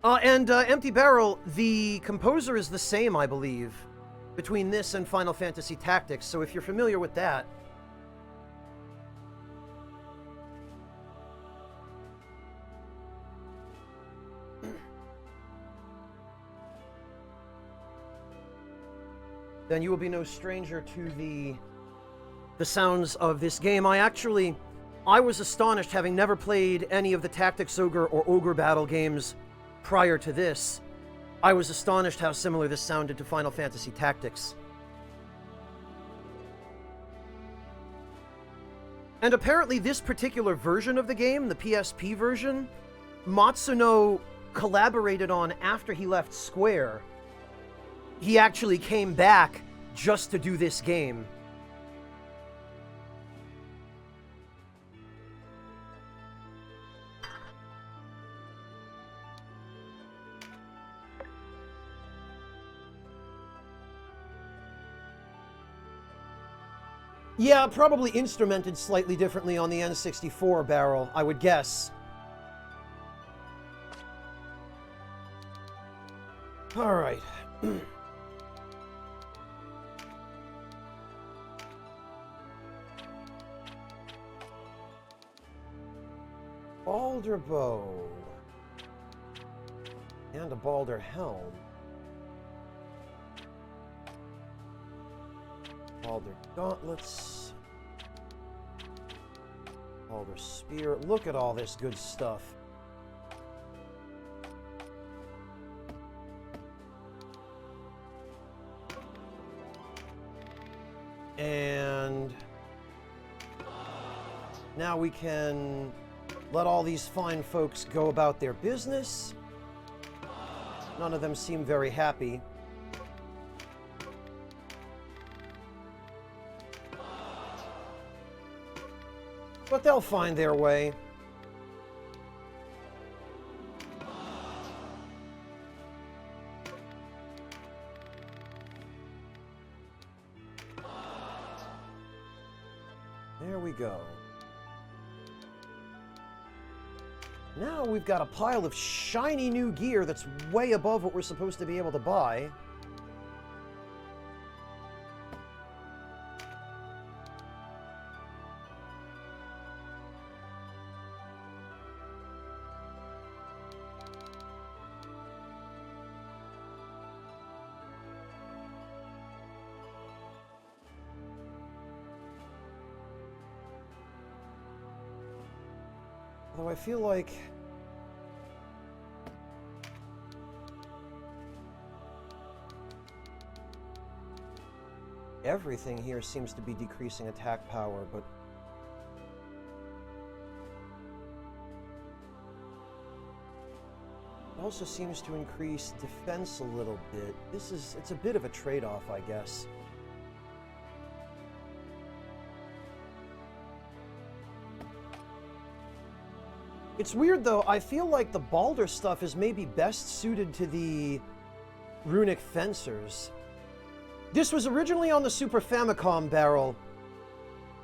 And Empty Barrel, the composer is the same, I believe, between this and Final Fantasy Tactics, so if you're familiar with that... then you will be no stranger to the sounds of this game. I was astonished, having never played any of the Tactics Ogre or Ogre Battle games prior to this. I was astonished how similar this sounded to Final Fantasy Tactics. And apparently this particular version of the game, the PSP version, Matsuno collaborated on after he left Square. He actually came back just to do this game. Yeah, probably instrumented slightly differently on the N64 barrel, I would guess. Alright. Balder bow. And a Balder helm. Balder gauntlets. Balder spear. Look at all this good stuff. And now we can let all these fine folks go about their business. None of them seem very happy. But they'll find their way. There we go. Now we've got a pile of shiny new gear that's way above what we're supposed to be able to buy. Although I feel like everything here seems to be decreasing attack power, but it also seems to increase defense a little bit. It's a bit of a trade-off, I guess. It's weird, though. I feel like the Balder stuff is maybe best suited to the runic fencers. This was originally on the Super Famicom barrel.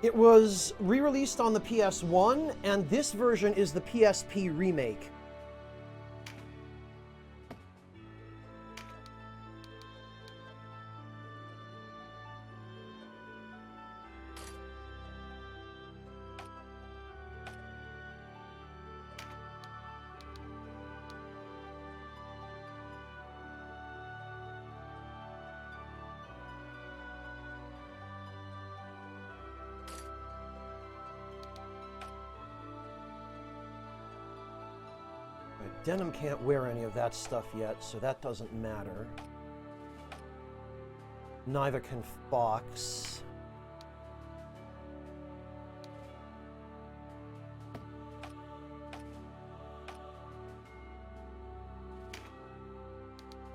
It was re-released on the PS1, and this version is the PSP remake. Denim can't wear any of that stuff yet, so that doesn't matter. Neither can Fox.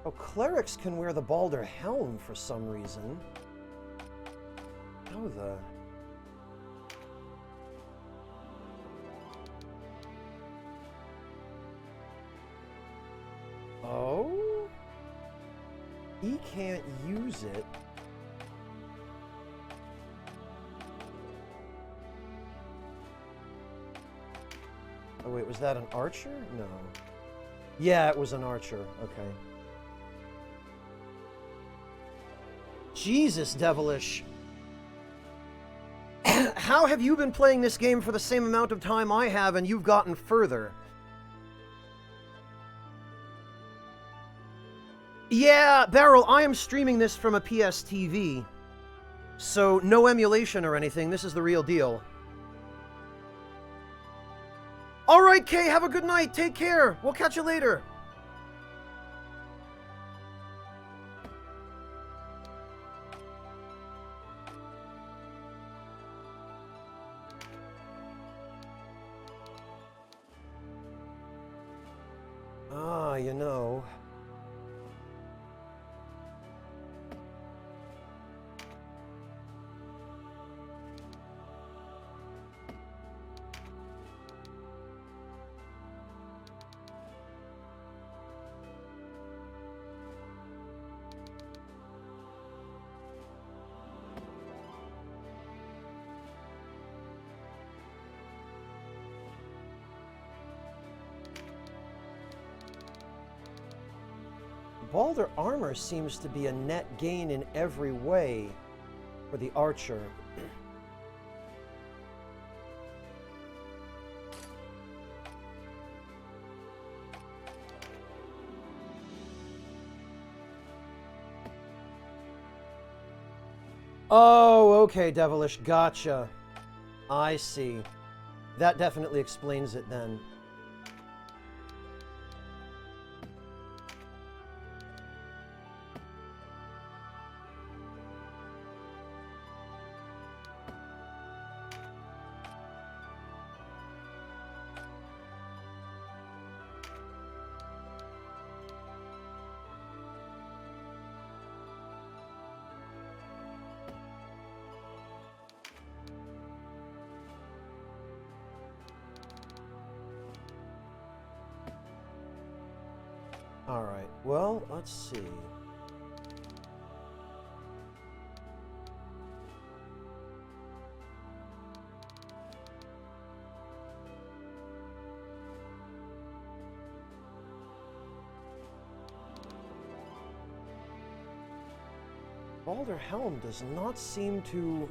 Oh, clerics can wear the Balder helm for some reason. How the... Oh? He can't use it. Oh wait, was that an archer? No. Yeah, it was an archer. Okay. Jesus, Devilish. How have you been playing this game for the same amount of time I have and you've gotten further? Yeah, Beryl, I am streaming this from a PS TV. So, no emulation or anything. This is the real deal. Alright, Kay, have a good night. Take care. We'll catch you later. Ah, you know. Balder armor seems to be a net gain in every way for the archer. Oh, okay, Devilish, gotcha. I see. That definitely explains it then. Alright, well, let's see. Balder Helm does not seem to...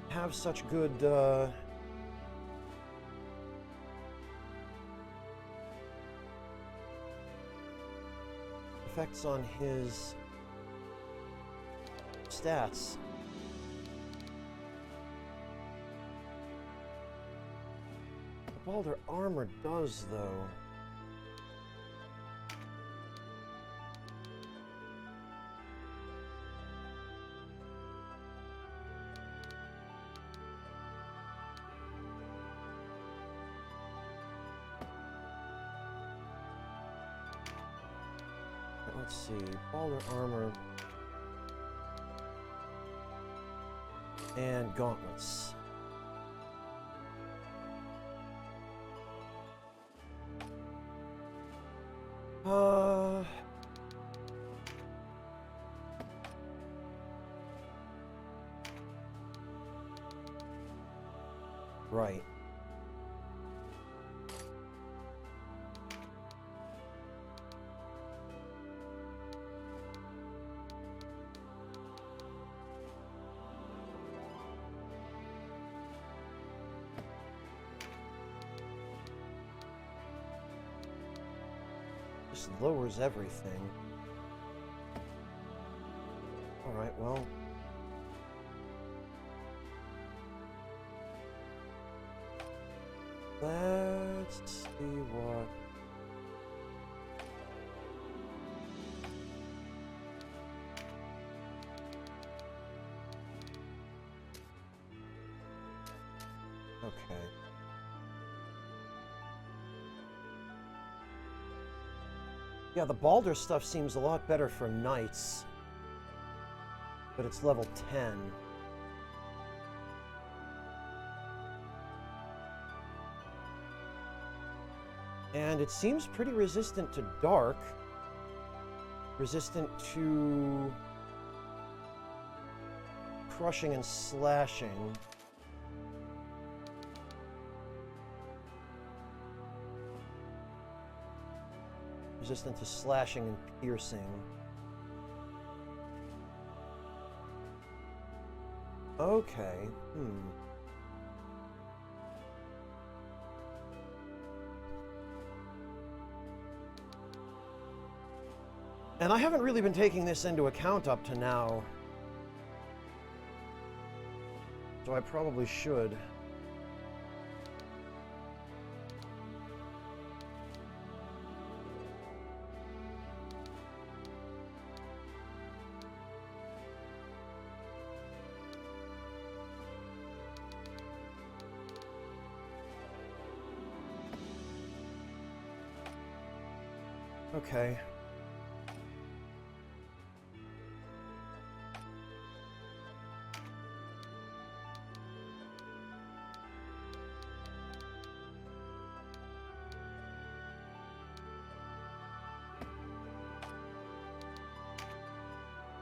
have such good, effects on his stats. The Balder armor does, though. Let's see, Balder armor and gauntlets. Right. Just lowers everything. Alright, well. Let's see what... Okay. Yeah, the Balder stuff seems a lot better for knights. But it's level 10. And it seems pretty resistant to dark. Resistant to crushing and slashing. Resistant to slashing and piercing. Okay, And I haven't really been taking this into account up to now. So I probably should. Okay.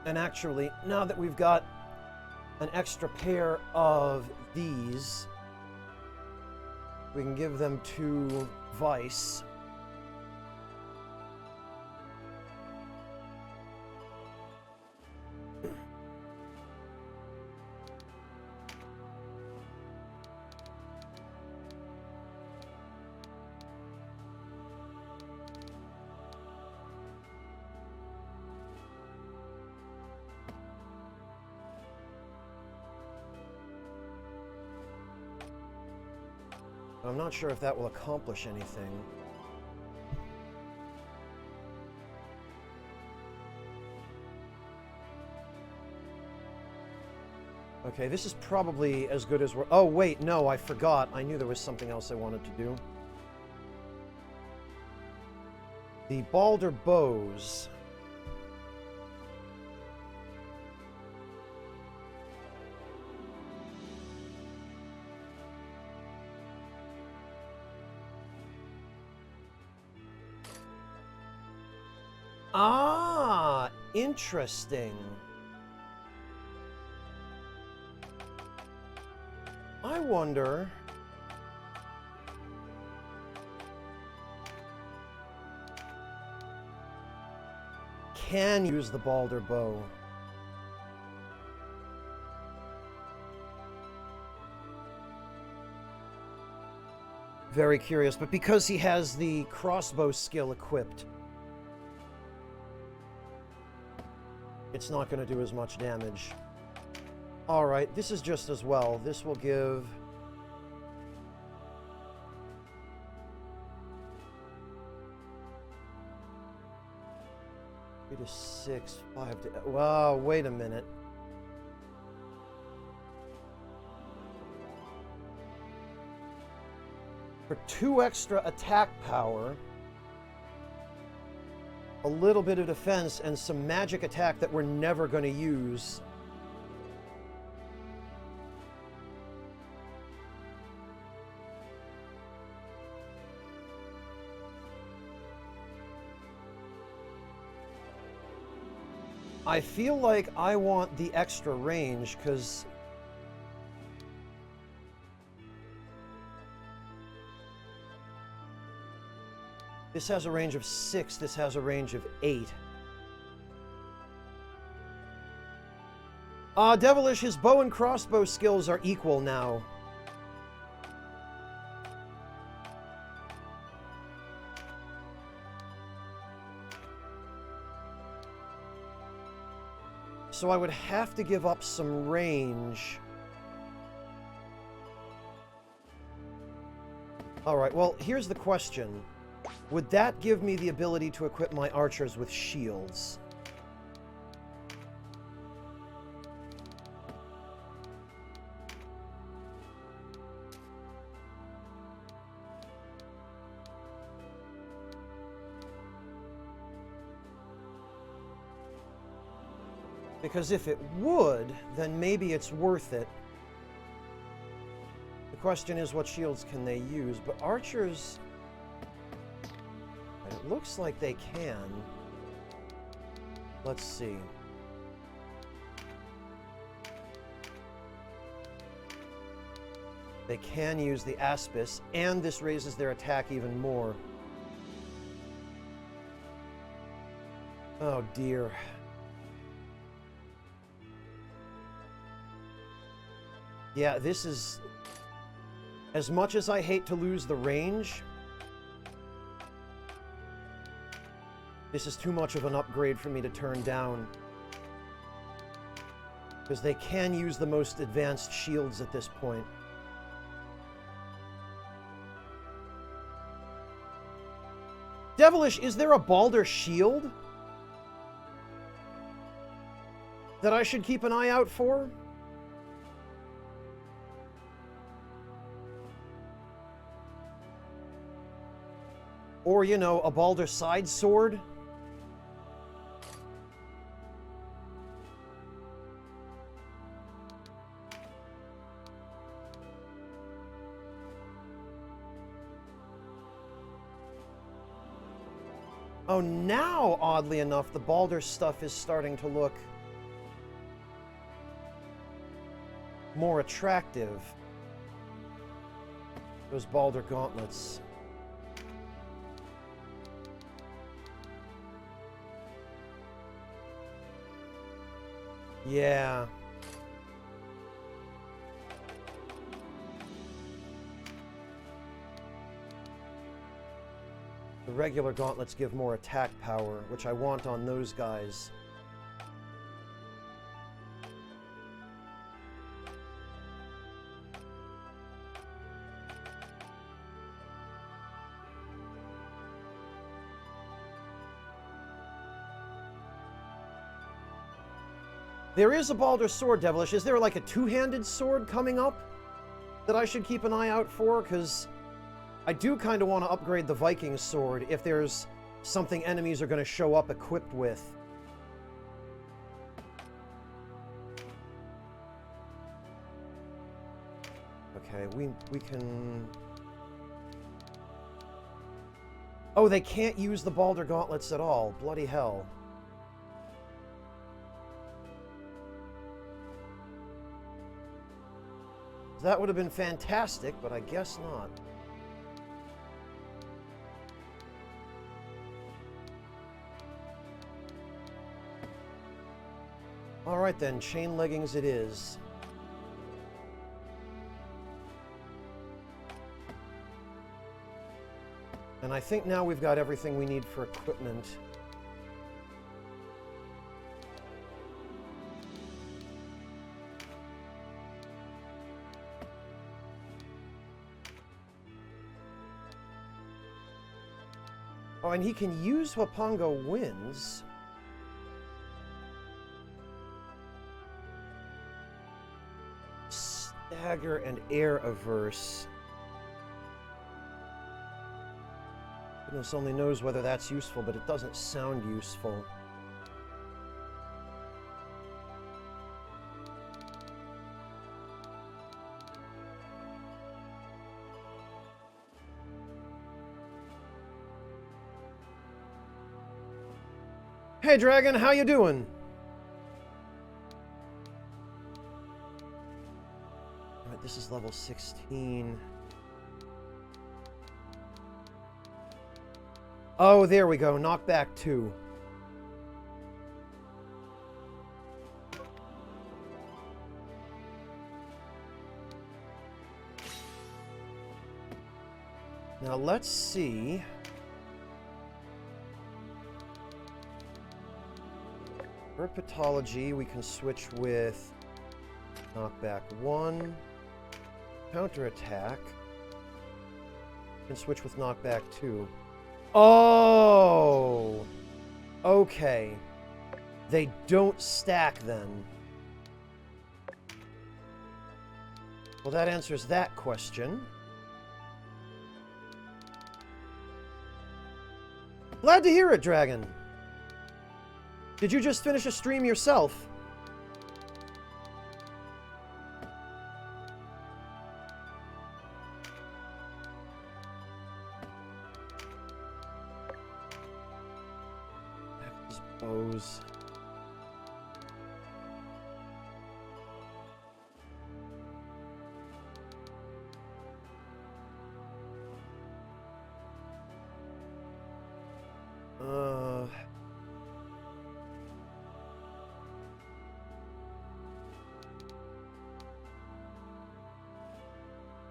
And actually, now that we've got an extra pair of these, we can give them to Vice. I'm not sure if that will accomplish anything. Okay, this is probably as good as we're... Oh, wait, no, I forgot. I knew there was something else I wanted to do. The Balder Bows. Ah, interesting. I wonder... Can use the Balder Bow. Very curious, but because he has the crossbow skill equipped, it's not going to do as much damage. Alright, this is just as well. This will give... 3 to 6, 5 to... Wow, wait a minute. For 2 extra attack power, a little bit of defense, and some magic attack that we're never going to use. I feel like I want the extra range, because... This has a range of 6, this has a range of 8. Devilish, his bow and crossbow skills are equal now. So I would have to give up some range. Alright, well, here's the question. Would that give me the ability to equip my archers with shields? Because if it would, then maybe it's worth it. The question is, what shields can they use? But archers... It looks like they can. Let's see. They can use the Aspis, and this raises their attack even more. Oh dear. Yeah, this is... As much as I hate to lose the range, this is too much of an upgrade for me to turn down. Because they can use the most advanced shields at this point. Devilish, is there a Balder shield that I should keep an eye out for? Or, you know, a Balder side sword? Oh, now, oddly enough, the Balder stuff is starting to look more attractive. Those Balder gauntlets. Yeah. The regular gauntlets give more attack power, which I want on those guys. There is a Balder sword, Devilish. Is there like a two-handed sword coming up that I should keep an eye out for? Because I do kind of want to upgrade the Viking sword if there's something enemies are going to show up equipped with. Okay, we can... Oh, they can't use the Balder gauntlets at all. Bloody hell. That would have been fantastic, but I guess not. Alright then, chain leggings it is. And I think now we've got everything we need for equipment. Oh, and he can use Wapango Winds. Stagger and air averse. Goodness only knows whether that's useful, but it doesn't sound useful. Hey Dragon, how you doing? Alright, this is level 16. Oh, there we go. Knockback 2. Now let's see. Herpetology, we can switch with knockback 1. Counterattack. We can switch with knockback 2. Oh! Okay. They don't stack then. Well, that answers that question. Glad to hear it, Dragon. Did you just finish a stream yourself? These bows.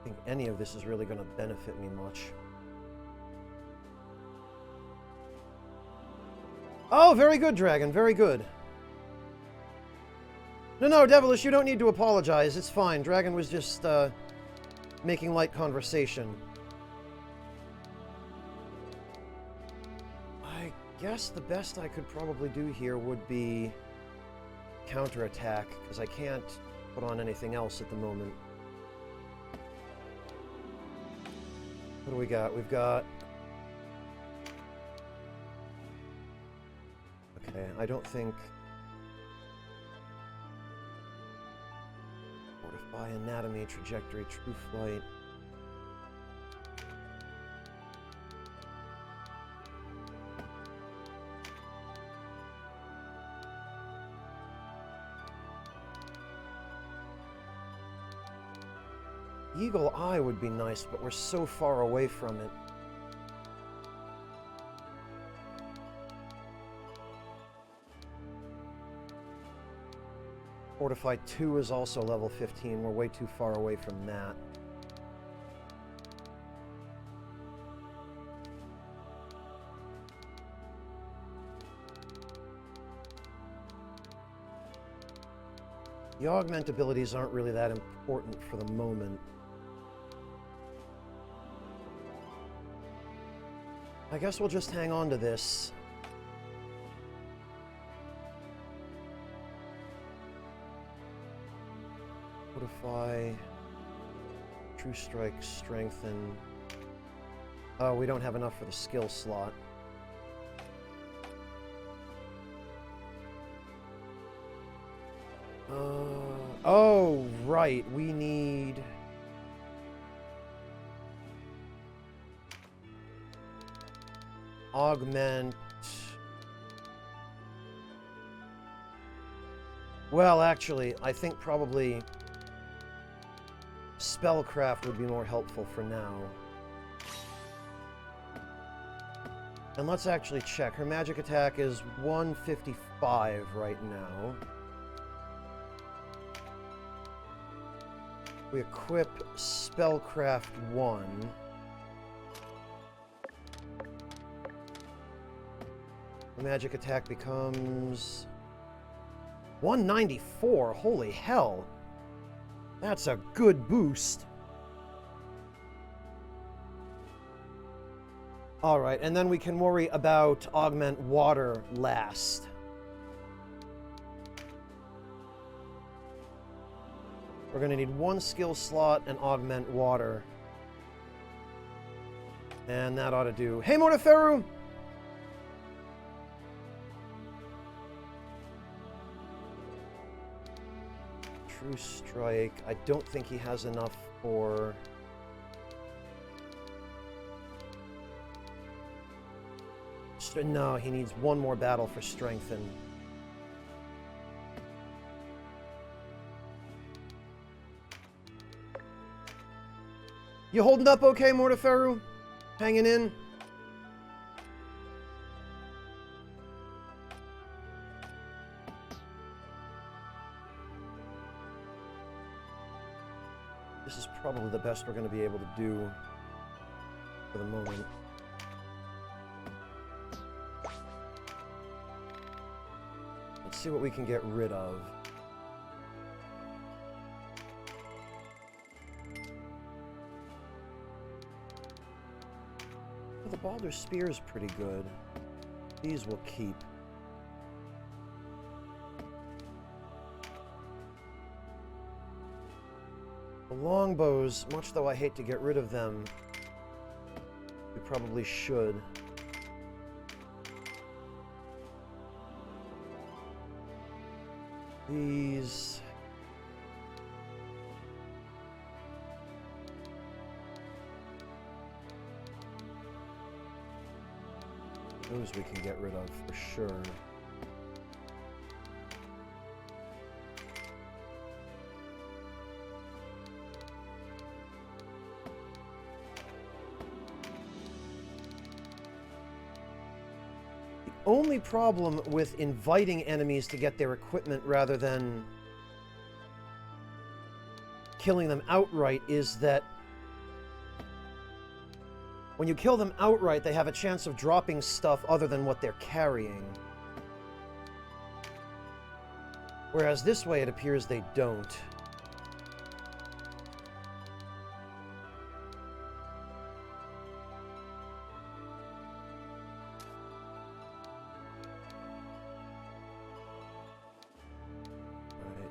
think any of this is really going to benefit me much. Oh, very good, Dragon. Very good. No, Devilish, you don't need to apologize. It's fine. Dragon was just, making light conversation. I guess the best I could probably do here would be counterattack, because I can't put on anything else at the moment. What do we got? We've got... Okay, I don't think... Fortify, anatomy, trajectory, true flight. Eagle Eye would be nice, but we're so far away from it. Fortify 2 is also level 15. We're way too far away from that. The augment abilities aren't really that important for the moment. I guess we'll just hang on to this. Fortify, True Strike, Strengthen. Oh, we don't have enough for the skill slot. Oh, right, we need... Augment... Well, actually, I think probably Spellcraft would be more helpful for now. And let's actually check. Her magic attack is 155 right now. We equip Spellcraft 1. The magic attack becomes 194. Holy hell. That's a good boost. Alright, and then we can worry about Augment Water last. We're going to need one skill slot and Augment Water. And that ought to do. Hey, Morteferu! True Strike. I don't think he has enough for... No, he needs one more battle for Strengthen. You holding up okay, Morteferu? Hanging in? This is probably the best we're going to be able to do for the moment. Let's see what we can get rid of. Well, the Baldur Spear is pretty good. These will keep. The longbows, much though I hate to get rid of them, we probably should. These... Those we can get rid of for sure. The only problem with inviting enemies to get their equipment rather than killing them outright is that When you kill them outright, they have a chance of dropping stuff other than what they're carrying. Whereas this way, it appears they don't. Alright,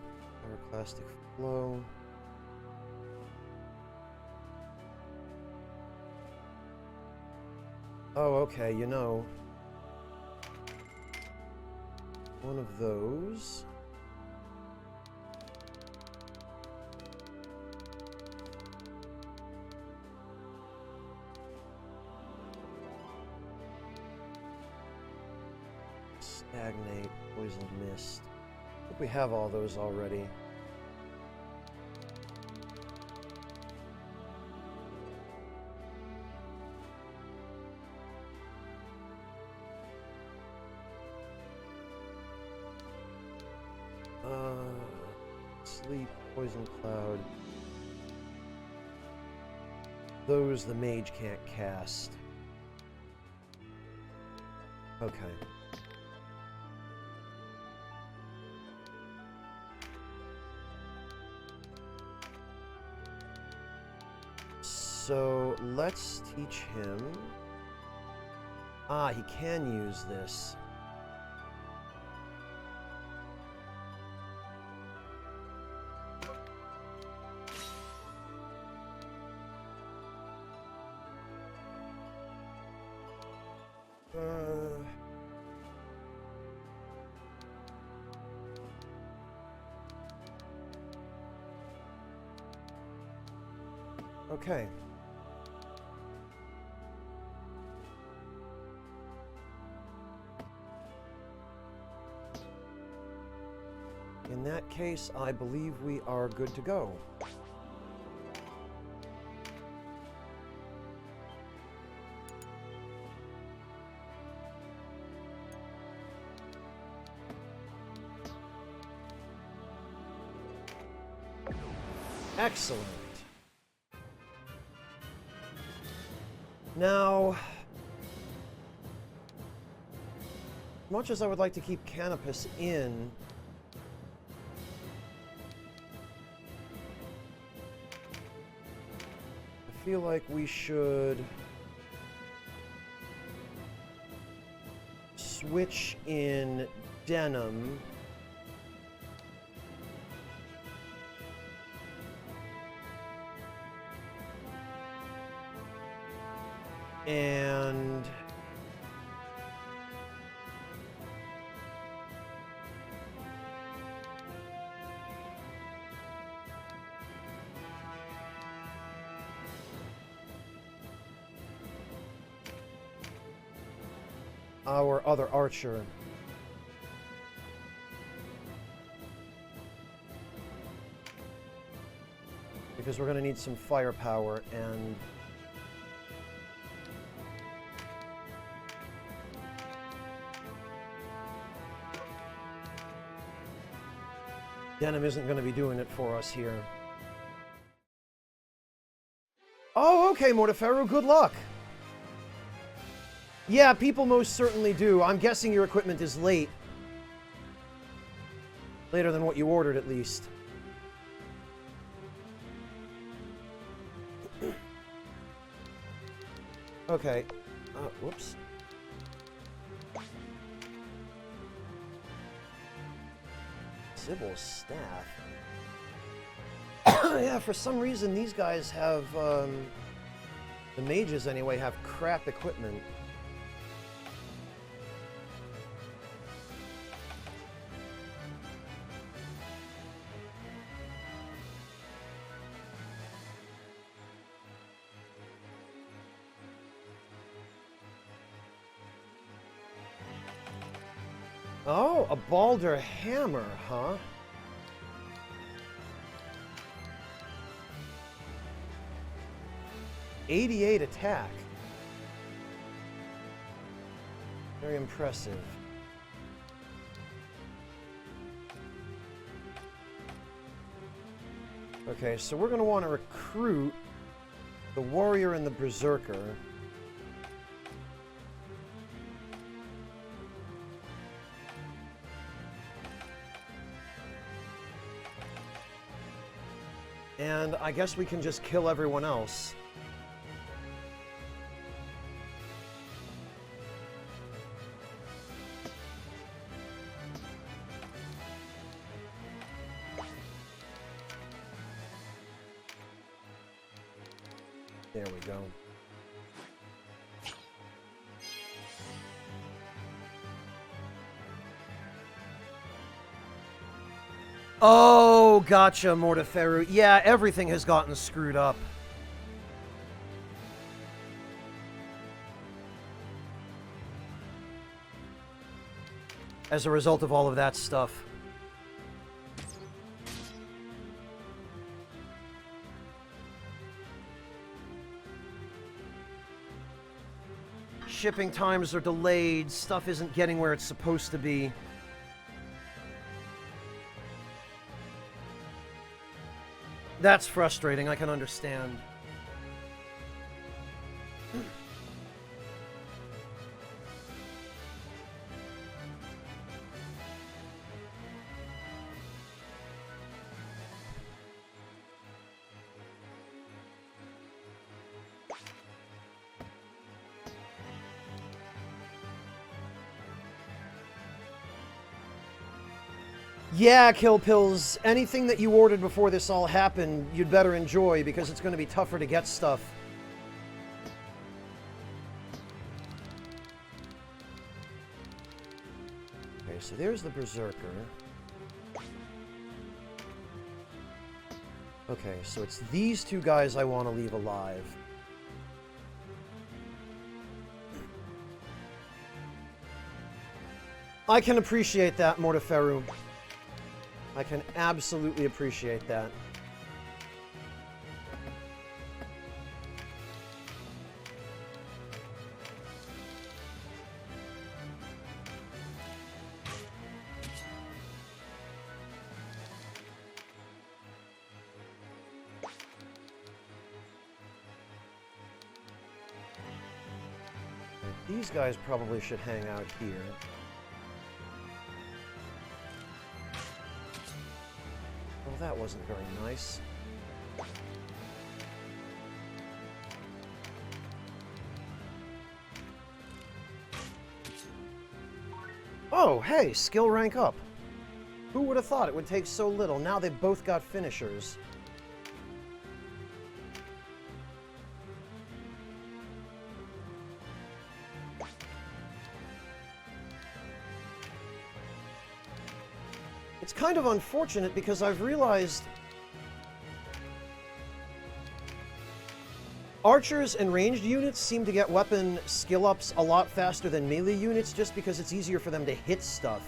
pyroclastic flow. Oh, okay, you know. One of those. Stagnate, poisoned mist. I think we have all those already. Sleep, poison cloud. Those the mage can't cast. Okay. So let's teach him. Ah, he can use this. Okay. In that case, I believe we are good to go. Excellent. Now, much as I would like to keep Canopus in, I feel like we should switch in Denim. And our other archer. Because we're going to need some firepower, and Denim isn't going to be doing it for us here. Oh, okay, Mortiferu, good luck. Yeah, people most certainly do. I'm guessing your equipment is late. Later than what you ordered, at least. Okay. Whoops. Sybil's staff. Yeah, for some reason these guys have, the mages anyway, have crap equipment. Oh, a Balder hammer, huh? '88 attack. Very impressive. Okay, so we're going to want to recruit the warrior and the berserker. And I guess we can just kill everyone else. There we go. Oh, gotcha, Mortiferu. Yeah, everything has gotten screwed up. As a result of all of that stuff. Shipping times are delayed, stuff isn't getting where it's supposed to be. That's frustrating, I can understand. Yeah, Kill Pills, anything that you ordered before this all happened, you'd better enjoy, because it's going to be tougher to get stuff. Okay, so there's the Berserker. Okay, so it's these two guys I want to leave alive. I can appreciate that, Mortiferu. I can absolutely appreciate that. These guys probably should hang out here. Well, that wasn't very nice. Oh, hey, skill rank up. Who would have thought it would take so little? Now they've both got finishers. It's kind of unfortunate because I've realized archers and ranged units seem to get weapon skill ups a lot faster than melee units just because it's easier for them to hit stuff.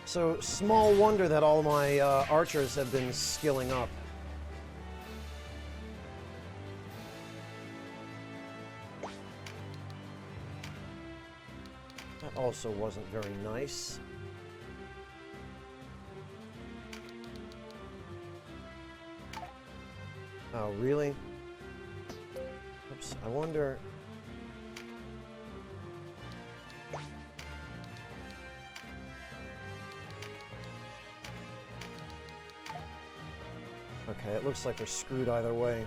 So, small wonder that all my archers have been skilling up. That also wasn't very nice. Oh, really? Oops, I wonder... Okay, it looks like they're screwed either way.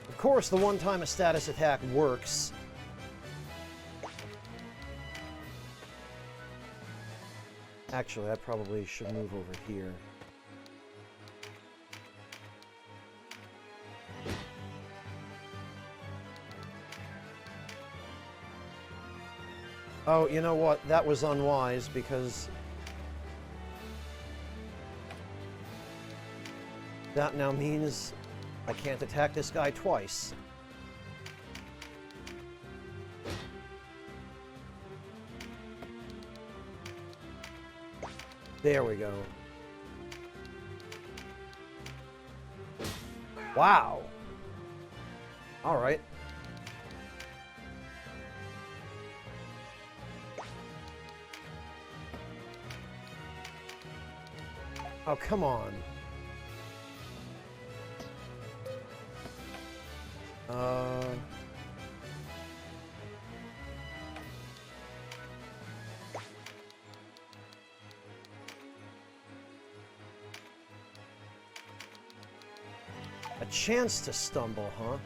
Of course, the one time a status attack works. Actually, I probably should move over here. Oh, you know what? That was unwise because... that now means I can't attack this guy twice. There we go. Wow. All right. Oh, come on. A chance to stumble, huh?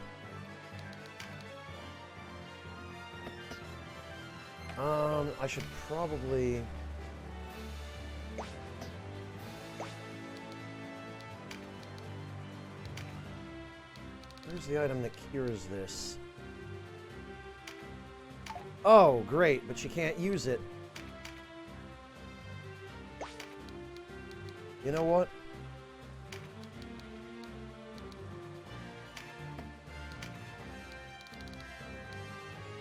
I should probably... Where's the item that cures this? Oh, great, but you can't use it. You know what?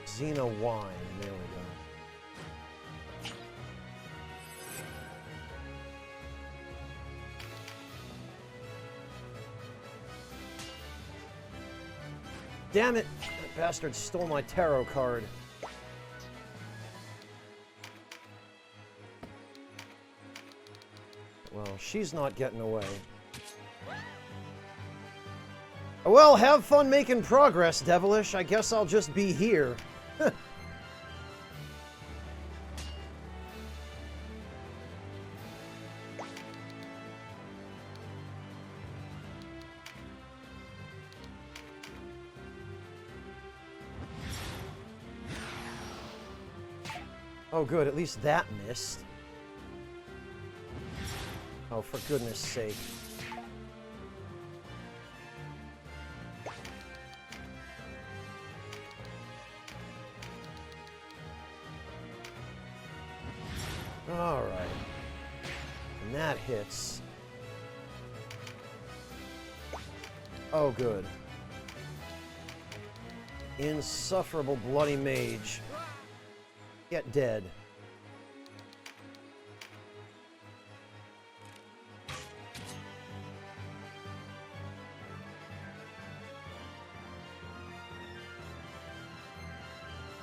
Xena wine, there we go. Damn it! That bastard stole my tarot card. Well, she's not getting away. Well, have fun making progress, Devilish. I guess I'll just be here. Oh, good. At least that missed. Oh, for goodness sake. All right. And that hits. Oh, good. Insufferable bloody mage. Get dead.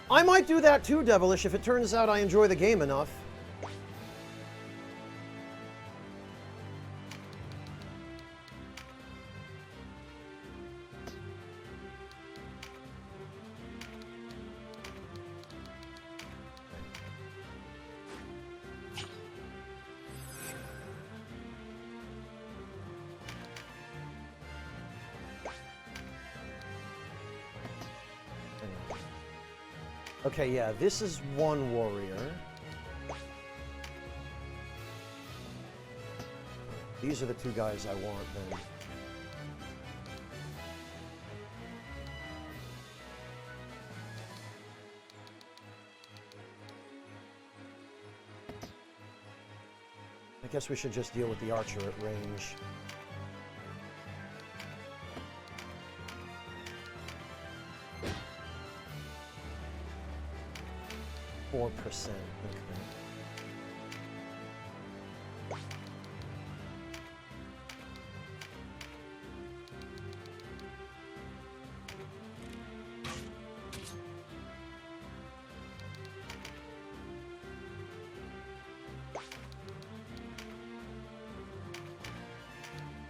I might do that too, Devilish, if it turns out I enjoy the game enough. Okay, yeah, this is one warrior. These are the two guys I want, then. I guess we should just deal with the archer at range. %. Okay.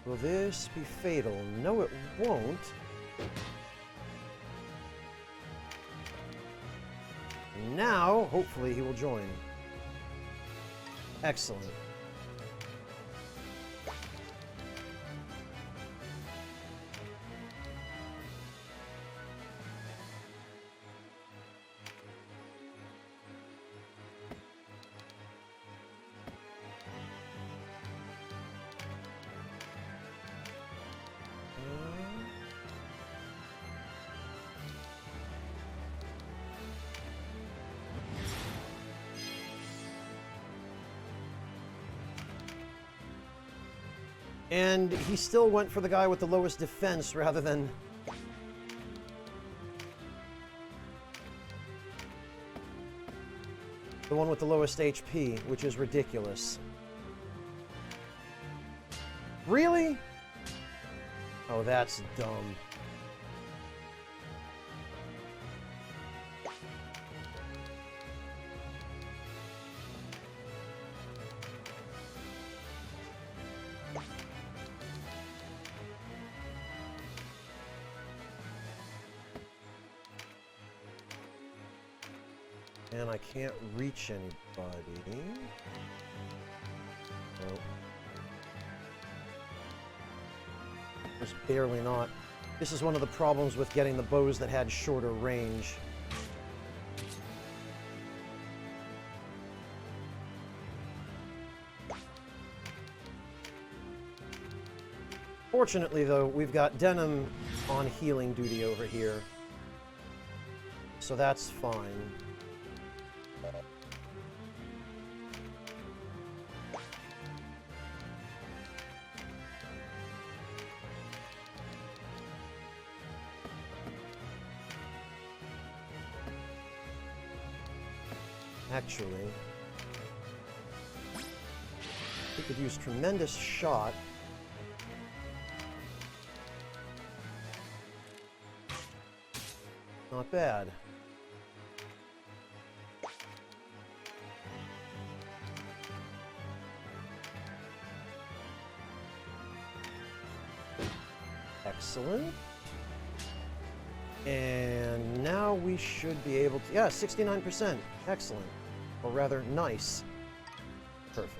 Will this be fatal? No, it won't. Now, hopefully, he will join. Excellent. And he still went for the guy with the lowest defense rather than... the one with the lowest HP, which is ridiculous. Really? Oh, that's dumb. And I can't reach anybody. Nope. Just barely not. This is one of the problems with getting the bows that had shorter range. Fortunately, though, we've got Denim on healing duty over here. So that's fine. Actually, we could use Tremendous Shot. Not bad. Excellent. And now we should be able to... Yeah, 69%. Excellent. Or rather, nice. Perfect.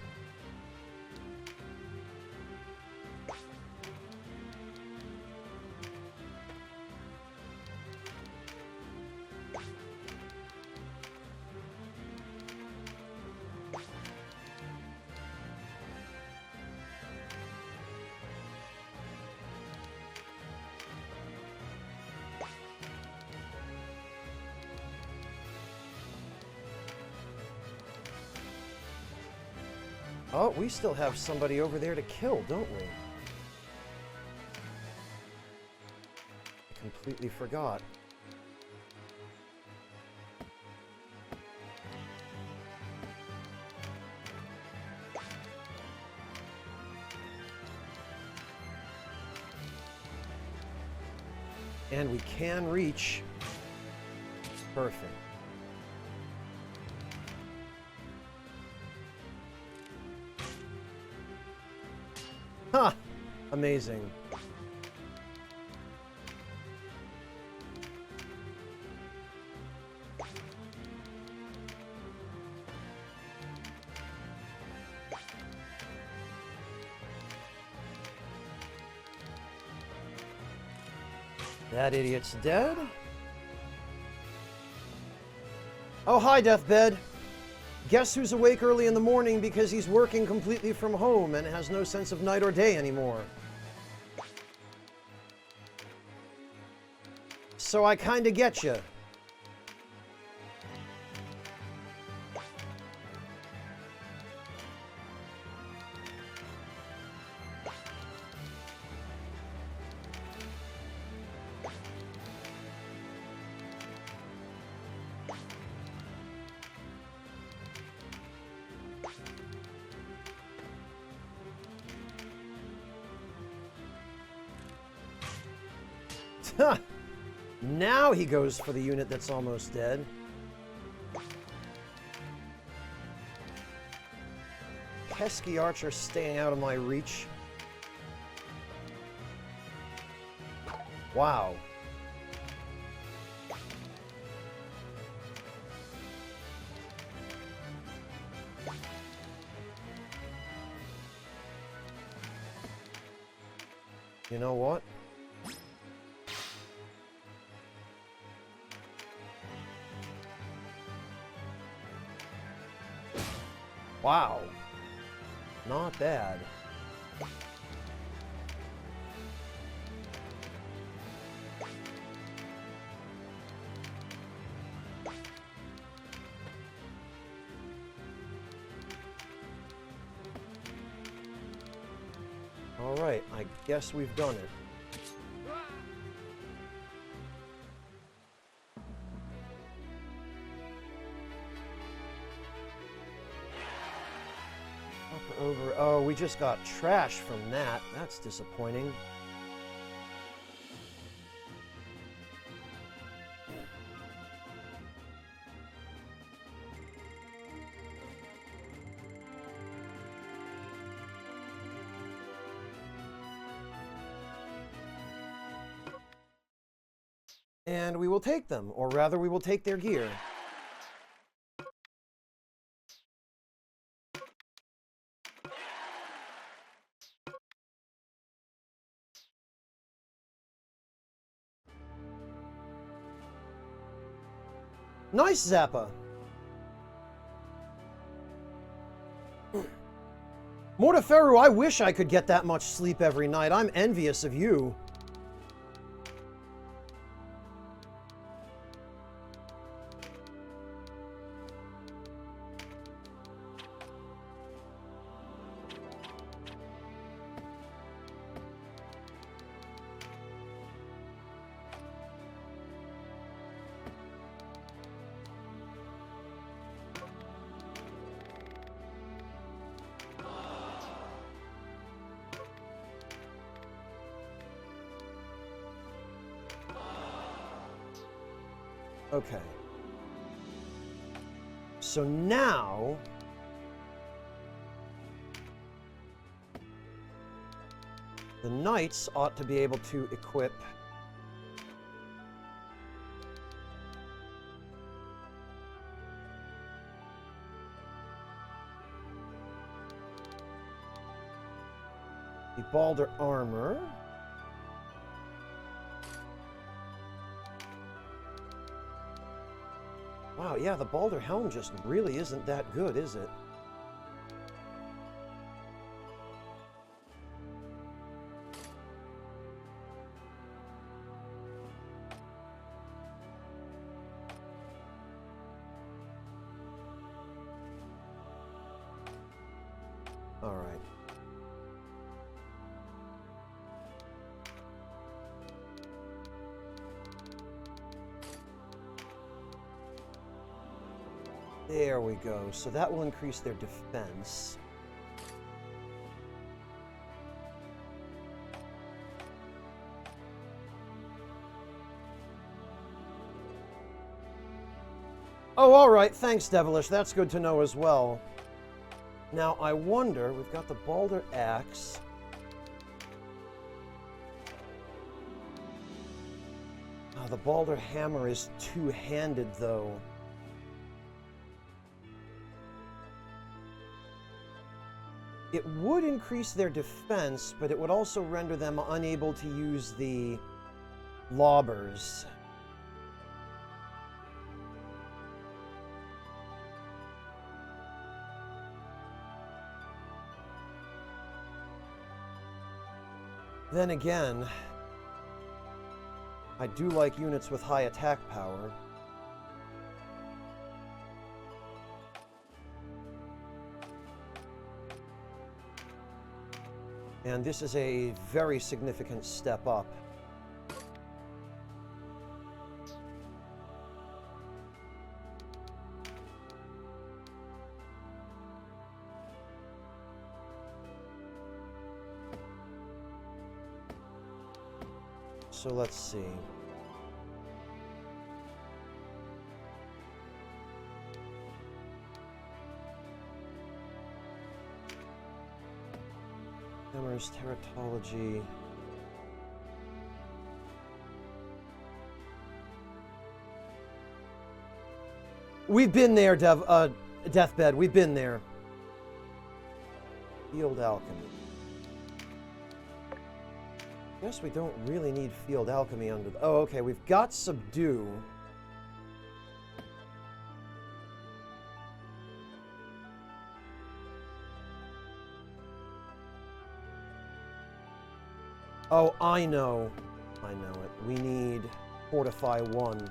Oh, we still have somebody over there to kill, don't we? I completely forgot. And we can reach. Perfect. Ha! Amazing. That idiot's dead. Oh, hi, Deathbed. Guess who's awake early in the morning because he's working completely from home and has no sense of night or day anymore. So I kinda get you. Now he goes for the unit that's almost dead. Pesky archer staying out of my reach. Wow. You know what? Wow. Not bad. All right, I guess we've done it. Over. Oh, we just got trash from that. That's disappointing. And we will take them, or rather we will take their gear. Nice, Zappa. Mortiferu, I wish I could get that much sleep every night. I'm envious of you. Okay. So now... the knights ought to be able to equip... the Balder armor. Wow, yeah, the Balder helm just really isn't that good, is it? All right. There we go. So that will increase their defense. Oh, all right. Thanks, Devilish. That's good to know as well. Now, I wonder, we've got the Balder Axe. The Balder Hammer is two-handed, though. It would increase their defense, but it would also render them unable to use the lobbers. Then again, I do like units with high attack power. And this is a very significant step up. So let's see. Hammers, teratology. We've been there, Deathbed. We've been there. Field alchemy. Guess we don't really need field alchemy under the... Oh, okay. We've got subdue. Oh, I know. I know it. We need fortify 1.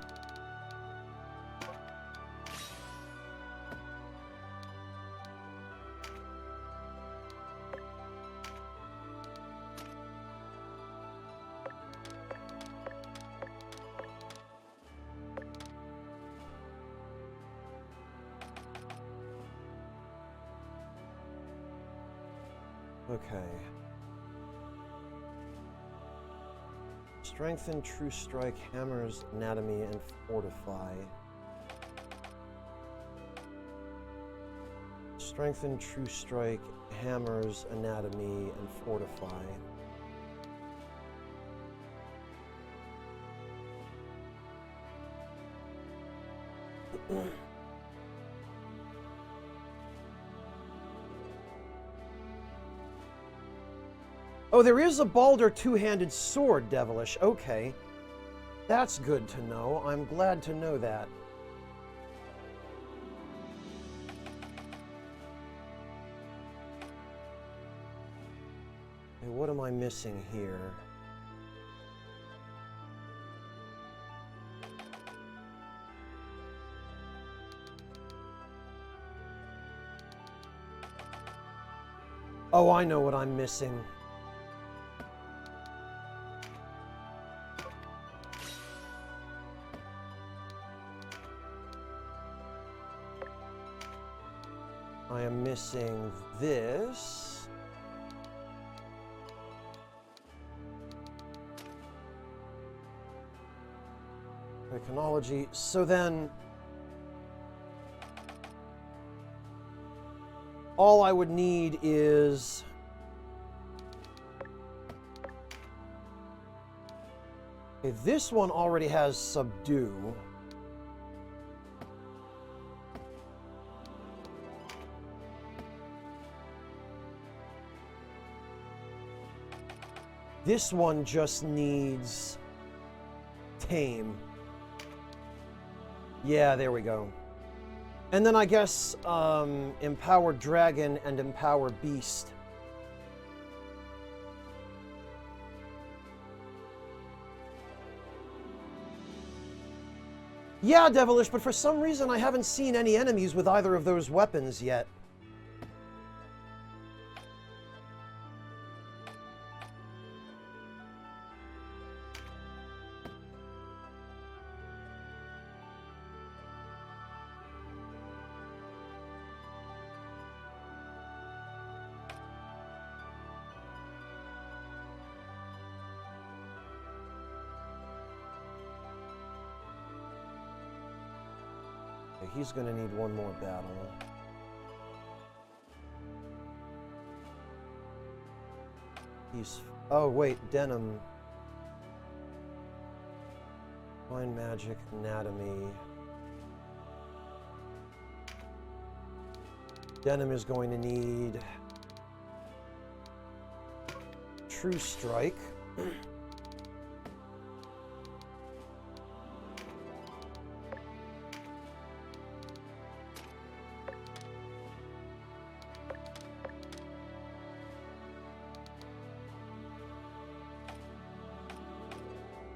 Okay. Strengthen, True Strike, Hammers, Anatomy, and Fortify. Strengthen, True Strike, Hammers, Anatomy, and Fortify. Oh, there is a Balder two-handed sword, Devilish. Okay. That's good to know. I'm glad to know that. what am I missing here? Oh, I know what I'm missing. I am missing this. Iconology. So then, all I would need is okay, this one already has subdue. This one just needs tame. Yeah, there we go. And then I guess Empowered Dragon and Empowered Beast. Yeah, Devilish, but for some reason I haven't seen any enemies with either of those weapons yet. He's going to need one more battle. He's... Oh, wait, Denim. Fine Magic, Anatomy. Denim is going to need... True Strike.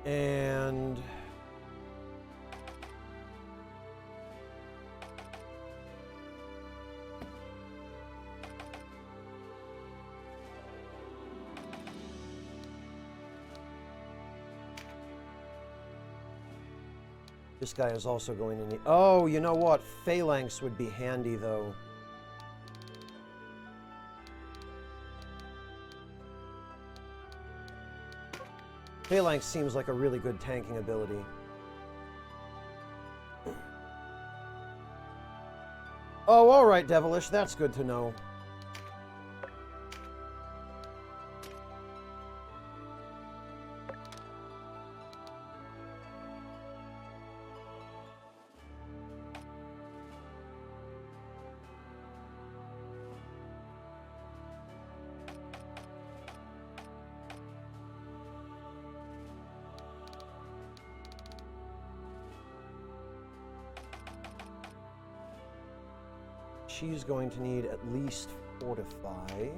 And this guy is also going to need... Oh, you know what? Phalanx would be handy, though. Phalanx seems like a really good tanking ability. Oh, alright, Devilish. That's good to know. She's going to need at least Fortify.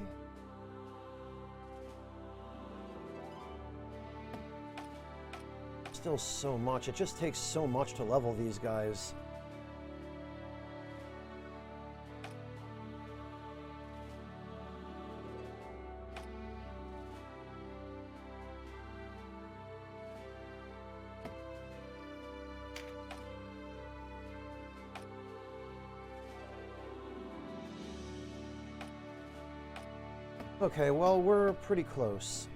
Still so much. It just takes so much to level these guys. Okay, well, we're pretty close.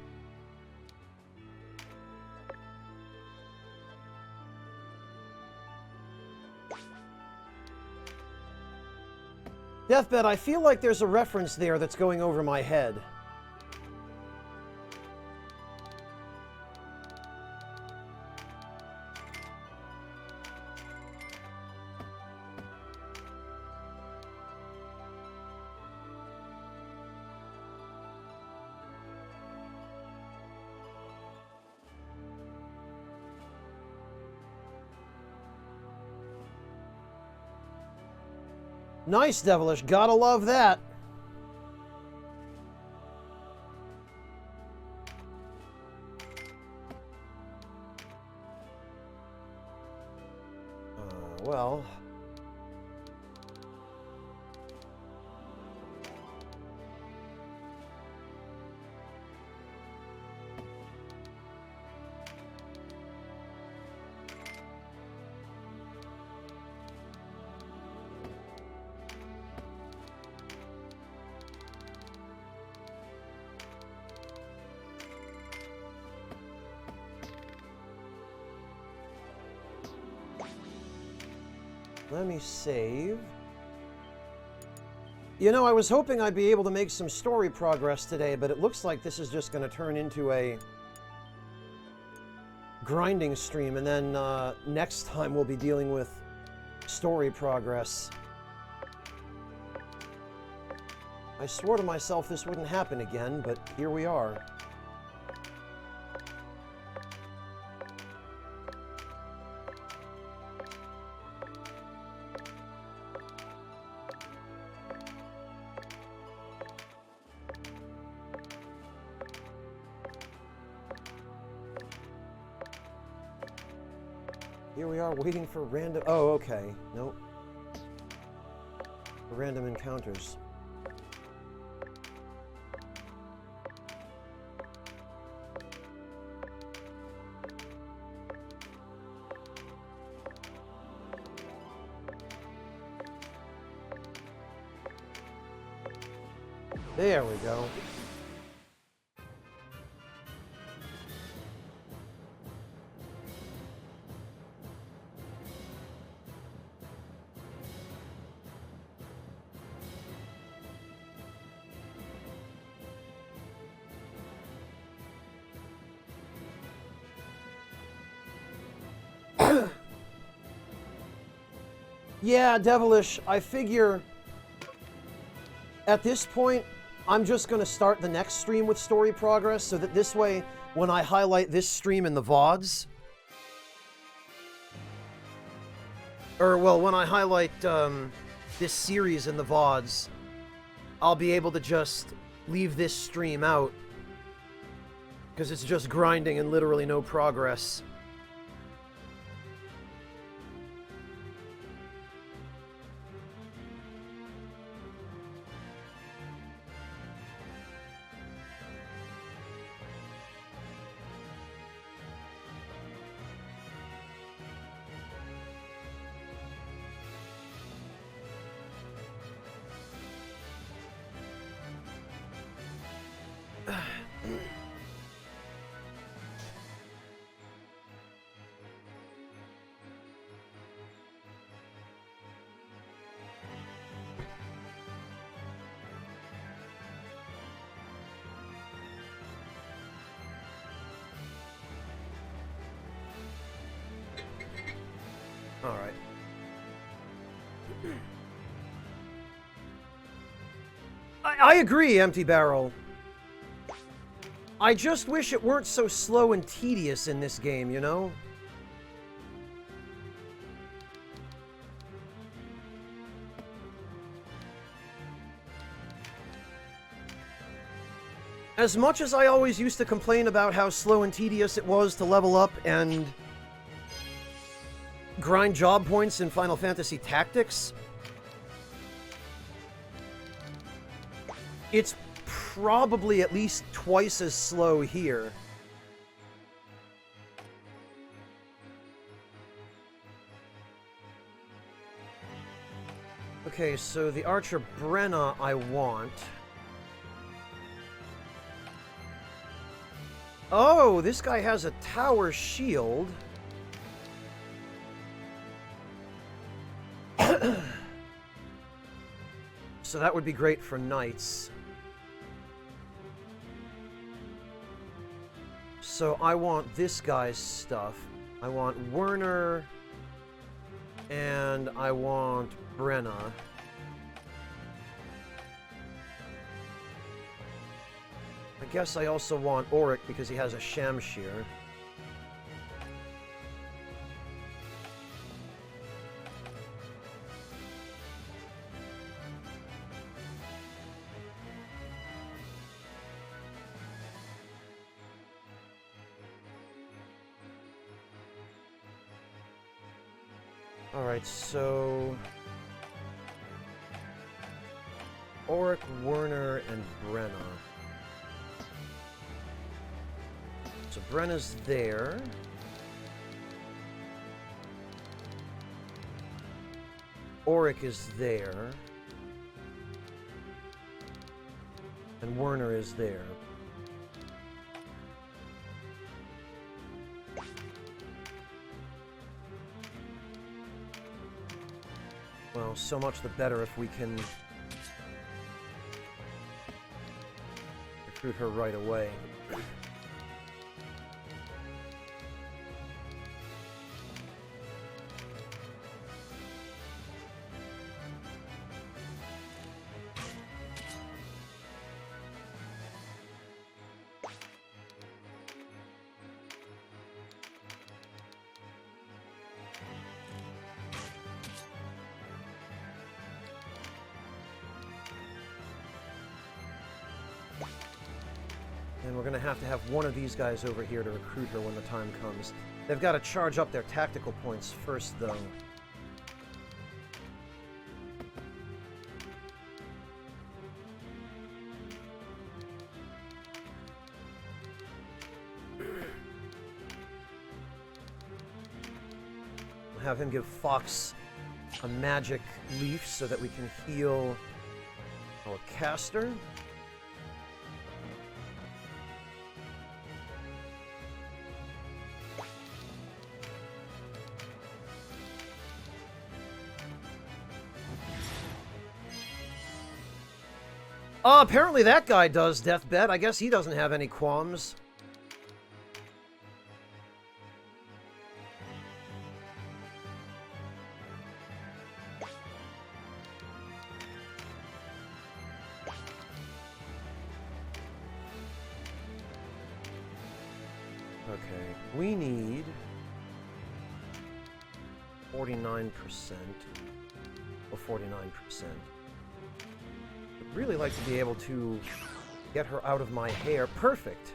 Deathbed, I feel like there's a reference there that's going over my head. Nice, Devilish. Gotta love that. well... Let me save. You know, I was hoping I'd be able to make some story progress today, but it looks like this is just going to turn into a grinding stream, and then next time we'll be dealing with story progress. I swore to myself this wouldn't happen again, but here we are. Here we are waiting for random... Oh, okay. Nope. For random encounters. There we go. Yeah, Devilish, I figure at this point, I'm just going to start the next stream with story progress so that this way, when I highlight this stream in the VODs, or, well, when I highlight this series in the VODs, I'll be able to just leave this stream out because it's just grinding and literally no progress. All right. I agree, Empty Barrel. I just wish it weren't so slow and tedious in this game, you know? As much as I always used to complain about how slow and tedious it was to level up and grind job points in Final Fantasy Tactics, it's probably at least twice as slow here. Okay, so the Archer Brenna I want. Oh, this guy has a tower shield. So that would be great for knights. So I want this guy's stuff. I want Werner, and I want Brenna. I guess I also want Auric because he has a Shamshir. Alright, so... Auric, Werner, and Brenna. So Brenna's there. Auric is there. And Werner is there. Well, so much the better if we can recruit her right away. And we're going to have one of these guys over here to recruit her when the time comes. They've got to charge up their tactical points first, though. We'll have him give Fox a magic leaf so that we can heal our caster. Apparently that guy does Deathbed. I guess he doesn't have any qualms. Okay, we need 49% or 49%. I'd really like to be able to get her out of my hair. Perfect.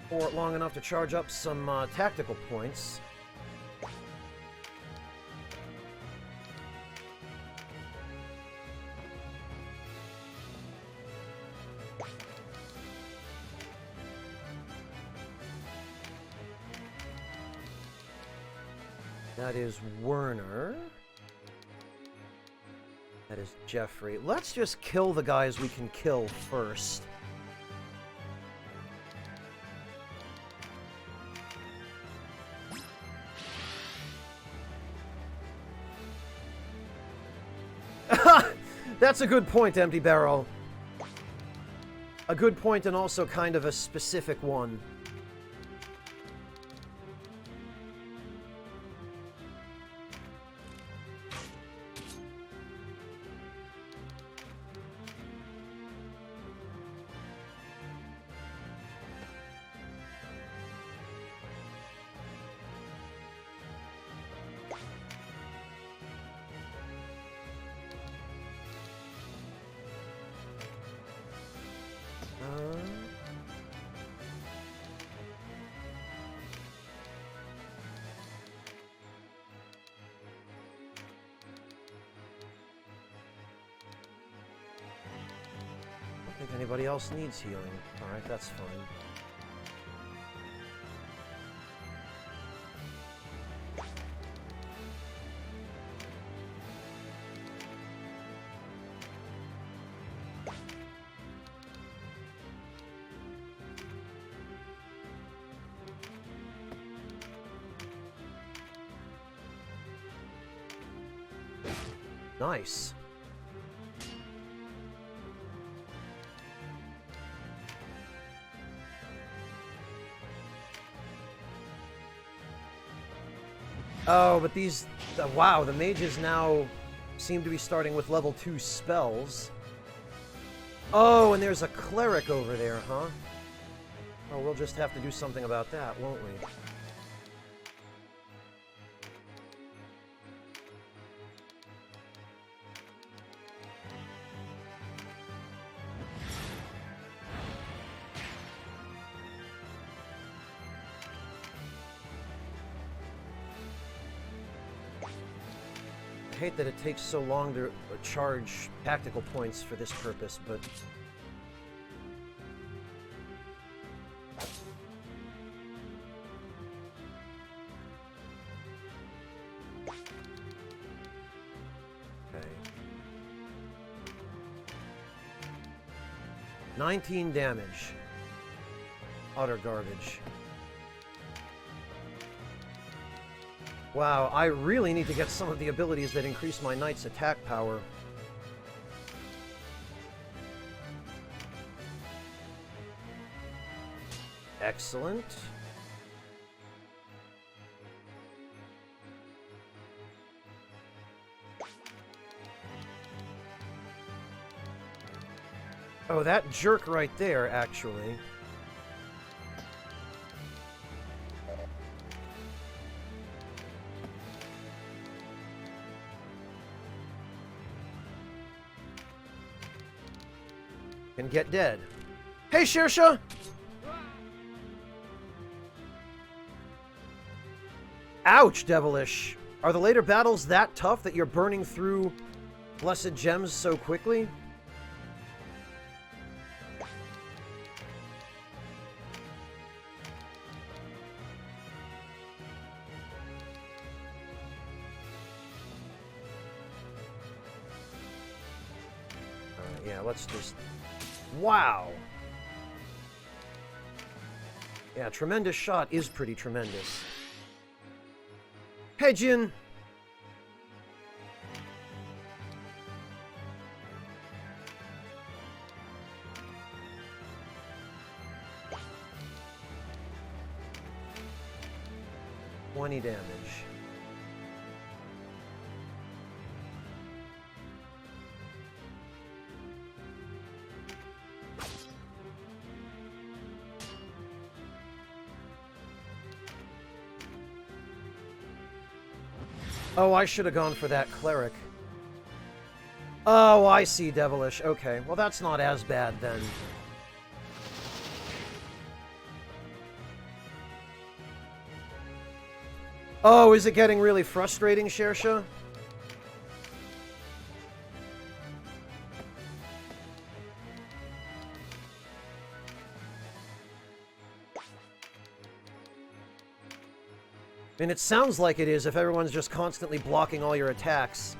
For long enough to charge up some tactical points. That is Werner. That is Jeffrey. Let's just kill the guys we can kill first. That's a good point, Empty Barrel. A good point and also kind of a specific one. I don't think anybody else needs healing. Alright, that's fine. Nice. Oh, but these... wow, the mages now seem to be starting with level 2 spells. Oh, and there's a cleric over there, huh? Oh, we'll just have to do something about that, won't we? I hate that it takes so long to charge tactical points for this purpose, but... Okay. 19 damage. Utter garbage. Wow, I really need to get some of the abilities that increase my knight's attack power. Excellent. Oh, that jerk right there, actually. Can get dead. Hey, Shersha! Ouch, Devilish. Are the later battles that tough that you're burning through blessed gems so quickly? Yeah, let's just... Wow! Yeah, tremendous shot is pretty tremendous. Hey, Jin! $20 damage. Oh, I should have gone for that cleric. Oh, I see, Devilish. Okay, well that's not as bad then. Oh, is it getting really frustrating, Shersha? I mean, it sounds like it is if everyone's just constantly blocking all your attacks.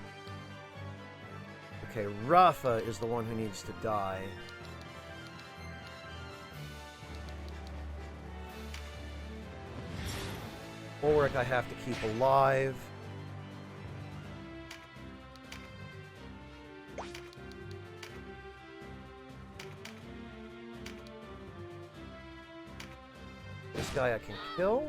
Okay, Rafa is the one who needs to die. Ulrich I have to keep alive. This guy I can kill.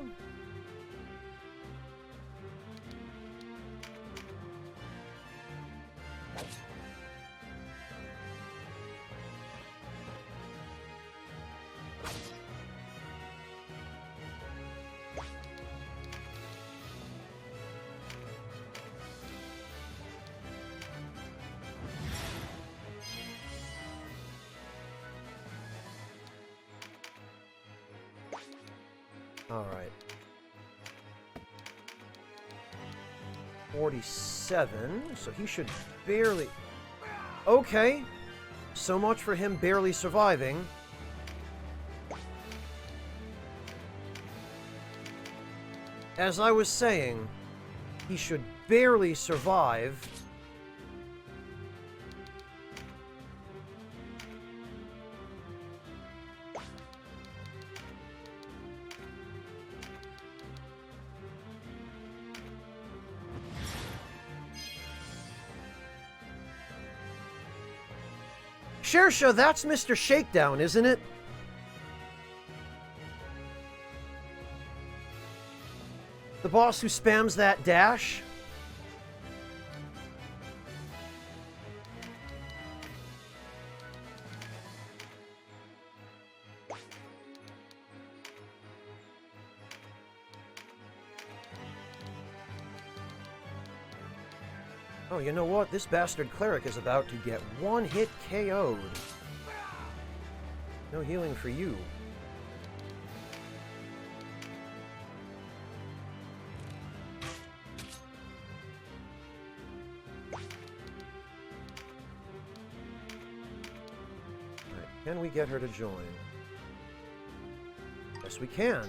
Alright. 47, so he should barely... Okay. So much for him barely surviving. As I was saying, he should barely survive. Shersha, that's Mr. Shakedown, isn't it? The boss who spams that dash? Oh, you know what? This bastard cleric is about to get one-hit KO'd. No healing for you. Can we get her to join? Yes, we can.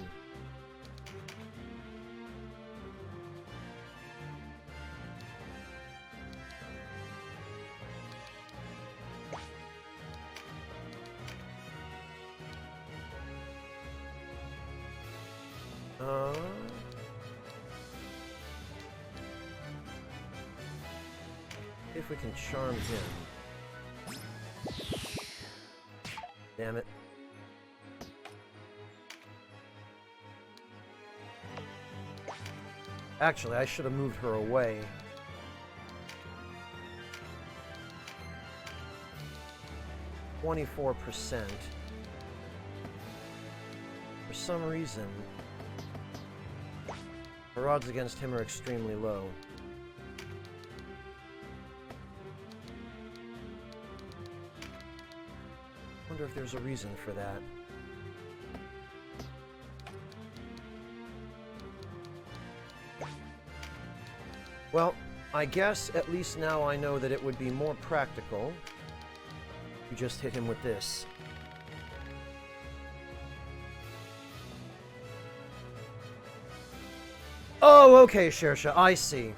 If we can charm him. Damn it. Actually, I should have moved her away. "24%. For some reason, her odds against him are extremely low. Wonder if there's a reason for that. Well, I guess at least now I know that it would be more practical to just hit him with this. Oh, okay, Shersha, I see.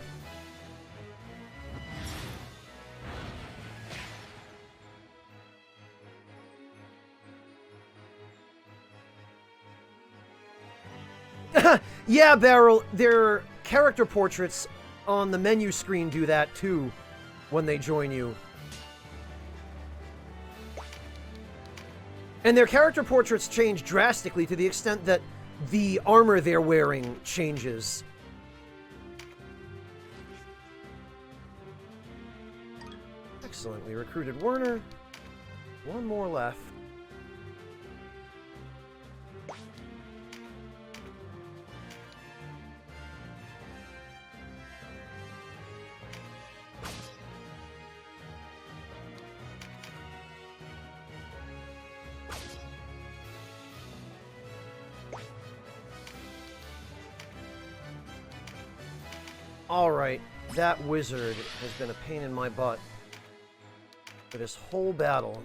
Yeah, Beryl, their character portraits on the menu screen do that too when they join you. And their character portraits change drastically to the extent that the armor they're wearing changes. Excellent, we recruited Werner. One more left. Alright, that wizard has been a pain in my butt for this whole battle.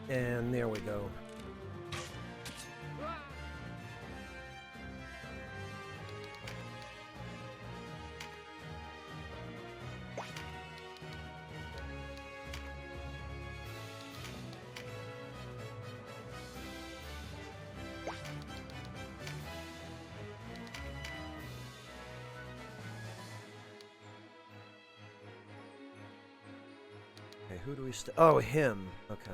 And there we go. Okay, who do we oh, him. Okay.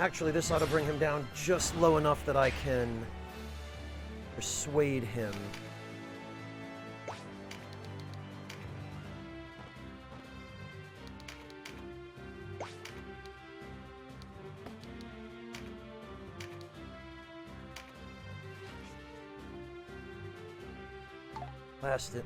Actually, this ought to bring him down just low enough that I can persuade him. Blast it.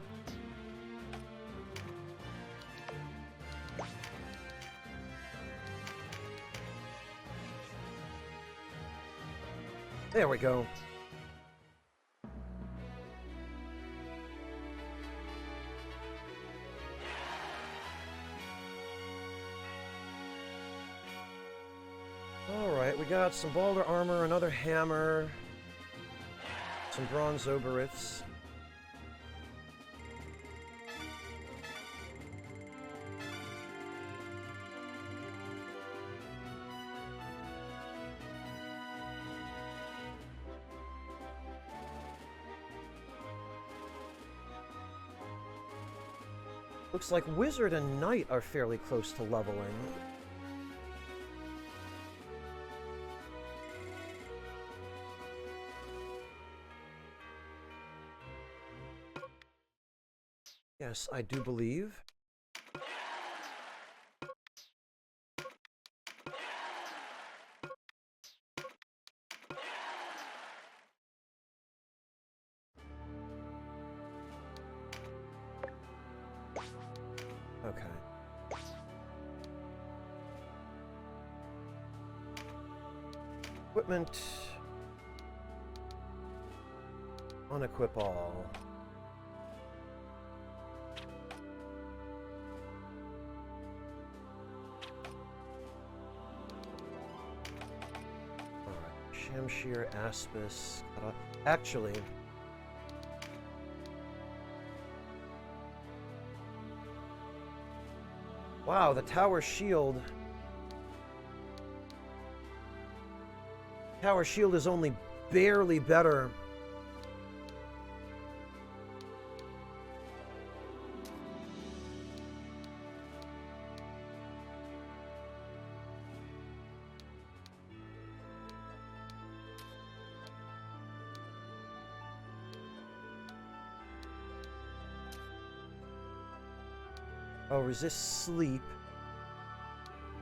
There we go. Alright, we got some Balder armor, another hammer, some bronze oberiths. Looks like Wizard and Knight are fairly close to leveling. Yes, I do believe. Okay. Equipment. Unequip all. Shamshir, Aspis. Actually, wow, the tower shield. Tower shield is only barely better. Oh, resist sleep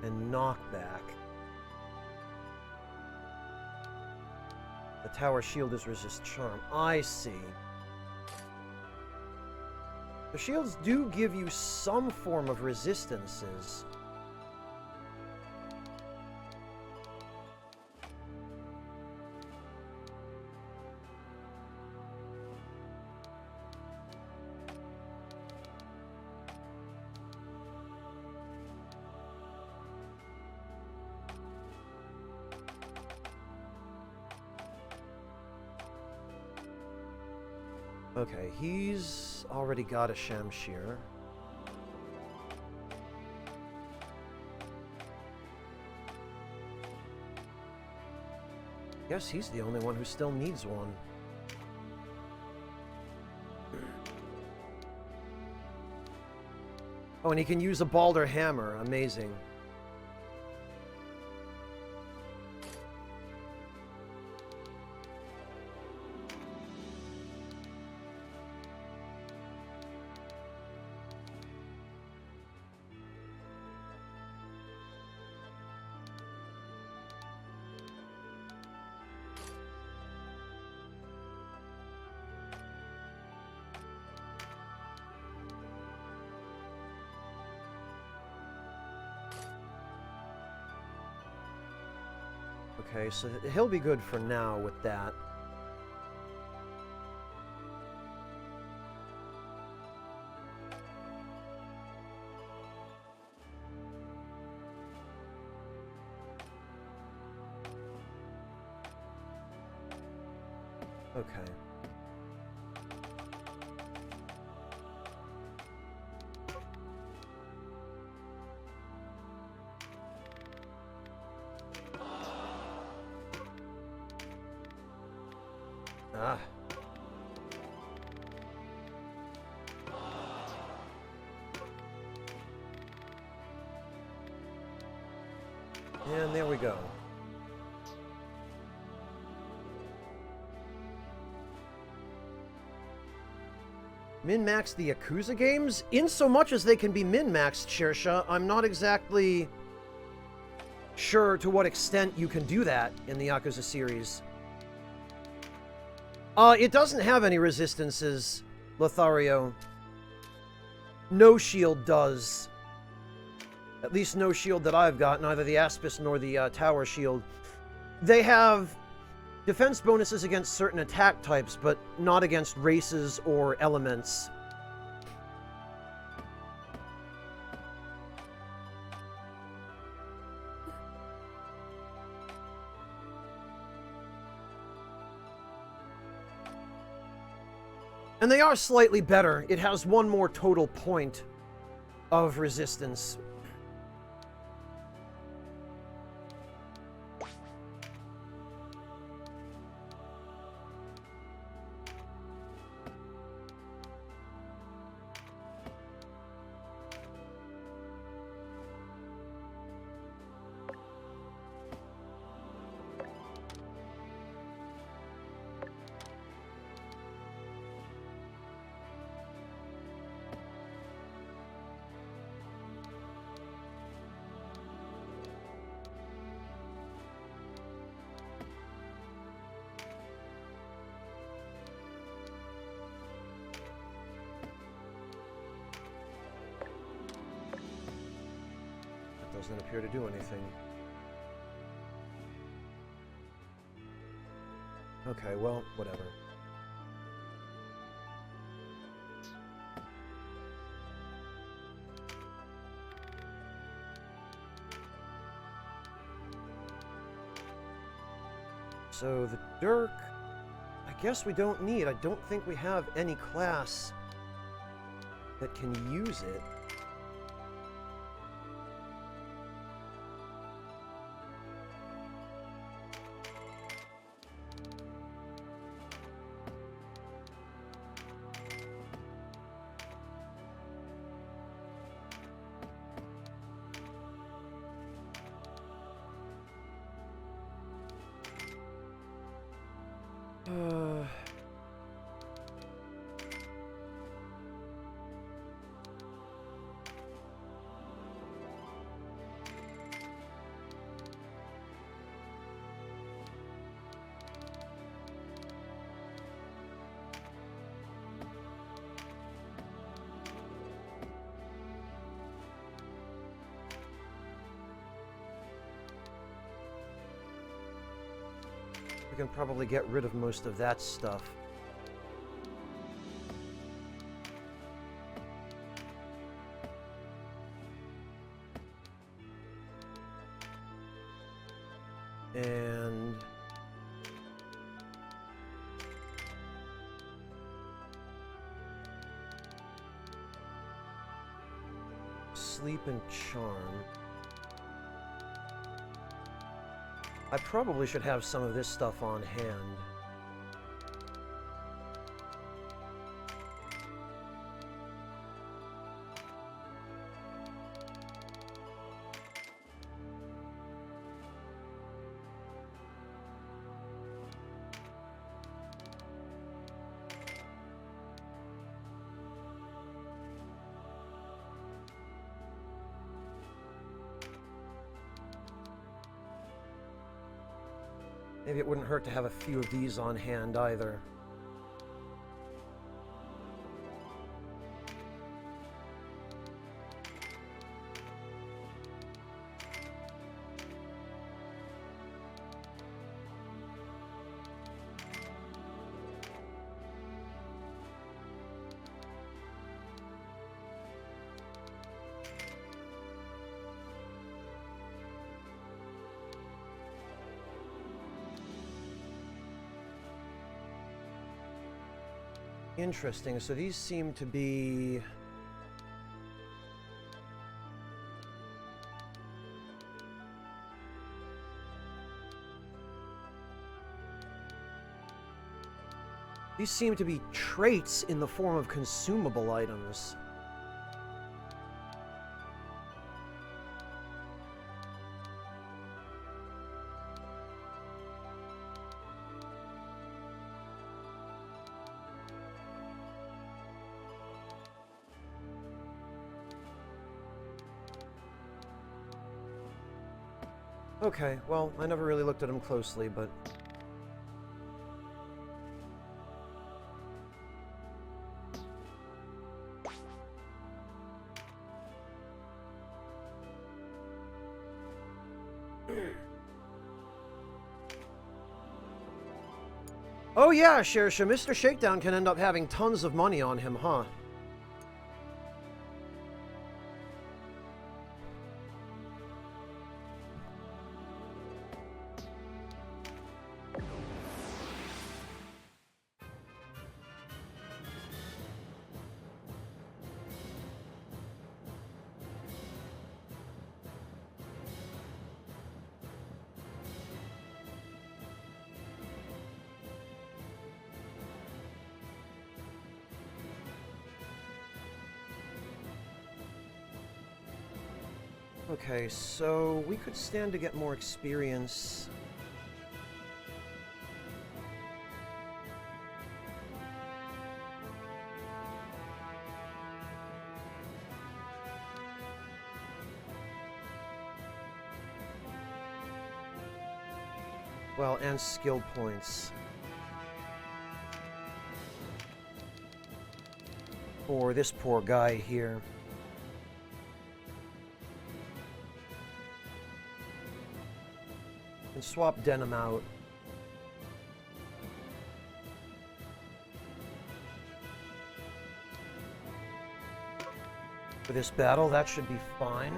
and knockback. The tower shield is resist charm. I see. The shields do give you some form of resistances. Okay, he's already got a Shamshir. Guess he's the only one who still needs one. Oh, and he can use a Balder hammer. Amazing. Okay, so he'll be good for now with that. Okay. Ah. And there we go. Min-max the Yakuza games? In so much as they can be min-maxed, Shersha, I'm not exactly sure to what extent you can do that in the Yakuza series. It doesn't have any resistances, Lothario. No shield does. At least no shield that I've got, neither the Aspis nor the tower shield. They have defense bonuses against certain attack types, but not against races or elements. And they are slightly better. It has one more total point of resistance. Doesn't appear to do anything. Okay, well, whatever. So the Dirk, I guess we don't need. I don't think we have any class that can use it. We can probably get rid of most of that stuff. And sleep and charm. I probably should have some of this stuff on hand. Maybe it wouldn't hurt to have a few of these on hand either. Interesting. So these seem to be... These seem to be traits in the form of consumable items. Okay, well, I never really looked at them closely, but... Oh yeah, Shersha, Mr. Shakedown can end up having tons of money on him, huh? Okay, so we could stand to get more experience. Well, and skill points. For this poor guy here. And swap Denim out. For this battle, that should be fine.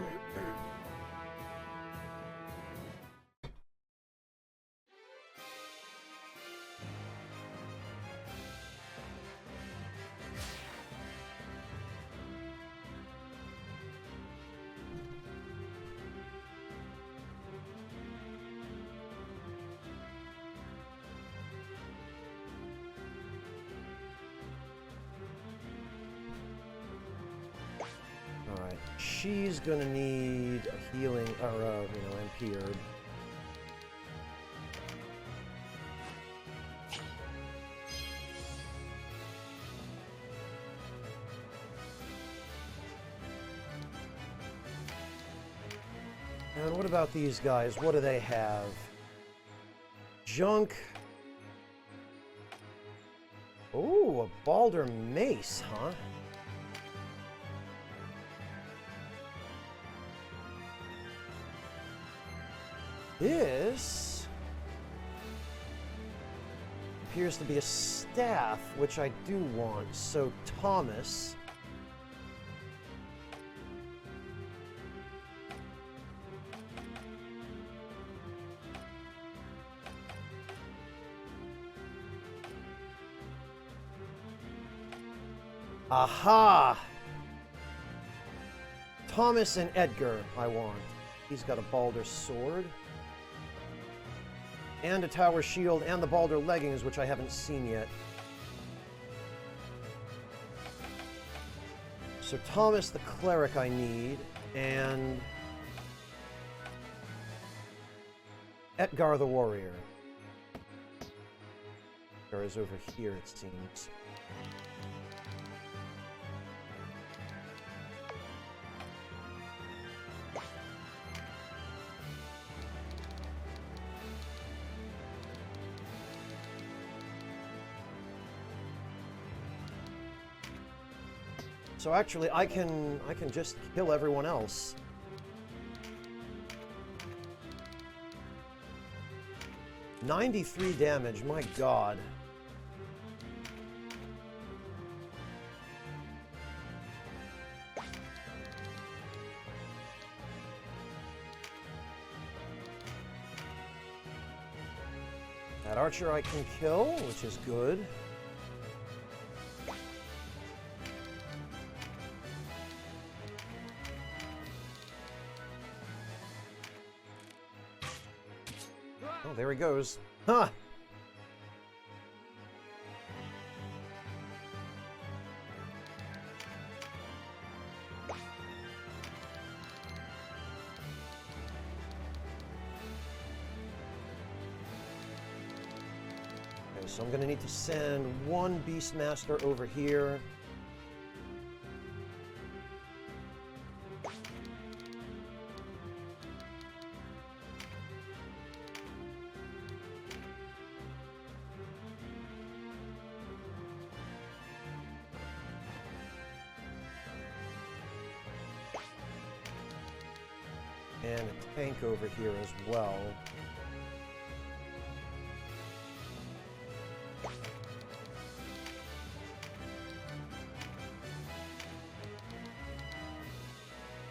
Alright, she's gonna need a healing, or MP herb. And what about these guys? What do they have? Junk. Oh, a Balder mace, huh? This appears to be a staff, which I do want. So, Thomas. Aha! Thomas and Edgar, I want. He's got a Balder sword. And a tower shield, and the Balder leggings, which I haven't seen yet. So Thomas the cleric I need, and Edgar the warrior. Edgar is over here, it seems. So actually, I can just kill everyone else. $93 damage, my god. That archer I can kill, which is good. Oh, there he goes. Huh! Okay, so I'm gonna need to send one Beastmaster over here. And a tank over here as well.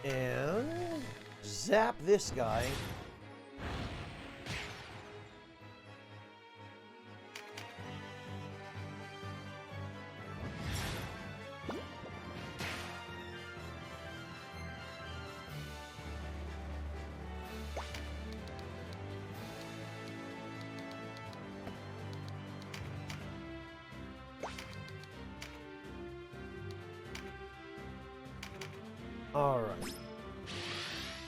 And zap this guy. All right.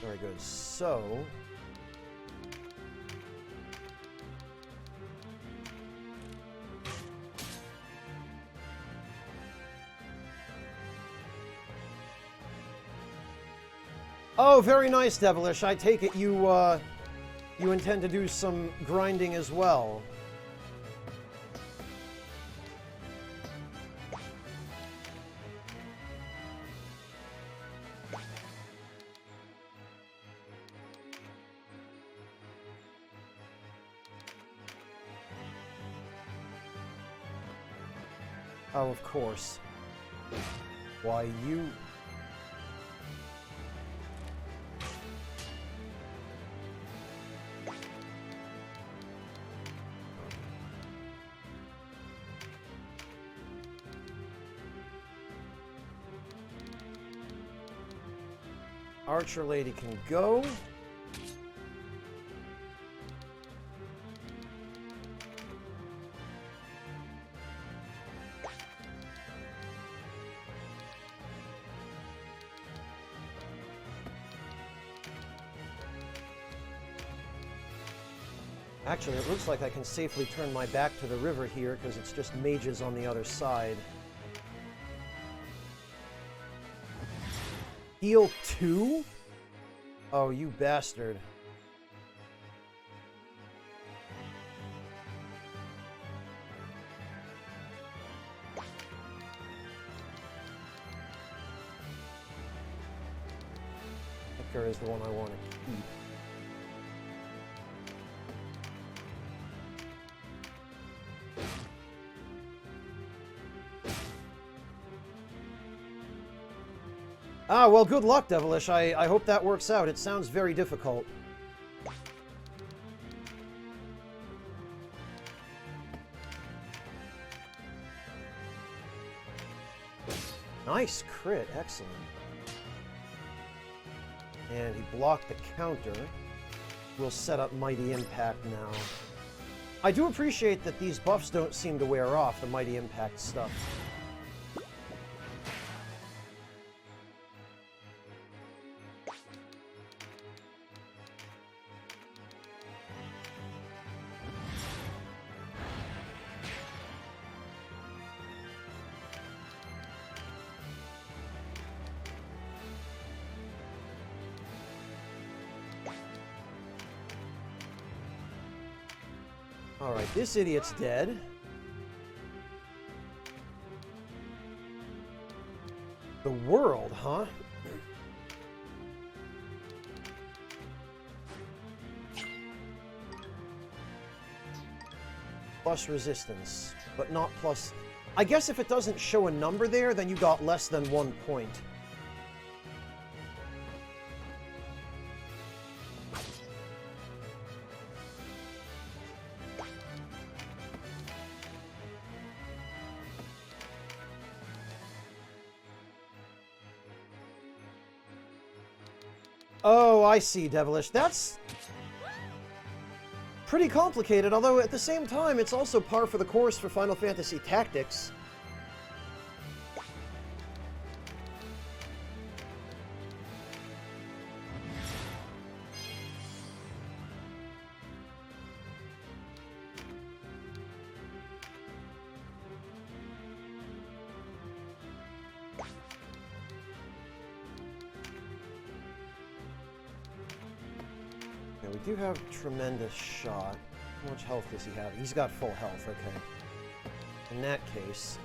Very good. So, oh, very nice, Devilish. I take it you you intend to do some grinding as well. Oh, of course. Why, you... Archer lady can go. Actually, it looks like I can safely turn my back to the river here because it's just mages on the other side. Heal 2? Oh, you bastard. Ogre is the one I want to keep. Ah, well, good luck, Devilish. I hope that works out. It sounds very difficult. Nice crit. Excellent. And he blocked the counter. We'll set up Mighty Impact now. I do appreciate that these buffs don't seem to wear off, the Mighty Impact stuff. Alright, this idiot's dead. The world, huh? Plus resistance, but not plus... I guess if it doesn't show a number there, then you got less than 1 point. Oh, I see, Devilish. That's pretty complicated, although at the same time, it's also par for the course for Final Fantasy Tactics. We do have tremendous shot. How much health does he have? He's got full health, okay. In that case...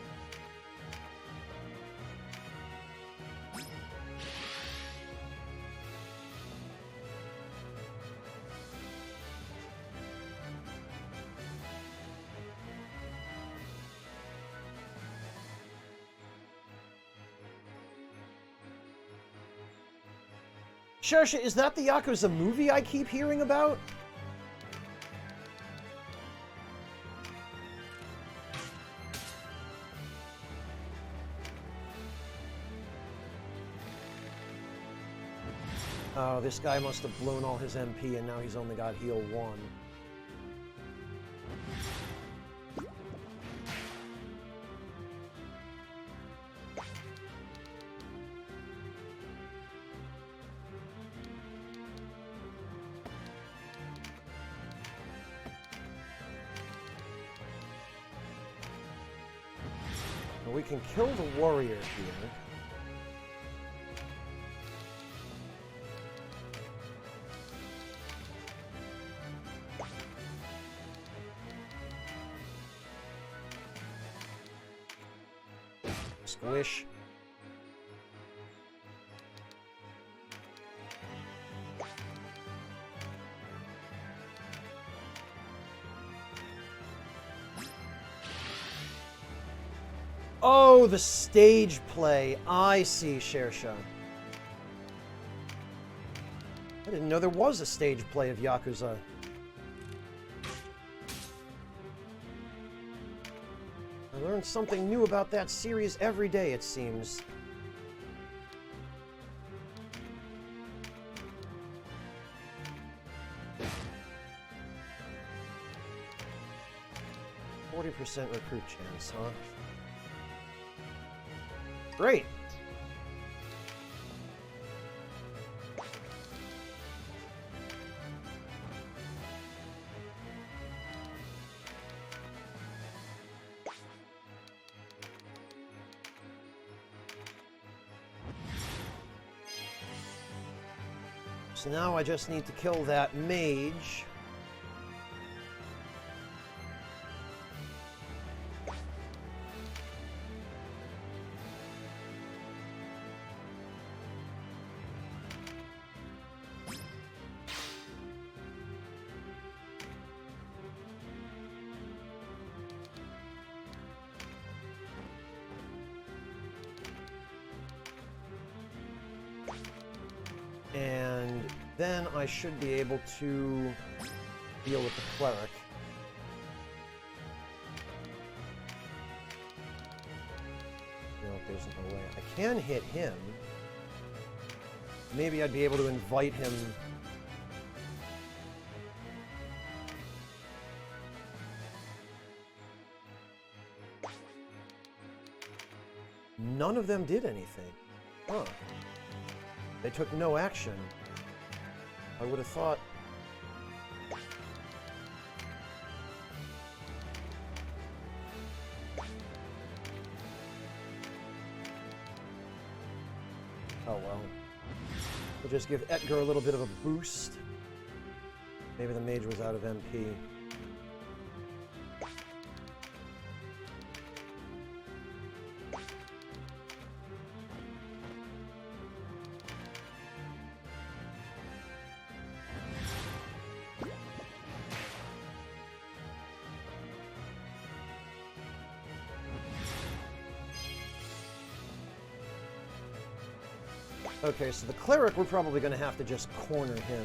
Shersha, is that the Yakuza movie I keep hearing about? Oh, this guy must have blown all his MP and now he's only got heal 1. We can kill the warrior here. Squish. Oh, the stage play. I see, Shersha. I didn't know there was a stage play of Yakuza. I learn something new about that series every day, it seems. %40 recruit chance, huh? Great! So now I just need to kill that mage. And then I should be able to deal with the cleric. No, there's no way. I can hit him. Maybe I'd be able to invite him. None of them did anything. Huh. They took no action. I would have thought... Oh well. We'll just give Edgar a little bit of a boost. Maybe the mage was out of MP. Okay, so the cleric, we're probably going to have to just corner him.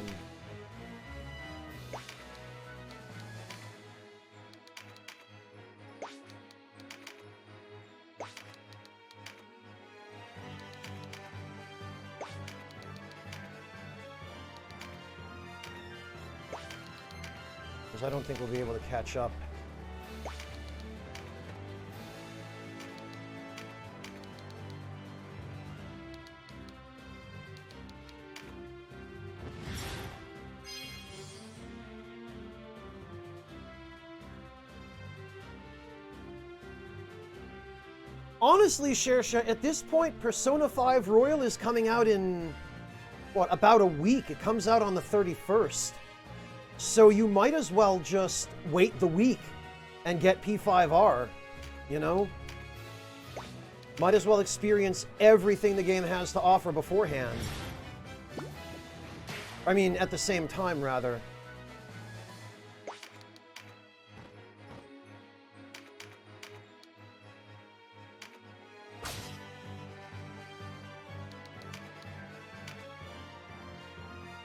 Because I don't think we'll be able to catch up. Honestly, Shersha, at this point, Persona 5 Royal is coming out in, what, about a week. It comes out on the 31st. So you might as well just wait the week and get P5R, you know? Might as well experience everything the game has to offer beforehand. I mean, at the same time, rather.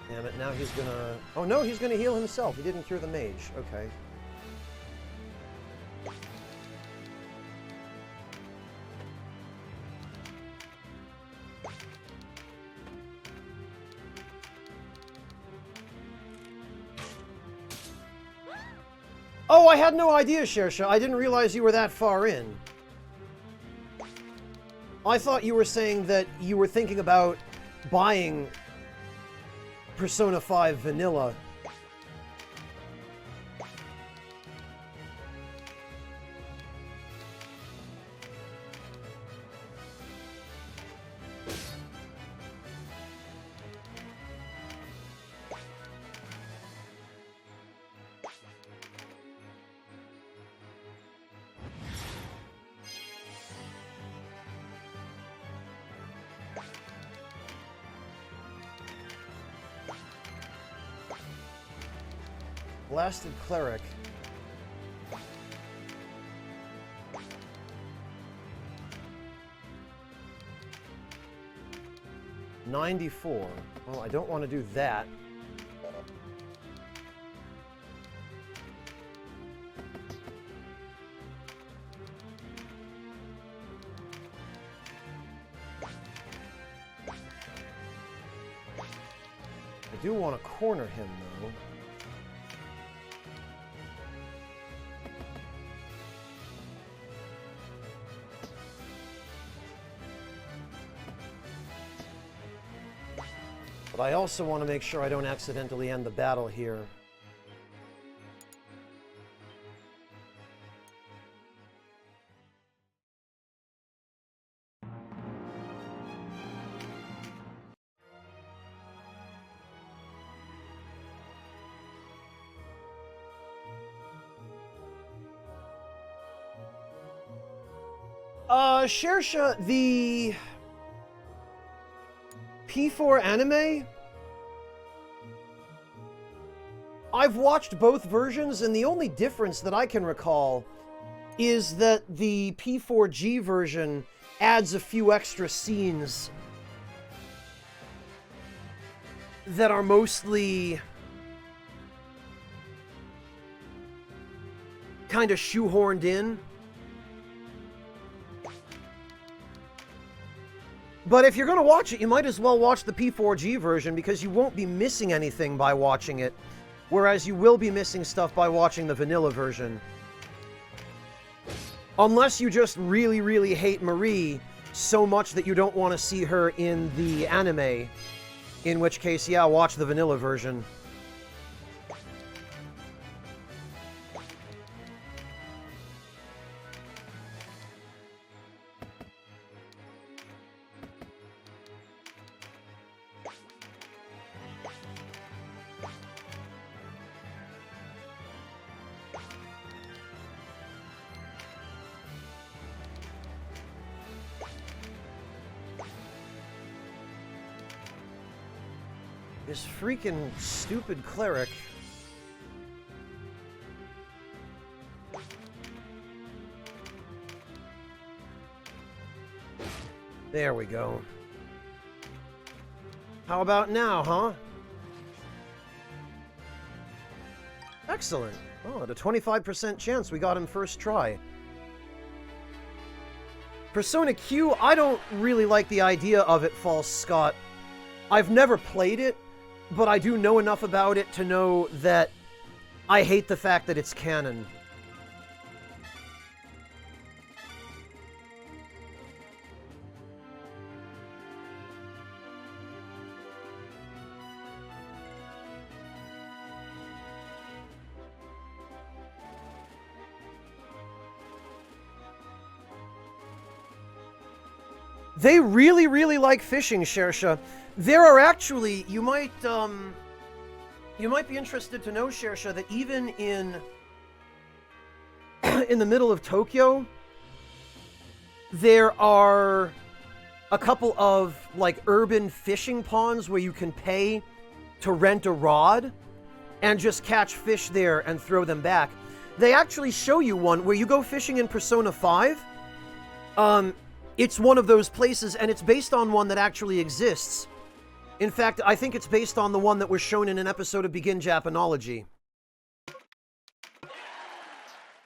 Damn it, now he's gonna... Oh no, he's gonna heal himself. He didn't cure the mage. Okay. Oh, I had no idea, Shersha. I didn't realize you were that far in. I thought you were saying that you were thinking about buying Persona 5 Vanilla. Blasted Cleric. 94. Well, I don't want to do that. I do want to corner him, though. But I also want to make sure I don't accidentally end the battle here. Shersha, the P4 anime? I've watched both versions, and the only difference that I can recall is that the P4G version adds a few extra scenes that are mostly kind of shoehorned in. But if you're going to watch it, you might as well watch the P4G version, because you won't be missing anything by watching it, whereas you will be missing stuff by watching the vanilla version. Unless you just really, really hate Marie so much that you don't want to see her in the anime, in which case, yeah, watch the vanilla version. This freaking stupid cleric. There we go. How about now, huh? Excellent. Oh, at a 25% chance we got him first try. Persona Q, I don't really like the idea of it, False Scott. I've never played it, but I do know enough about it to know that I hate the fact that it's canon. They really, really like fishing, Shersha. There are actually, you might be interested to know, Shersha, that even in the middle of Tokyo, there are a couple of, like, urban fishing ponds where you can pay to rent a rod and just catch fish there and throw them back. They actually show you one where you go fishing in Persona 5. It's one of those places, and it's based on one that actually exists. In fact, I think it's based on the one that was shown in an episode of Begin Japanology,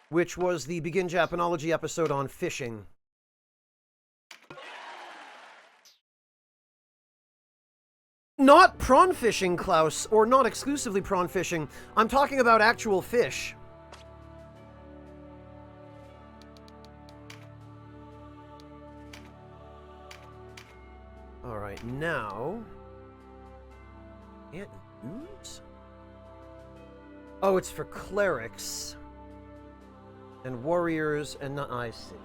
which was the Begin Japanology episode on fishing. Not prawn fishing, Klaus, or not exclusively prawn fishing. I'm talking about actual fish. All right, now... Can't use? Oh, it's for clerics. And warriors, and not... I see.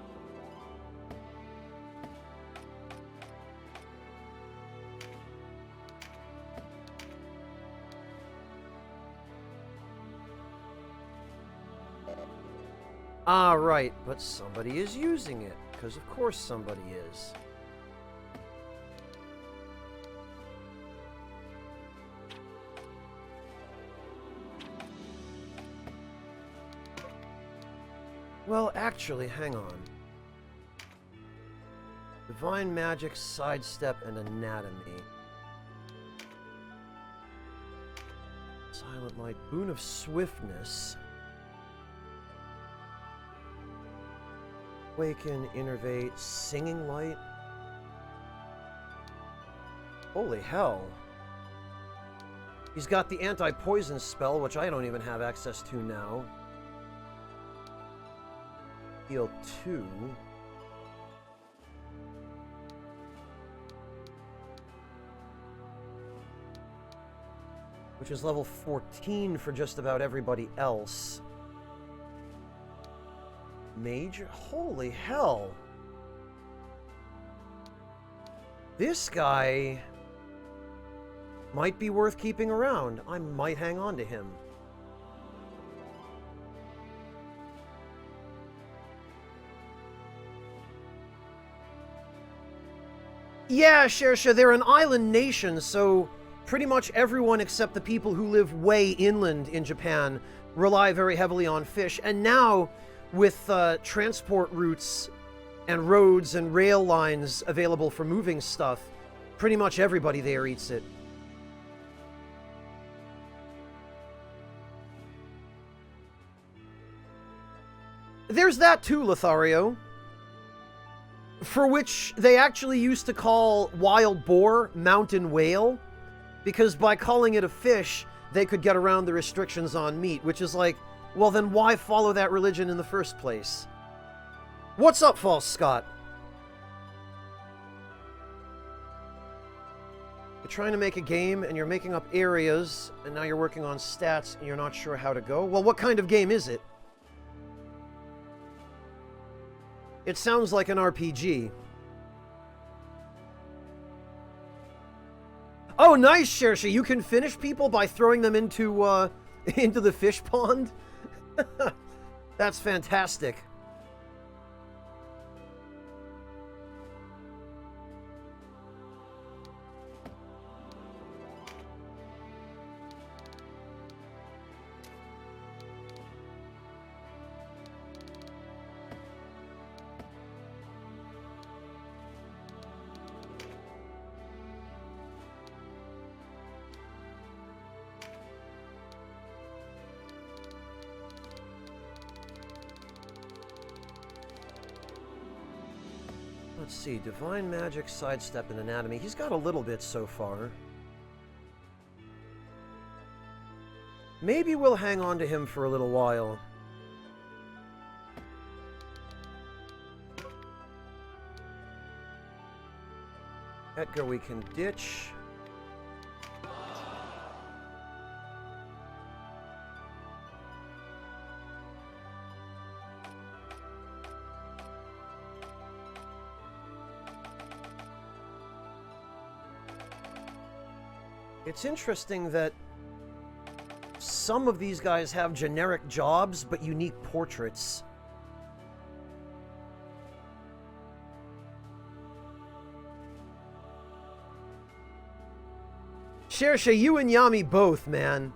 Ah, right, but somebody is using it, because of course somebody is. Well, actually, hang on. Divine Magic, Sidestep, and Anatomy. Silent Light, Boon of Swiftness. Awaken, Innervate, Singing Light. Holy hell. He's got the anti-poison spell, which I don't even have access to now. Heal 2. Which is level 14 for just about everybody else. Mage? Holy hell. This guy might be worth keeping around. I might hang on to him. Yeah, Shersha, they're an island nation, so pretty much everyone except the people who live way inland in Japan rely very heavily on fish. And now, with transport routes and roads and rail lines available for moving stuff, pretty much everybody there eats it. There's that too, Lothario. For which they actually used to call wild boar mountain whale, because by calling it a fish, they could get around the restrictions on meat, which is like, well then why follow that religion in the first place? What's up, False Scott? You're trying to make a game, and you're making up areas, and now you're working on stats, and you're not sure how to go? Well, what kind of game is it? It sounds like an RPG. Oh, nice, Shersha. You can finish people by throwing them into into the fish pond? That's fantastic. Let's see, Divine Magic, Sidestep, and Anatomy. He's got a little bit so far. Maybe we'll hang on to him for a little while. Edgar we can ditch. It's interesting that some of these guys have generic jobs, but unique portraits. Shersha, you and Yami both, man.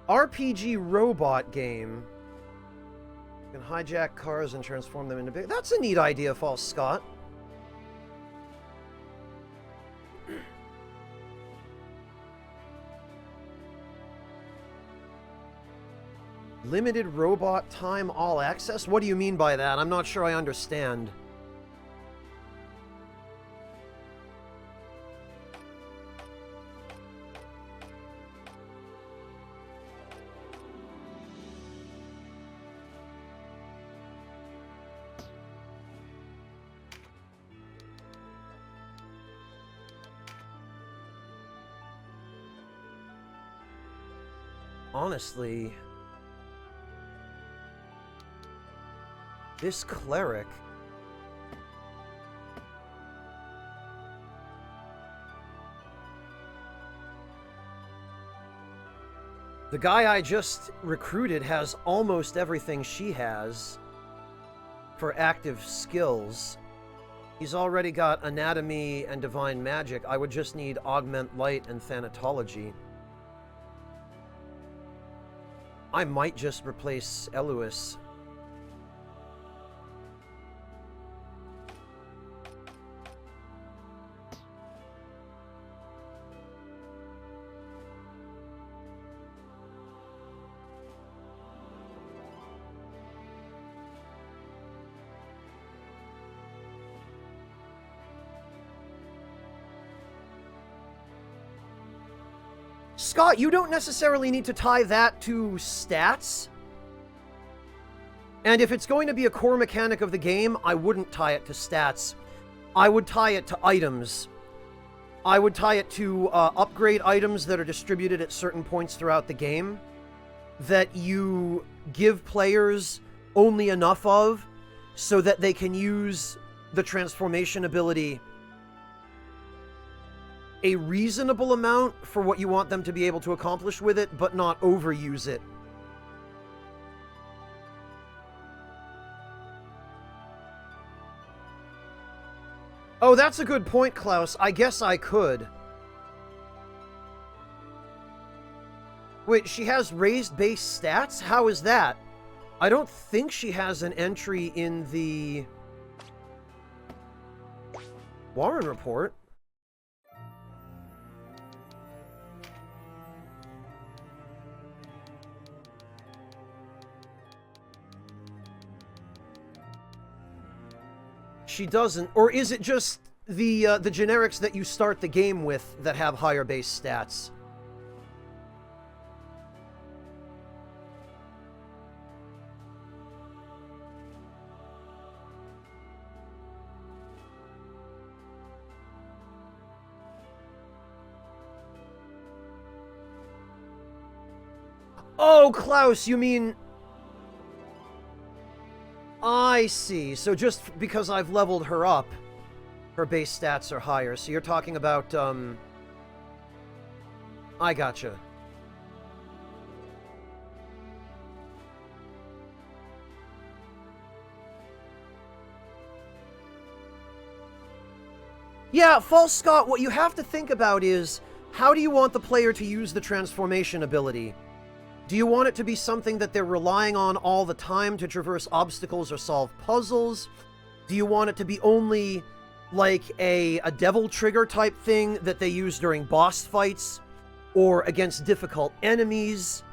RPG robot game. You can hijack cars and transform them into big... That's a neat idea, False Scott. Limited robot time all access? What do you mean by that? I'm not sure I understand. Honestly... This cleric... The guy I just recruited has almost everything she has for active skills. He's already got Anatomy and Divine Magic. I would just need Augment Light and Thanatology. I might just replace Eluis. Scott, you don't necessarily need to tie that to stats. And if it's going to be a core mechanic of the game, I wouldn't tie it to stats. I would tie it to items. I would tie it to upgrade items that are distributed at certain points throughout the game that you give players only enough of so that they can use the transformation ability a reasonable amount for what you want them to be able to accomplish with it, but not overuse it. Oh, that's a good point, Klaus. I guess I could. Wait, she has raised base stats? How is that? I don't think she has an entry in the Warren report. She doesn't. Or is it just the generics that you start the game with that have higher base stats? Oh, Klaus, you mean... I see. So just because I've leveled her up, her base stats are higher. So you're talking about, I gotcha. Yeah, False Scott, what you have to think about is, how do you want the player to use the transformation ability? Do you want it to be something that they're relying on all the time to traverse obstacles or solve puzzles? Do you want it to be only like a devil trigger type thing that they use during boss fights or against difficult enemies?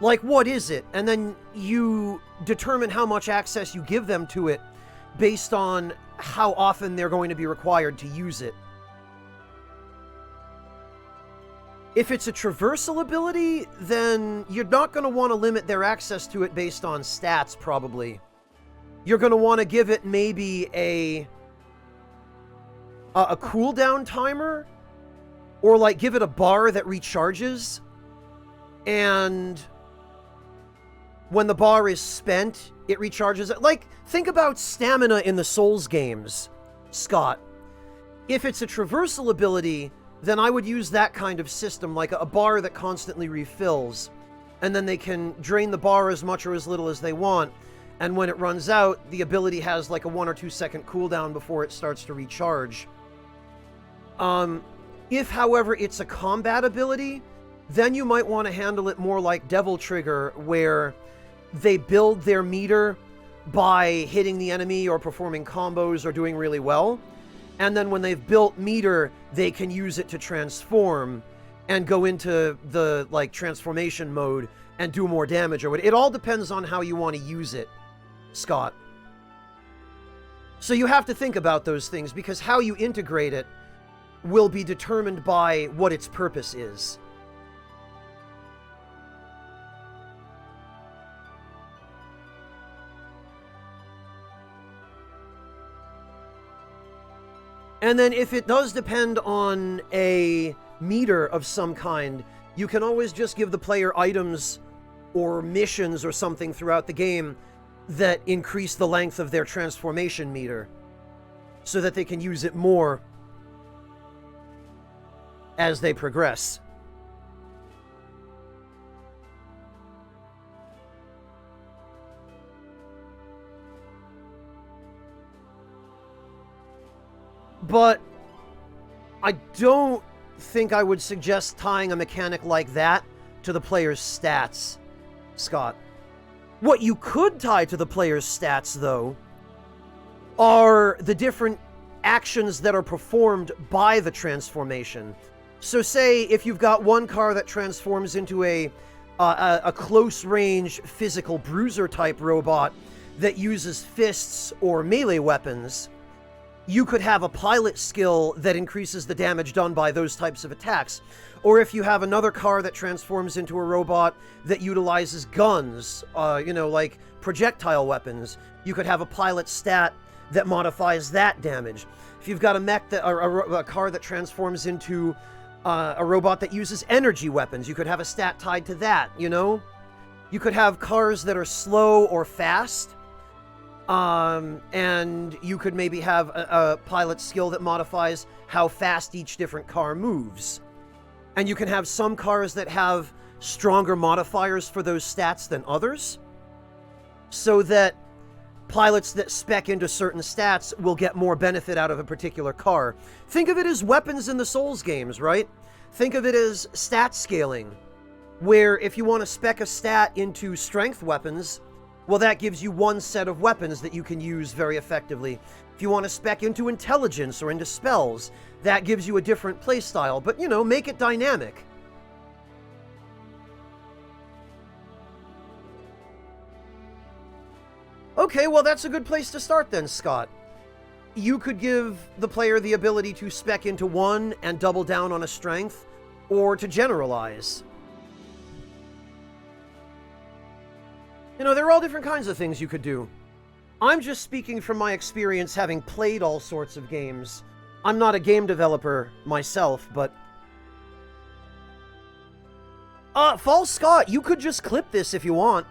Like, what is it? And then you determine how much access you give them to it based on how often they're going to be required to use it. If it's a traversal ability, then you're not going to want to limit their access to it based on stats, probably. You're going to want to give it maybe a cooldown timer, or like give it a bar that recharges, and when the bar is spent, it recharges it. Like, think about stamina in the Souls games, Scott. If it's a traversal ability, then I would use that kind of system, like a bar that constantly refills, and then they can drain the bar as much or as little as they want, and when it runs out, the ability has like a 1 or 2 second cooldown before it starts to recharge. If, however, it's a combat ability, then you might want to handle it more like Devil Trigger, where they build their meter by hitting the enemy or performing combos or doing really well. And then when they've built meter, they can use it to transform and go into the, like, transformation mode and do more damage. Or it all depends on how you want to use it, Scott. So you have to think about those things, because how you integrate it will be determined by what its purpose is. And then if it does depend on a meter of some kind, you can always just give the player items or missions or something throughout the game that increase the length of their transformation meter, so that they can use it more as they progress. But I don't think I would suggest tying a mechanic like that to the player's stats, Scott. What you could tie to the player's stats, though, are the different actions that are performed by the transformation. So say if you've got one car that transforms into a close-range physical bruiser-type robot that uses fists or melee weapons, you could have a pilot skill that increases the damage done by those types of attacks. Or if you have another car that transforms into a robot that utilizes guns, like projectile weapons, you could have a pilot stat that modifies that damage. If you've got a mech a car that transforms into a robot that uses energy weapons, you could have a stat tied to that, You could have cars that are slow or fast, and you could maybe have a pilot skill that modifies how fast each different car moves. And you can have some cars that have stronger modifiers for those stats than others, so that pilots that spec into certain stats will get more benefit out of a particular car. Think of it as weapons in the Souls games, right? Think of it as stat scaling, where if you want to spec a stat into strength weapons, well, that gives you one set of weapons that you can use very effectively. If you want to spec into intelligence or into spells, that gives you a different playstyle, but, make it dynamic. Okay, well, that's a good place to start then, Scott. You could give the player the ability to spec into one and double down on a strength, or to generalize. There are all different kinds of things you could do. I'm just speaking from my experience having played all sorts of games. I'm not a game developer myself, but... False Scott, you could just clip this if you want.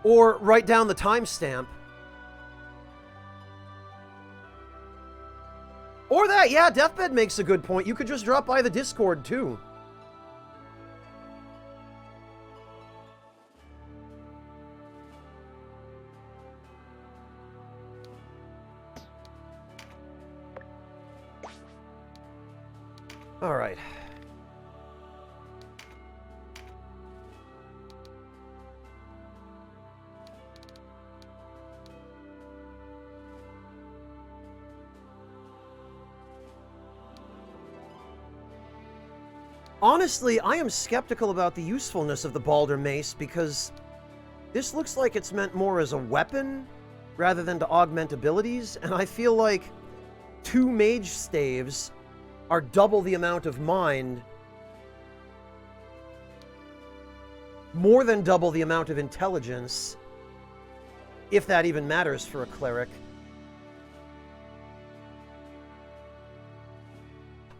Or write down the timestamp. Or that, yeah, Deathbed makes a good point. You could just drop by the Discord, too. All right. Honestly, I am skeptical about the usefulness of the Balder Mace because this looks like it's meant more as a weapon rather than to augment abilities, and I feel like 2 mage staves are double the amount of mind, more than double the amount of intelligence, if that even matters for a cleric.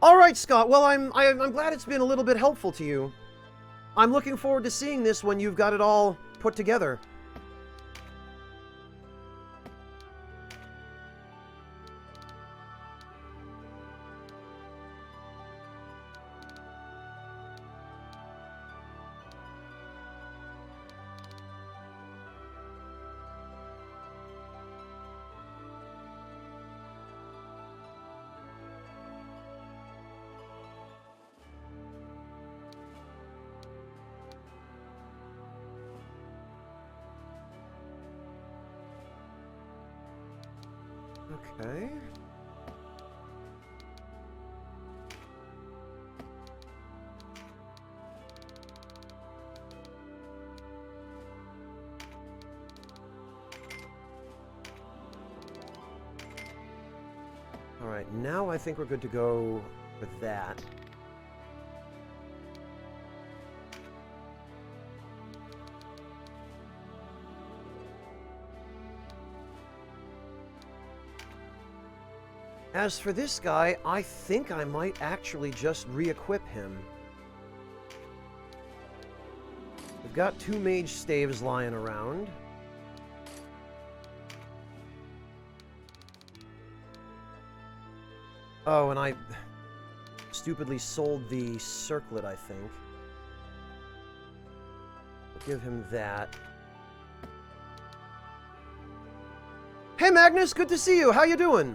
All right, Scott. Well, I'm glad it's been a little bit helpful to you. I'm looking forward to seeing this when you've got it all put together. Okay. All right, now I think we're good to go with that. As for this guy, I think I might actually just re-equip him. We've got 2 mage staves lying around. Oh, and I stupidly sold the circlet, I think. I'll give him that. Hey Magnus, good to see you. How you doing?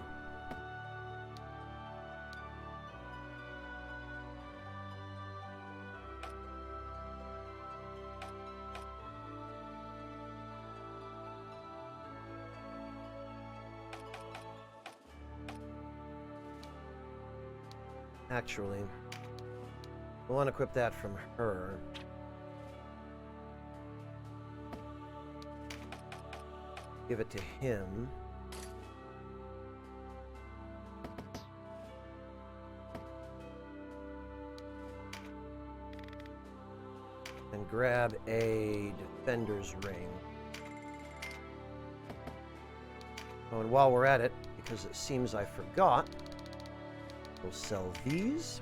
Actually, we'll unequip that from her. Give it to him. And grab a Defender's Ring. Oh, and while we're at it, because it seems I forgot, we'll sell these.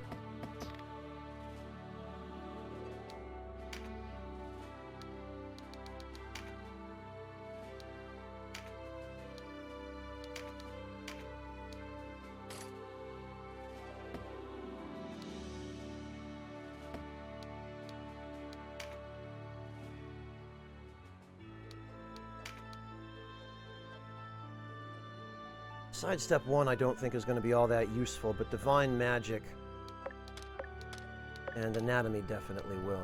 Sidestep 1 I don't think is going to be all that useful, but Divine Magic and Anatomy definitely will.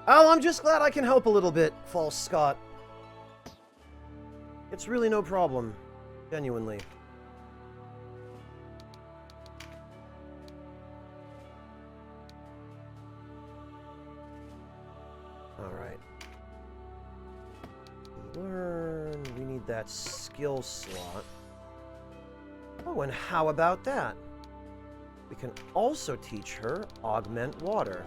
Oh, I'm just glad I can help a little bit, False Scott. It's really no problem. Genuinely. Learn. We need that skill slot. Oh, and how about that? We can also teach her Augment Water.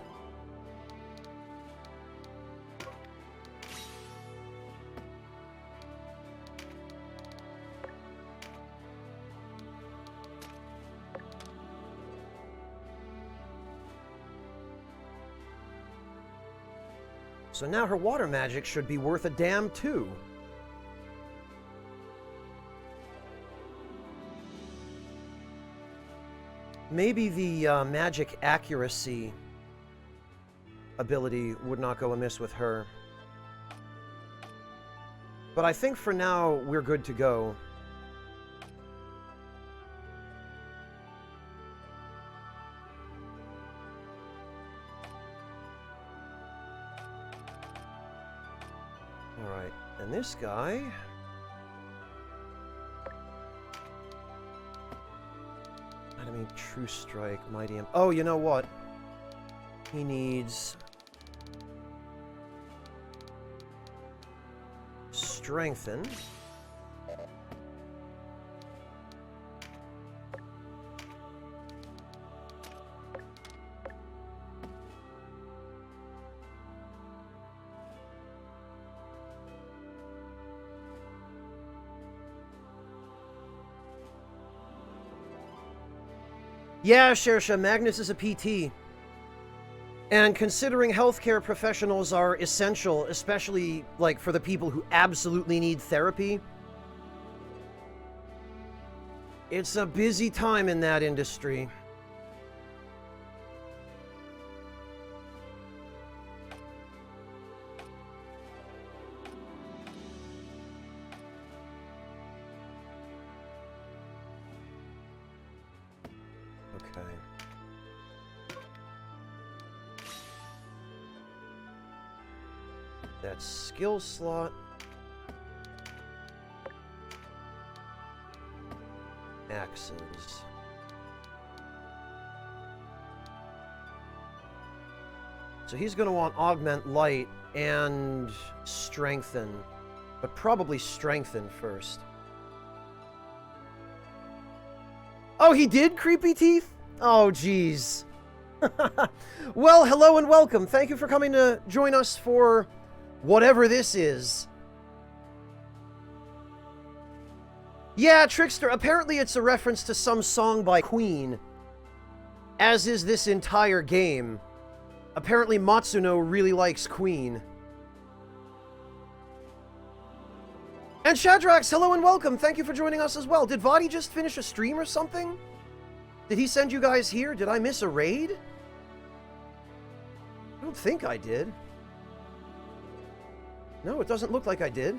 So now her water magic should be worth a damn too. Maybe the magic accuracy ability would not go amiss with her. But I think for now, we're good to go. Alright, and this guy... Enemy, True Strike, Mighty... Oh, you know what? He needs... Strengthen. Yeah, Shersha, Magnus is a PT. And considering healthcare professionals are essential, especially, like, for the people who absolutely need therapy, it's a busy time in that industry. That skill slot. Axes. So he's going to want Augment Light and Strengthen, but probably Strengthen first. Oh, he did, Creepy Teeth? Oh, jeez. Well, hello and welcome. Thank you for coming to join us for whatever this is. Yeah, Trickster, apparently it's a reference to some song by Queen, as is this entire game. Apparently Matsuno really likes Queen. And Shadrax, hello and welcome. Thank you for joining us as well. Did Vadi just finish a stream or something? Did he send you guys here? Did I miss a raid? I don't think I did. No, it doesn't look like I did.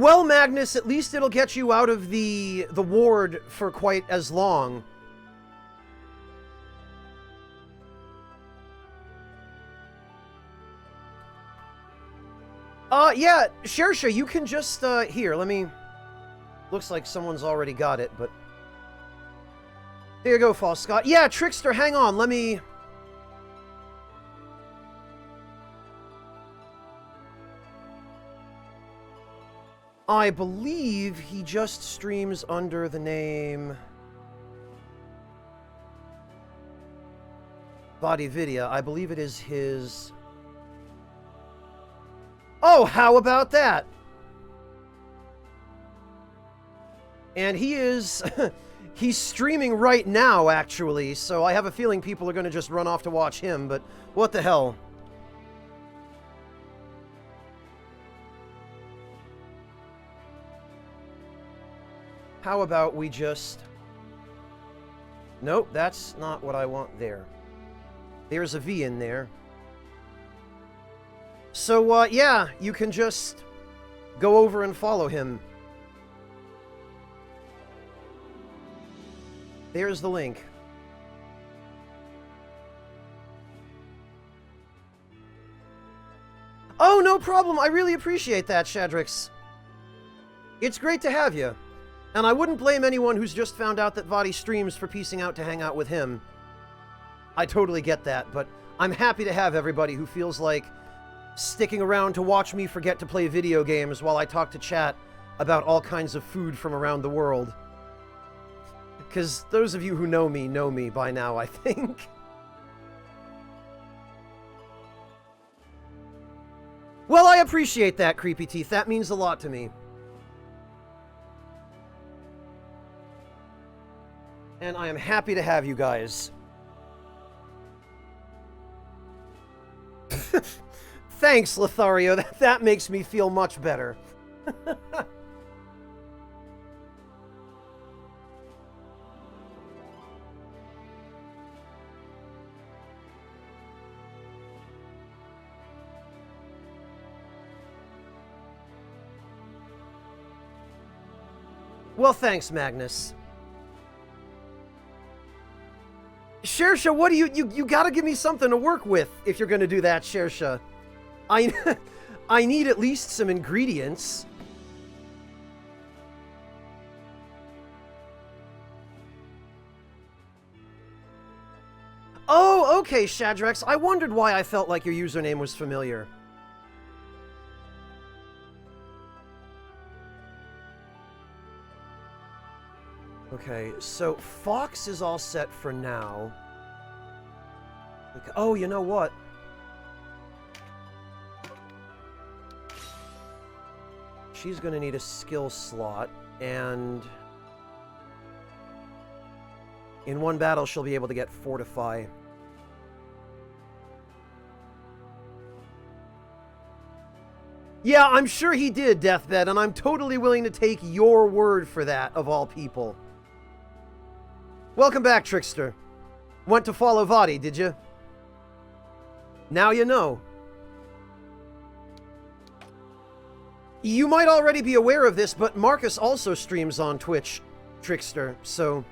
Well, Magnus, at least it'll get you out of the ward for quite as long. Yeah, Shersha, you can just, here, let me... Looks like someone's already got it, but... There you go, False Scott. Yeah, Trickster, hang on, let me... I believe he just streams under the name... Bodyvidya. I believe it is his... Oh, how about that? And he is... he's streaming right now, actually, so I have a feeling people are going to just run off to watch him, but what the hell? How about we just... Nope, that's not what I want there. There's a V in there. So, yeah, you can just go over and follow him. There's the link. Oh, no problem. I really appreciate that, Shadrix. It's great to have you. And I wouldn't blame anyone who's just found out that Vadi streams for piecing out to hang out with him. I totally get that, but I'm happy to have everybody who feels like sticking around to watch me forget to play video games while I talk to chat about all kinds of food from around the world. Because those of you who know me by now, I think. Well, I appreciate that, Creepy Teeth. That means a lot to me. And I am happy to have you guys. Thanks, Lothario. That makes me feel much better. Well, thanks, Magnus. Shersha, what do you gotta give me something to work with if you're gonna do that, Shersha. I need at least some ingredients. Oh, okay, Shadrax. I wondered why I felt like your username was familiar. Okay, so Fox is all set for now. Okay. Oh, you know what? She's going to need a skill slot, and in one battle she'll be able to get Fortify. Yeah, I'm sure he did, Deathbed, and I'm totally willing to take your word for that, of all people. Welcome back, Trickster. Went to follow Vadi, did you? Now you know. You might already be aware of this, but Marcus also streams on Twitch, Trickster, so...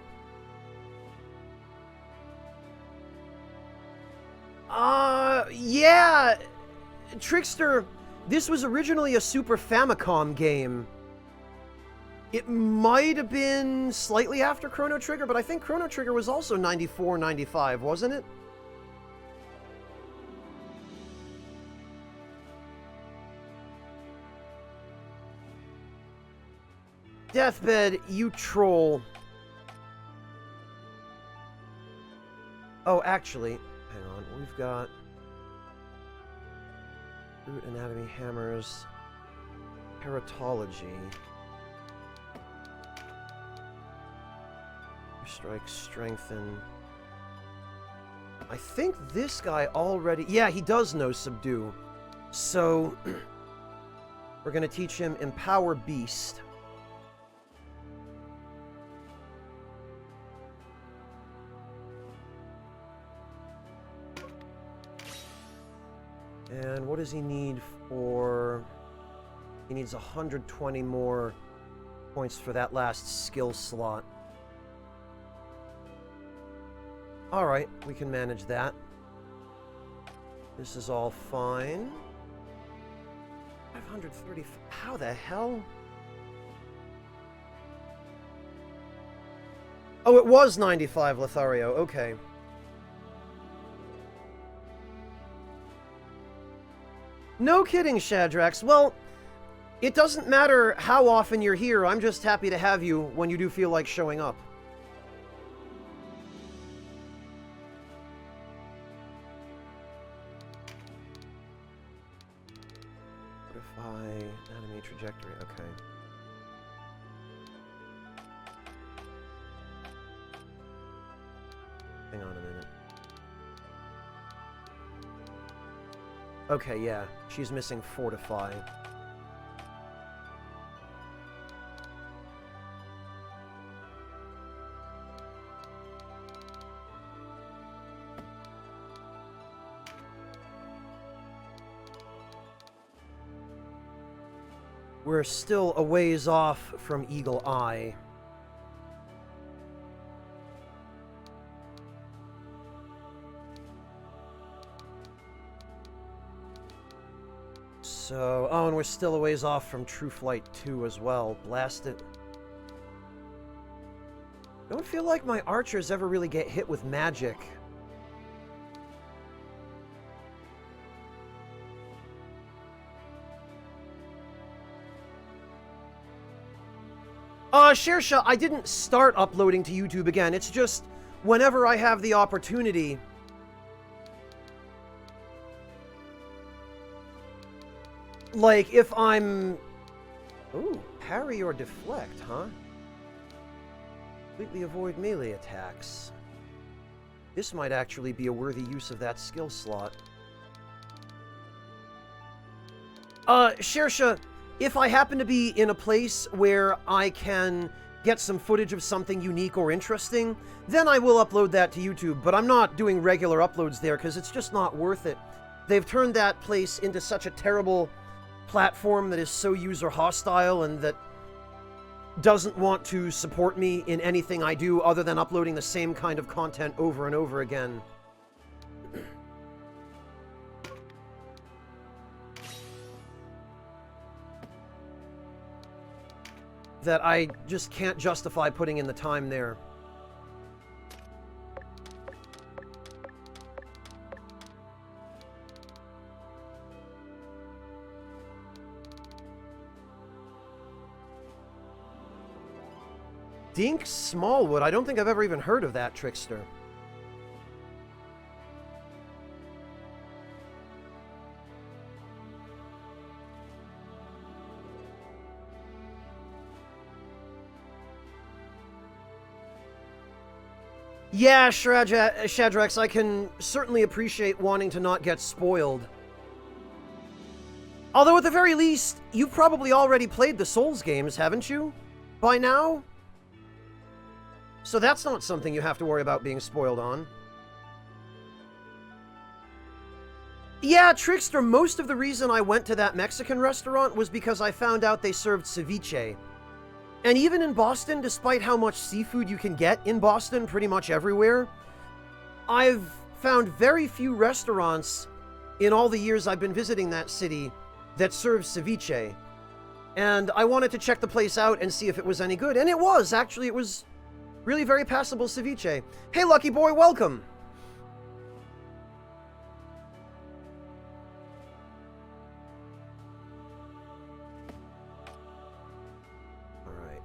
Yeah! Trickster, this was originally a Super Famicom game. It might have been slightly after Chrono Trigger, but I think Chrono Trigger was also 94, 95, wasn't it? Deathbed, you troll. Oh, actually, hang on. We've got Root Anatomy Hammers, Paratology, Strike, Strengthen. I think this guy already... Yeah, he does know Subdue. So, we're going to teach him Empower Beast. And what does he need for... He needs 120 more points for that last skill slot. Alright, we can manage that. This is all fine. 530... How the hell? Oh, it was 95 Lothario. Okay. No kidding, Shadrax. Well, it doesn't matter how often you're here. I'm just happy to have you when you do feel like showing up. Anime trajectory, okay. Hang on a minute. Okay, yeah. She's missing Fortify. We're still a ways off from Eagle Eye. So, oh, and we're still a ways off from True Flight 2 as well. Blast it. Don't feel like my archers ever really get hit with magic. Shersha, I didn't start uploading to YouTube again. It's just whenever I have the opportunity. Like, if I'm... Ooh, parry or deflect, huh? Completely avoid melee attacks. This might actually be a worthy use of that skill slot. Shersha, if I happen to be in a place where I can get some footage of something unique or interesting, then I will upload that to YouTube, but I'm not doing regular uploads there because it's just not worth it. They've turned that place into such a terrible platform that is so user-hostile and that doesn't want to support me in anything I do other than uploading the same kind of content over and over again. That I just can't justify putting in the time there. Dink Smallwood? I don't think I've ever even heard of that trickster. Yeah, Shadrax, I can certainly appreciate wanting to not get spoiled. Although, at the very least, you've probably already played the Souls games, haven't you? By now? So that's not something you have to worry about being spoiled on. Yeah, Trickster, most of the reason I went to that Mexican restaurant was because I found out they served ceviche. And even in Boston, despite how much seafood you can get in Boston pretty much everywhere, I've found very few restaurants in all the years I've been visiting that city that serve ceviche. And I wanted to check the place out and see if it was any good. And it was, actually. It was really very passable ceviche. Hey, Lucky Boy, welcome! Alright.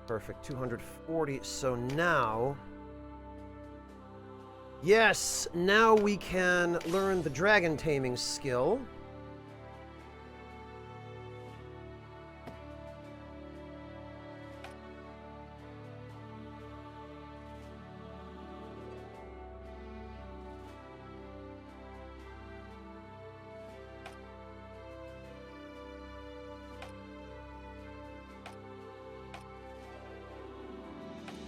Perfect, 240. So now... Yes, now we can learn the dragon taming skill.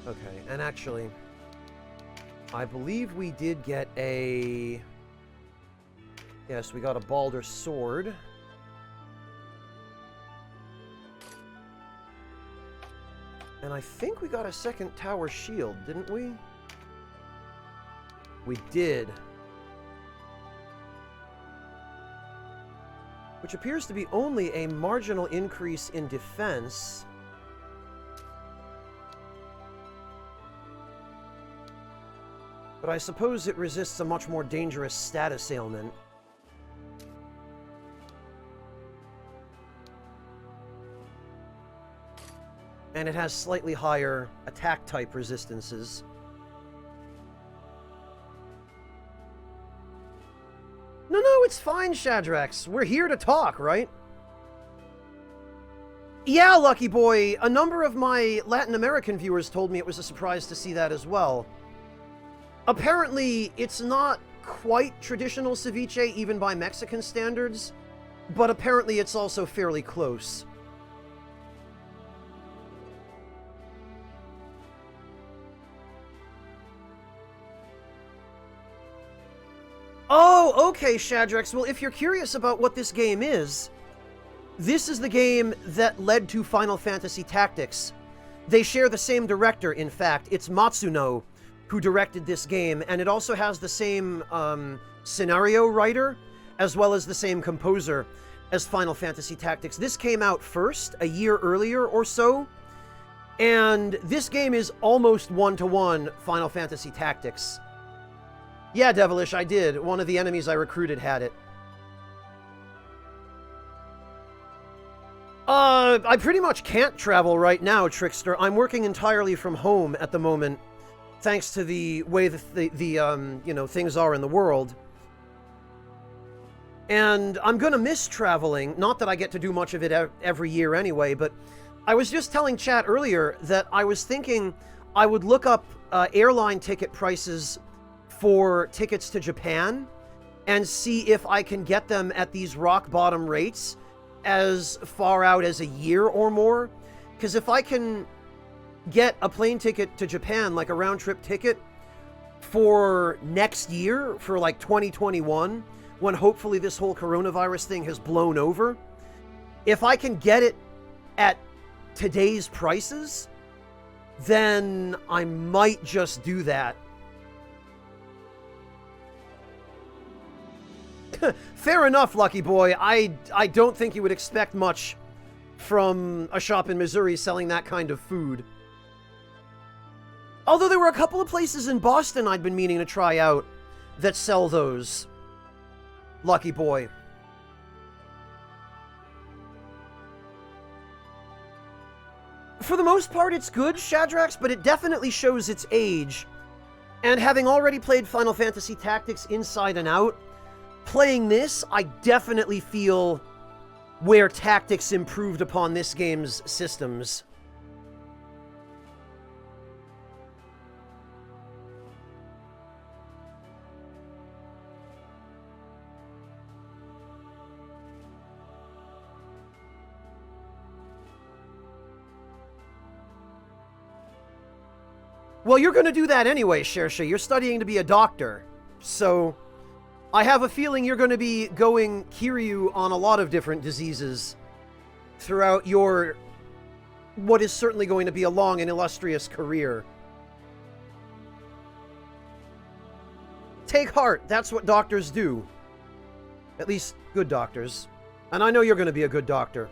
Okay, and actually, I believe we did get a Yes, we got a Balder sword. And I think we got a second tower shield, didn't we? We did. Which appears to be only a marginal increase in defense. But I suppose it resists a much more dangerous status ailment. And it has slightly higher attack type resistances. No, it's fine, Shadrax. We're here to talk, right? Yeah, Lucky Boy. A number of my Latin American viewers told me it was a surprise to see that as well. Apparently, it's not quite traditional ceviche, even by Mexican standards, but apparently it's also fairly close. Oh, okay, Shadrax. Well, if you're curious about what this game is, this is the game that led to Final Fantasy Tactics. They share the same director, in fact. It's Matsuno who directed this game, and it also has the same scenario writer, as well as the same composer as Final Fantasy Tactics. This came out first, a year earlier or so, and this game is almost one-to-one Final Fantasy Tactics. Yeah, Devilish, I did. One of the enemies I recruited had it. I pretty much can't travel right now, Trickster. I'm working entirely from home at the moment, thanks to the way that you know, things are in the world. And I'm gonna miss traveling. Not that I get to do much of it every year anyway, but I was just telling chat earlier that I was thinking I would look up airline ticket prices for tickets to Japan and see if I can get them at these rock bottom rates as far out as a year or more. Because if I can get a plane ticket to Japan, like a round-trip ticket, for next year, for like 2021, when hopefully this whole coronavirus thing has blown over, if I can get it at today's prices, then I might just do that. Fair enough, Lucky Boy. I don't think you would expect much from a shop in Missouri selling that kind of food. Although there were a couple of places in Boston I'd been meaning to try out that sell those. Lucky Boy. For the most part, it's good, Shadrax, but it definitely shows its age. And having already played Final Fantasy Tactics inside and out, playing this, I definitely feel where Tactics improved upon this game's systems. Well, you're going to do that anyway, Shersha. You're studying to be a doctor, so I have a feeling you're going to be going Kiryu on a lot of different diseases throughout your, what is certainly going to be a long and illustrious career. Take heart, that's what doctors do. At least, good doctors. And I know you're going to be a good doctor.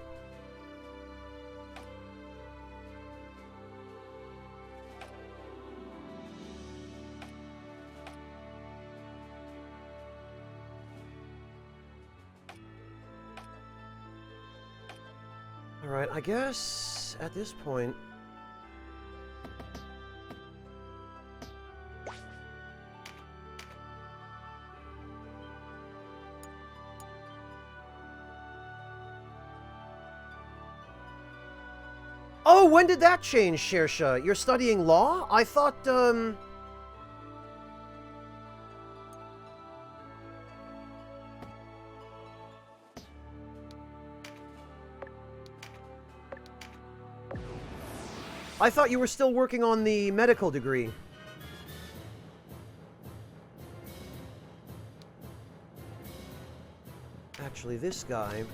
Alright, I guess at this point... Oh, when did that change, Shersha? You're studying law? I thought, I thought you were still working on the medical degree. actually, this guy...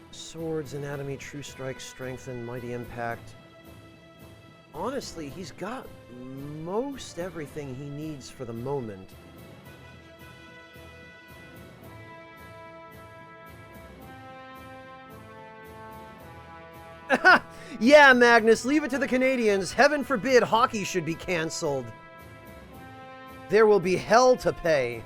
Swords, Anatomy, True Strike, Strengthen, Mighty Impact. Honestly, he's got most everything he needs for the moment. Yeah, Magnus, leave it to the Canadians. Heaven forbid hockey should be cancelled. There will be hell to pay.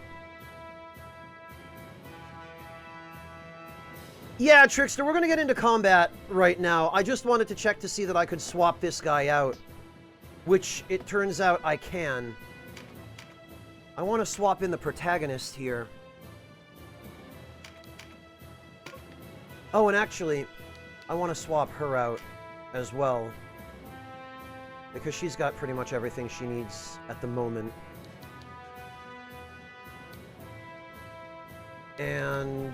Yeah, Trickster, we're going to get into combat right now. I just wanted to check to see that I could swap this guy out, which it turns out I can. I want to swap in the protagonist here. Oh, and actually, I want to swap her out as well, because she's got pretty much everything she needs at the moment. And...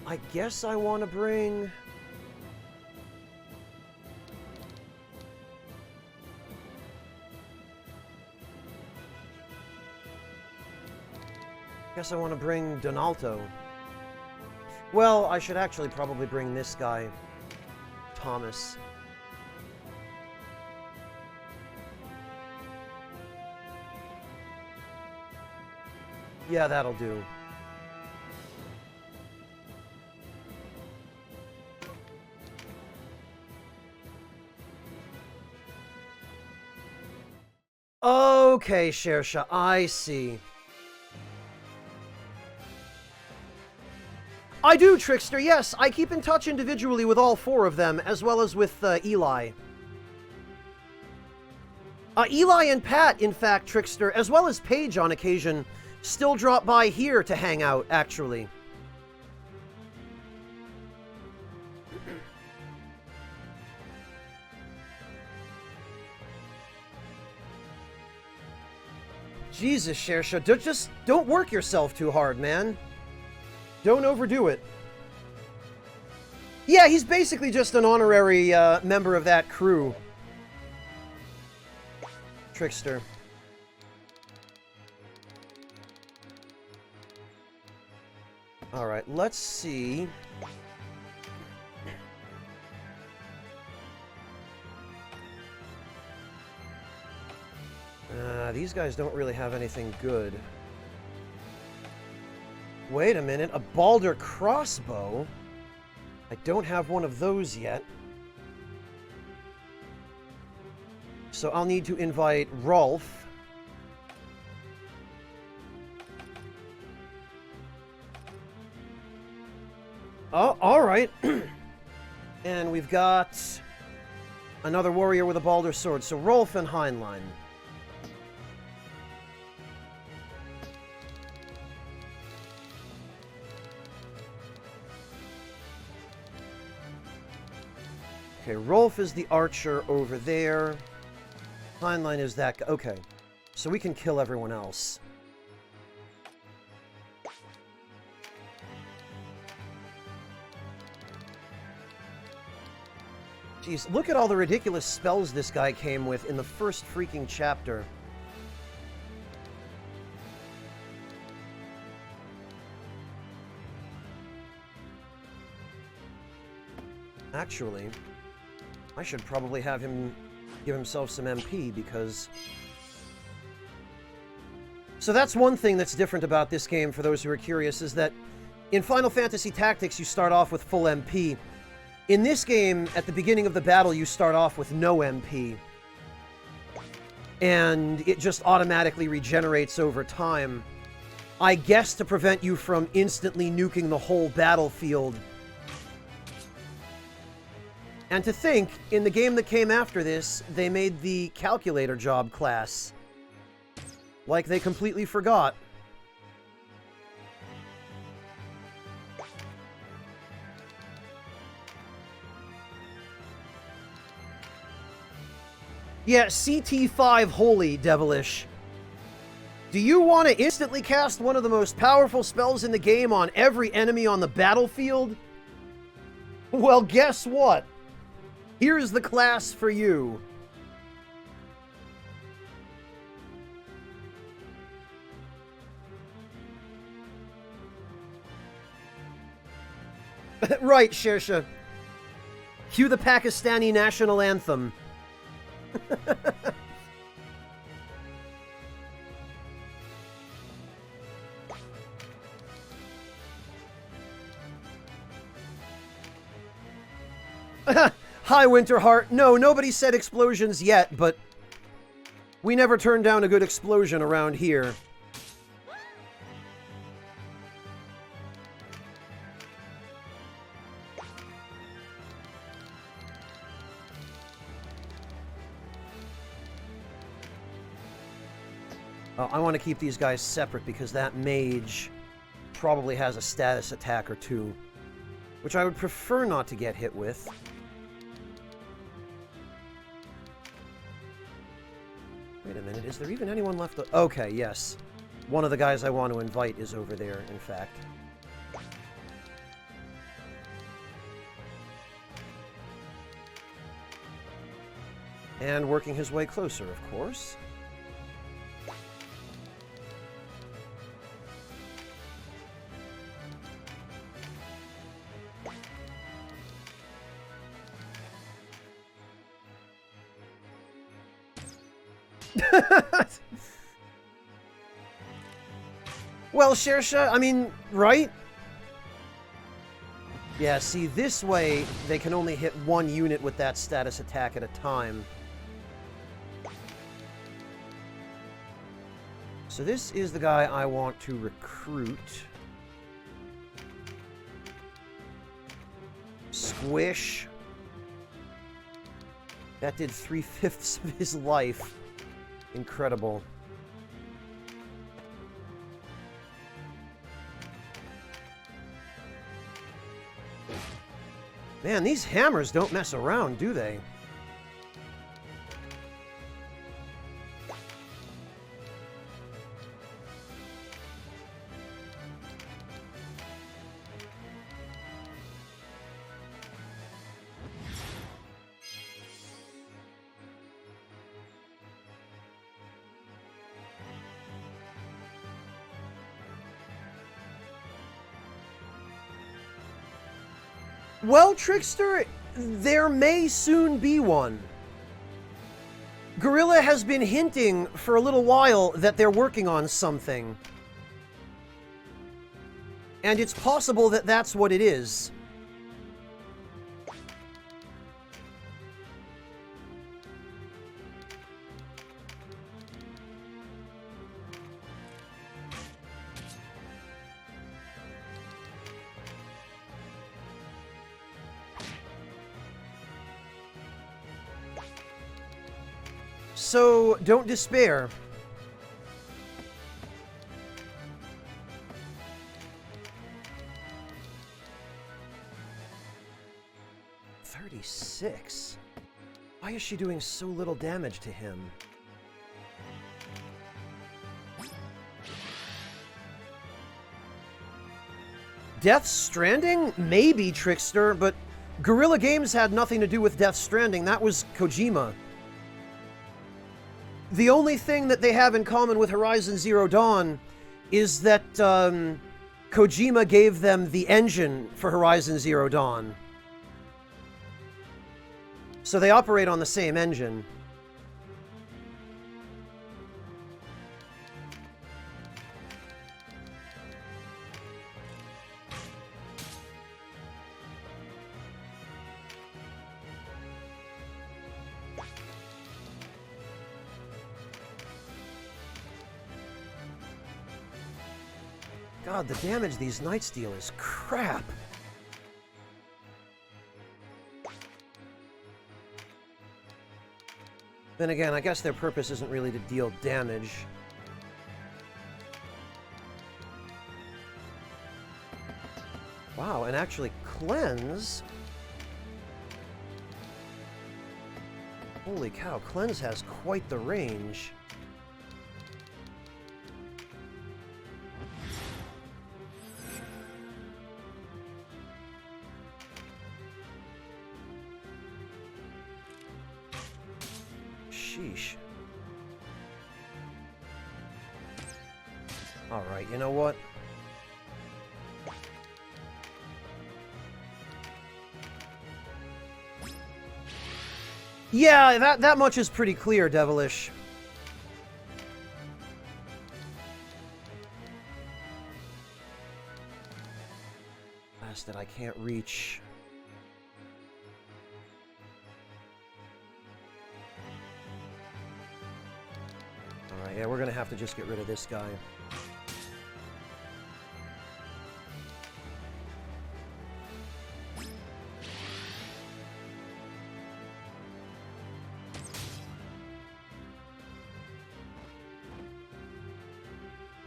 I guess I want to bring... I want to bring Donalto. Well, I should actually probably bring this guy, Thomas. Yeah, that'll do. Okay, Shersha, I see. I do, Trickster, yes. I keep in touch individually with all four of them, as well as with Eli. Eli and Pat, in fact, Trickster, as well as Paige on occasion, still drop by here to hang out, actually. Jesus, Shersha, just don't work yourself too hard, man. Don't overdo it. Yeah, he's basically just an honorary member of that crew. Trickster. Alright, let's see. These guys don't really have anything good. Wait a minute, a Balder crossbow? I don't have one of those yet. So I'll need to invite Rolf. Oh, alright. And we've got another warrior with a Balder sword. So Rolf and Heinlein. Okay, Rolf is the archer over there. Heinlein is that guy. Okay, so we can kill everyone else. Jeez, look at all the ridiculous spells this guy came with in the first freaking chapter. Actually, I should probably have him give himself some MP, because... So that's one thing that's different about this game, for those who are curious, is that in Final Fantasy Tactics, you start off with full MP. In this game, at the beginning of the battle, you start off with no MP. And it just automatically regenerates over time. I guess to prevent you from instantly nuking the whole battlefield. And to think, in the game that came after this, they made the Calculator Job class. Like they completely forgot. Yeah, CT5 Holy Devilish. Do you want to instantly cast one of the most powerful spells in the game on every enemy on the battlefield? Well, guess what? Here's the class for you. Right, Shersha. Cue the Pakistani national anthem. Hi, Winterheart. No, nobody said explosions yet, but we never turned down a good explosion around here. I want to keep these guys separate because that mage probably has a status attack or two, which I would prefer not to get hit with. Wait a minute, is there even anyone left? Okay, yes. One of the guys I want to invite is over there, in fact. And working his way closer, of course. Well, Shersha, I mean, right? Yeah, see, this way, they can only hit one unit with that status attack at a time. So this is the guy I want to recruit. Squish. That did 3/5 of his life. Incredible. Man, these hammers don't mess around, do they? Well, Trickster, there may soon be one. Gorilla has been hinting for a little while that they're working on something. And it's possible that that's what it is. So, don't despair. "36? Why is she doing so little damage to him?" Death Stranding? Maybe, Trickster, but Guerrilla Games had nothing to do with Death Stranding. That was Kojima. The only thing that they have in common with Horizon Zero Dawn is that Kojima gave them the engine for Horizon Zero Dawn. So they operate on the same engine. God, the damage these knights deal is crap. Then again, I guess their purpose isn't really to deal damage. Wow, and actually cleanse? Holy cow, cleanse has quite the range. Sheesh. Alright, you know what? Yeah, that much is pretty clear, Devilish. That I can't reach. Alright, yeah, we're gonna have to just get rid of this guy.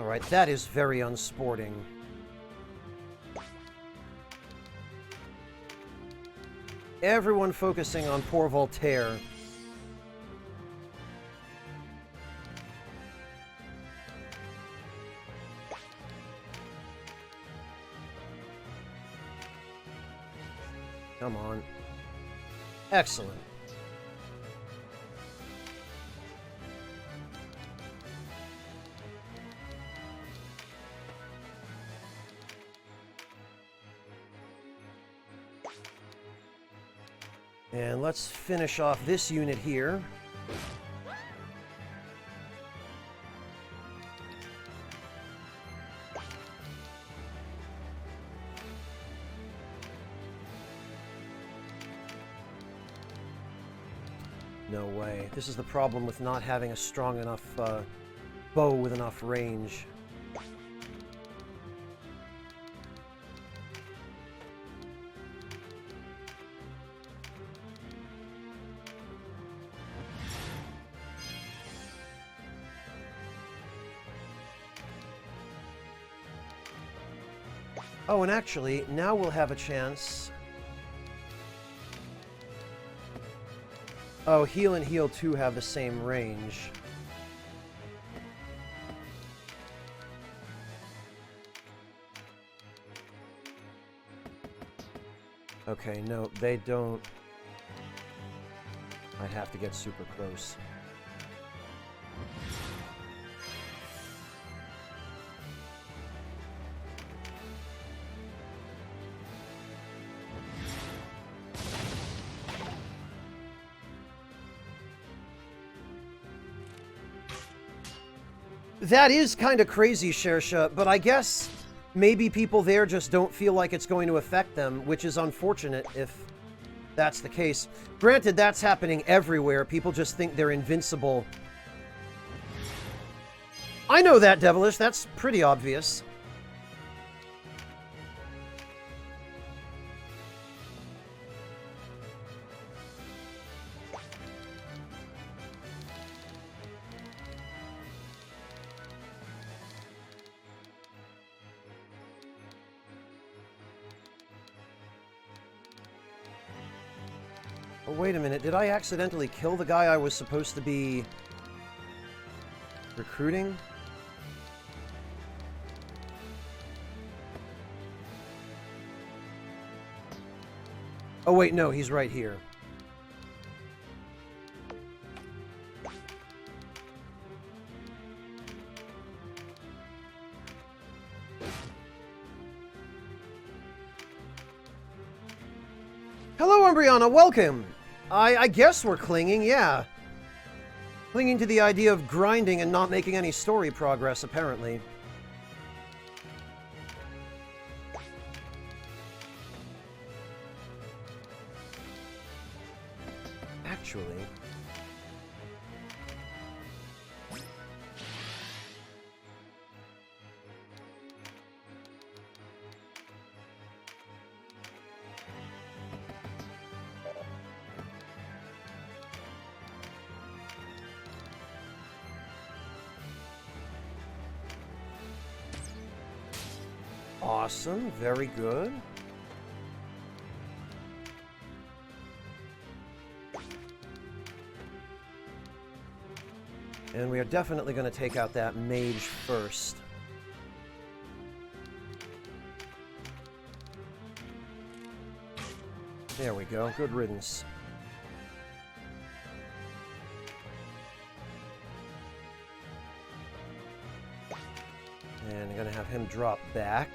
Alright, that is very unsporting. Everyone focusing on poor Voltaire. Come on. Excellent. And let's finish off this unit here. No way. This is the problem with not having a strong enough bow with enough range. Oh, and actually, now we'll have a chance. Oh, heal and heal 2 have the same range. Okay, no, they don't. I'd have to get super close. That is kind of crazy, Shersha, but I guess maybe people there just don't feel like it's going to affect them, which is unfortunate if that's the case. Granted, that's happening everywhere. People just think they're invincible. I know that, Devilish. That's pretty obvious. Oh, wait a minute. Did I accidentally kill the guy I was supposed to be recruiting? Oh, wait, no, he's right here. Hello, Umbriana, welcome! I guess we're clinging, yeah. Clinging to the idea of grinding and not making any story progress, apparently. Actually... Awesome, very good. And we are definitely going to take out that mage first. There we go, good riddance. And I'm gonna have him drop back.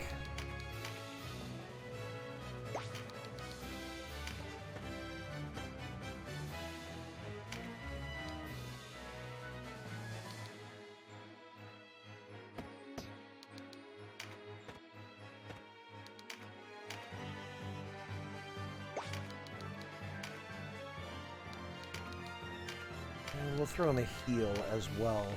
And we'll throw him a heal as well.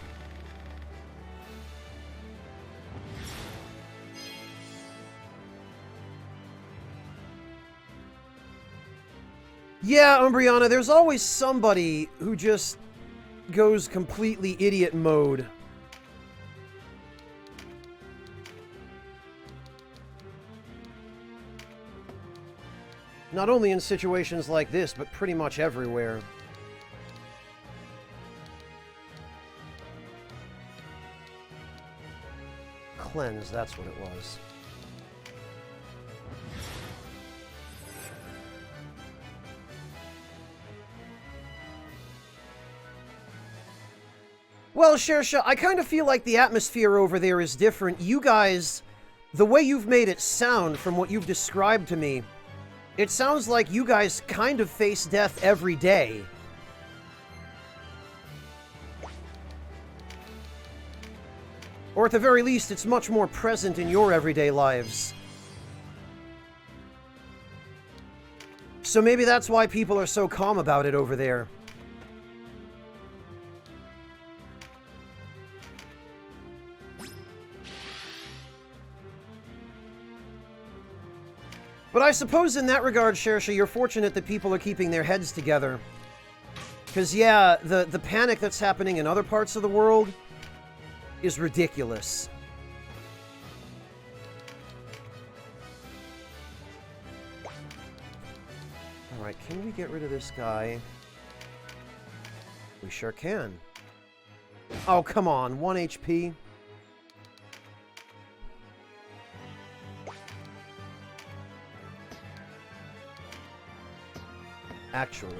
Yeah, Umbriana, there's always somebody who just goes completely idiot mode. Not only in situations like this, but pretty much everywhere. Cleanse, that's what it was. Well, Shersha, I kind of feel like the atmosphere over there is different. You guys, the way you've made it sound from what you've described to me, it sounds like you guys kind of face death every day. Or at the very least, it's much more present in your everyday lives. So maybe that's why people are so calm about it over there. But I suppose in that regard, Shersha, you're fortunate that people are keeping their heads together. Because, yeah, the panic that's happening in other parts of the world is ridiculous. Alright, can we get rid of this guy? We sure can. Oh, come on, 1 HP. Actually...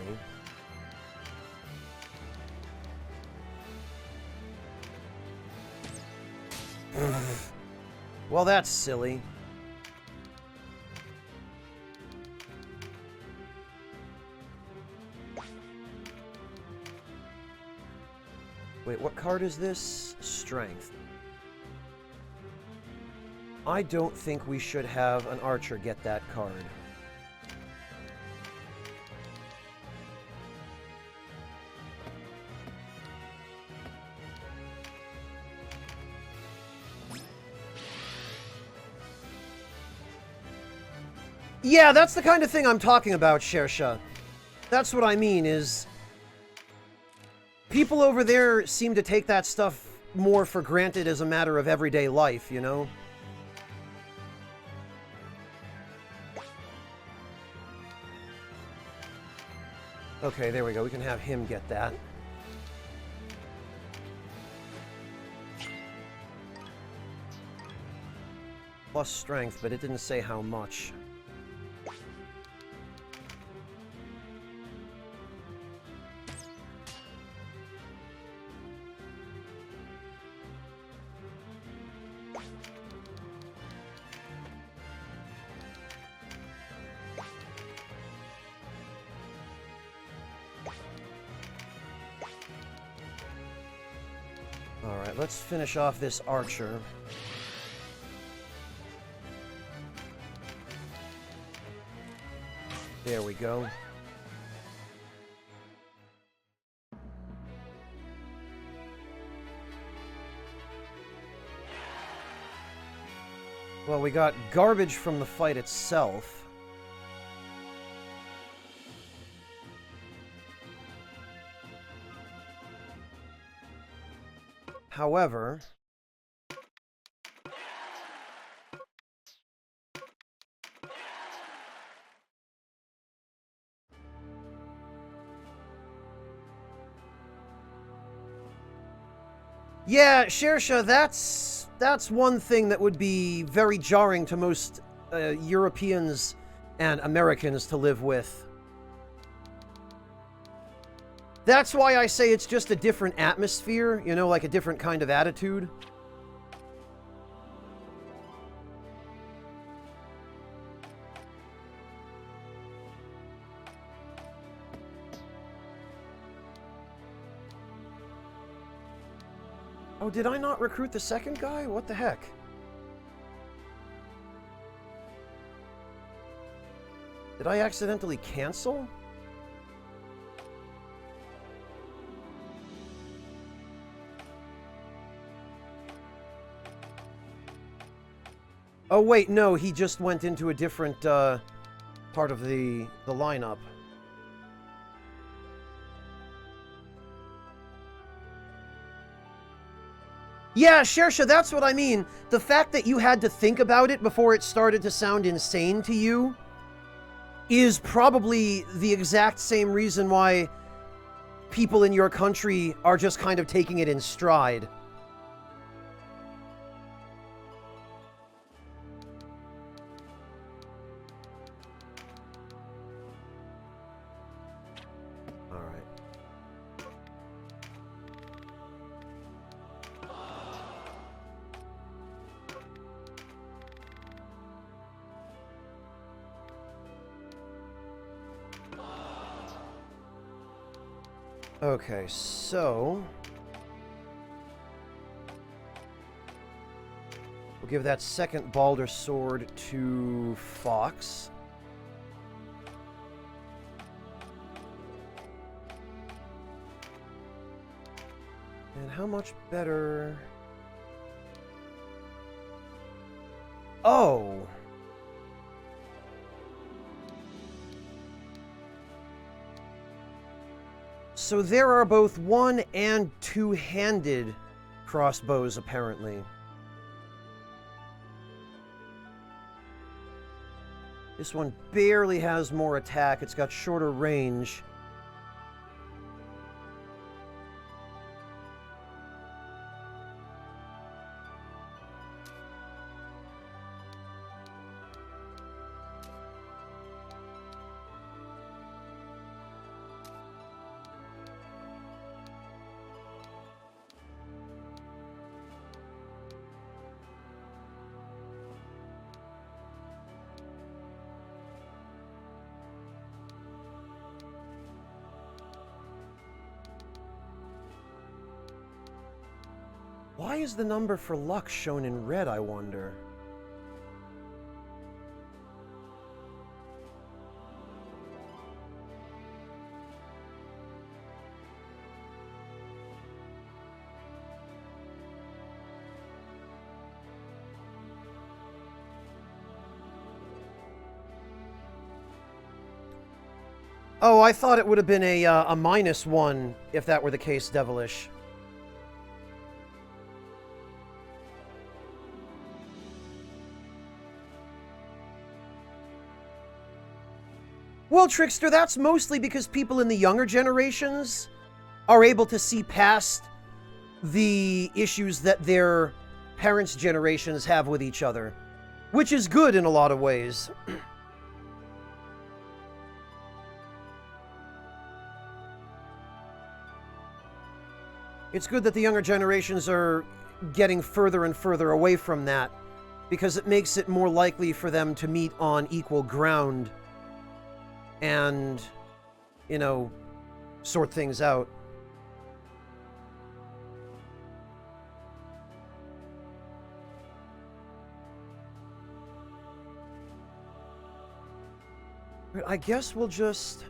well, that's silly. Wait, what card is this? Strength. I don't think we should have an archer get that card. Yeah, that's the kind of thing I'm talking about, Shersha. That's what I mean, is... people over there seem to take that stuff more for granted as a matter of everyday life, you know? Okay, there we go. We can have him get that. Plus strength, but it didn't say how much. Alright, let's finish off this archer. There we go. Well, we got garbage from the fight itself. However... yeah, Shersha, that's one thing that would be very jarring to most Europeans and Americans to live with. That's why I say it's just a different atmosphere, you know, like a different kind of attitude. Oh, did I not recruit the second guy? What the heck? Did I accidentally cancel? Oh, wait, no, he just went into a different, part of the lineup. Yeah, Shersha, that's what I mean. The fact that you had to think about it before it started to sound insane to you is probably the exact same reason why people in your country are just kind of taking it in stride. Okay, so we'll give that second Balder sword to Fox. And how much better... Oh! So there are both one- and two-handed crossbows, apparently. This one barely has more attack. It's got shorter range. Why is the number for luck shown in red, I wonder? Oh, I thought it would have been a -1 if that were the case, Devilish. Well, Trickster, that's mostly because people in the younger generations are able to see past the issues that their parents' generations have with each other, which is good in a lot of ways. It's good that the younger generations are getting further and further away from that, because it makes it more likely for them to meet on equal ground and, you know, sort things out. But I guess we'll just...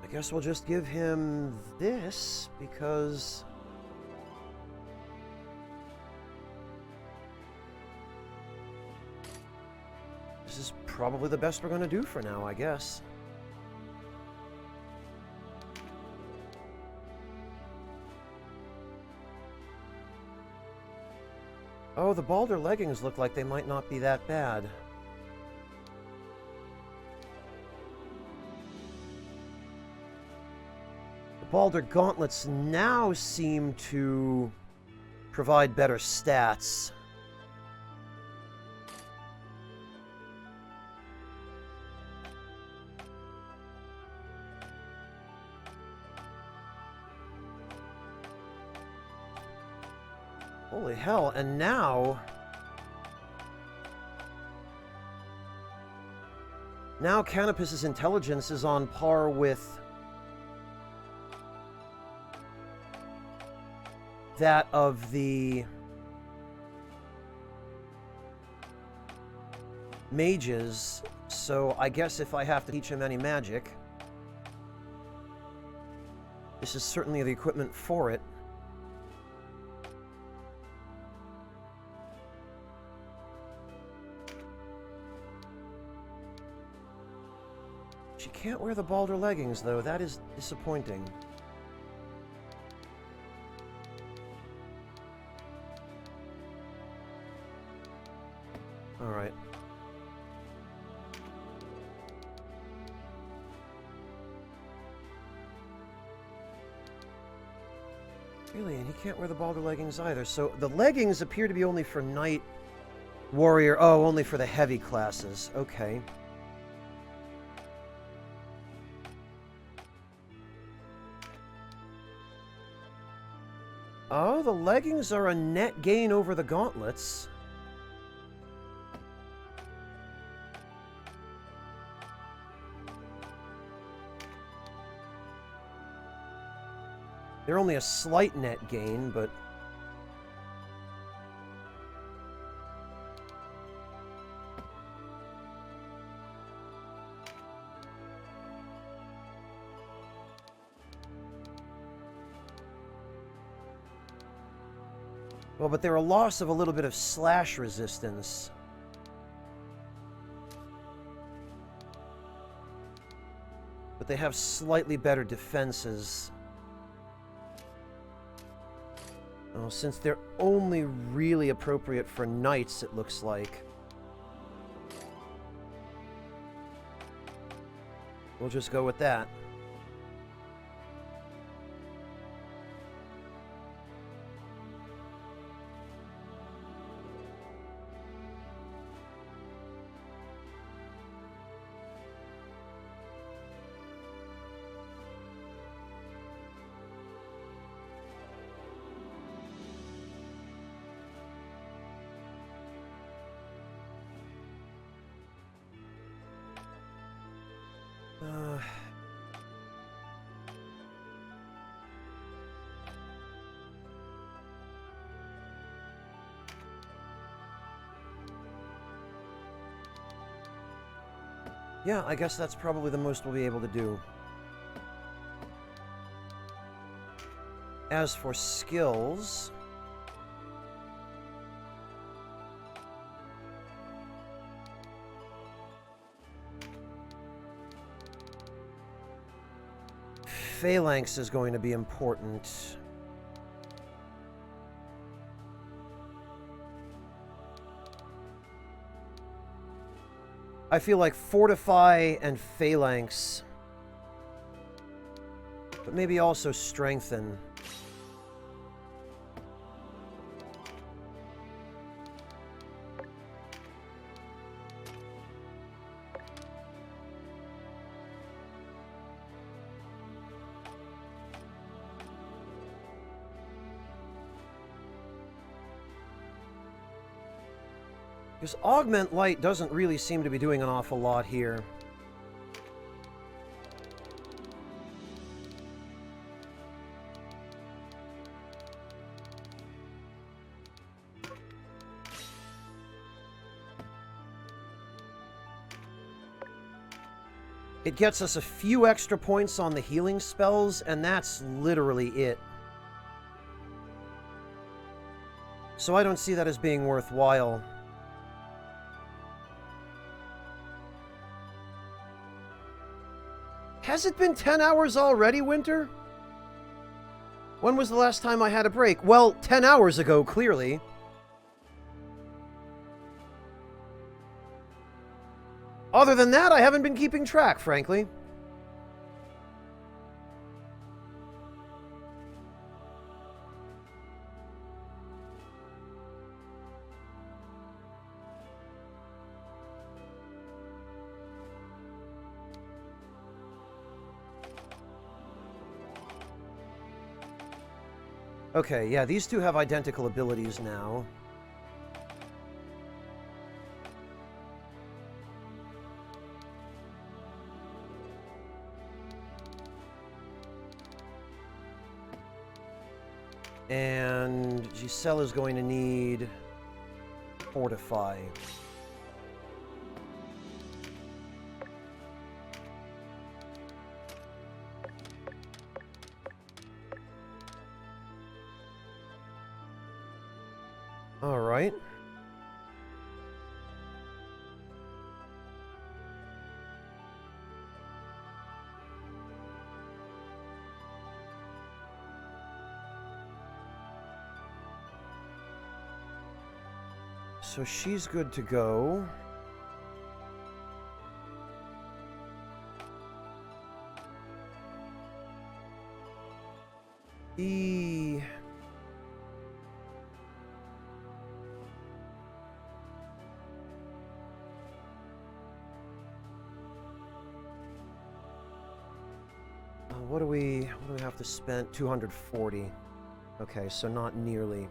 I guess we'll just give him this, because... this is probably the best we're going to do for now, I guess. Oh, the Balder leggings look like they might not be that bad. The Balder gauntlets now seem to provide better stats. Holy hell, and now... now Canopus's intelligence is on par with that of the mages, so I guess if I have to teach him any magic, this is certainly the equipment for it. She can't wear the Balder leggings, though. That is disappointing. Alright. Really, and he can't wear the Balder leggings either. So the leggings appear to be only for Knight, Warrior. Oh, only for the heavy classes. Okay. Oh, the leggings are a net gain over the gauntlets. They're only a slight net gain, but... Well, but they're a loss of a little bit of slash resistance. But they have slightly better defenses. Oh, since they're only really appropriate for knights, it looks like. We'll just go with that. Yeah, I guess that's probably the most we'll be able to do. As for skills... Phalanx is going to be important. I feel like Fortify and Phalanx, but maybe also Strengthen. Because Augment Light doesn't really seem to be doing an awful lot here. It gets us a few extra points on the healing spells, and that's literally it. So I don't see that as being worthwhile. Has it been 10 hours already, Winter? When was the last time I had a break? Well, 10 hours ago, clearly. Other than that, I haven't been keeping track, frankly. Okay, yeah, these two have identical abilities now. And Gisela's going to need Fortify. All right. So she's good to go. What do we have to spend? 240. Okay, so not nearly.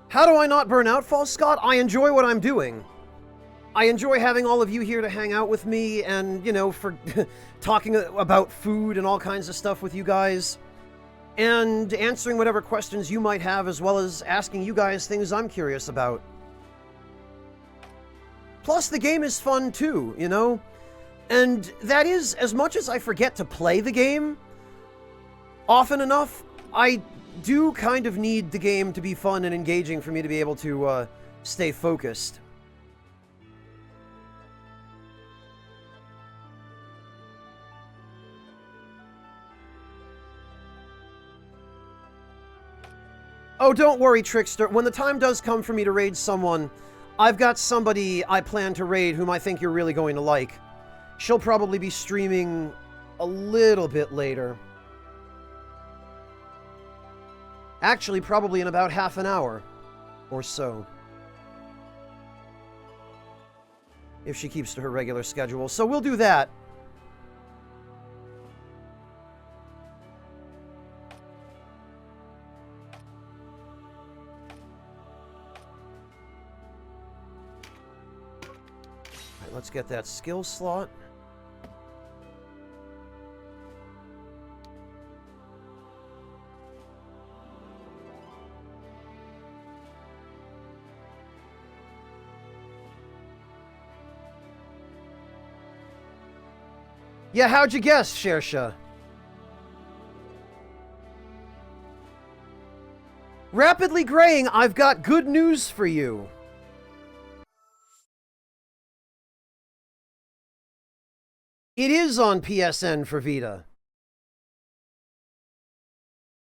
How do I not burn out, False Scott? I enjoy what I'm doing. I enjoy having all of you here to hang out with me and, you know, for talking about food and all kinds of stuff with you guys. And answering whatever questions you might have, as well as asking you guys things I'm curious about. Plus, the game is fun too, you know? And that is, as much as I forget to play the game often enough, I do kind of need the game to be fun and engaging for me to be able to stay focused. Oh, don't worry, Trickster. When the time does come for me to raid someone, I've got somebody I plan to raid whom I think you're really going to like. She'll probably be streaming a little bit later. Actually, probably in about half an hour or so. If she keeps to her regular schedule. So we'll do that. All right, let's get that skill slot. Yeah, how'd you guess, Shersha? Rapidly graying, I've got good news for you. It is on PSN for Vita.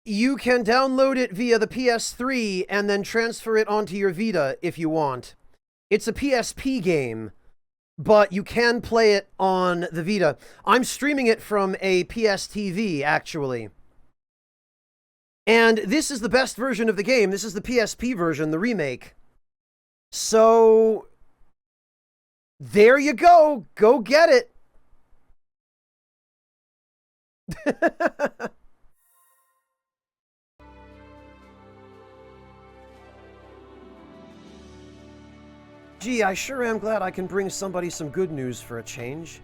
You can download it via the PS3 and then transfer it onto your Vita if you want. It's a PSP game, but you can play it on the Vita. I'm streaming it from a PSTV, actually. And this is the best version of the game. This is the PSP version, the remake. So, there you go. Go get it. Gee, I sure am glad I can bring somebody some good news for a change.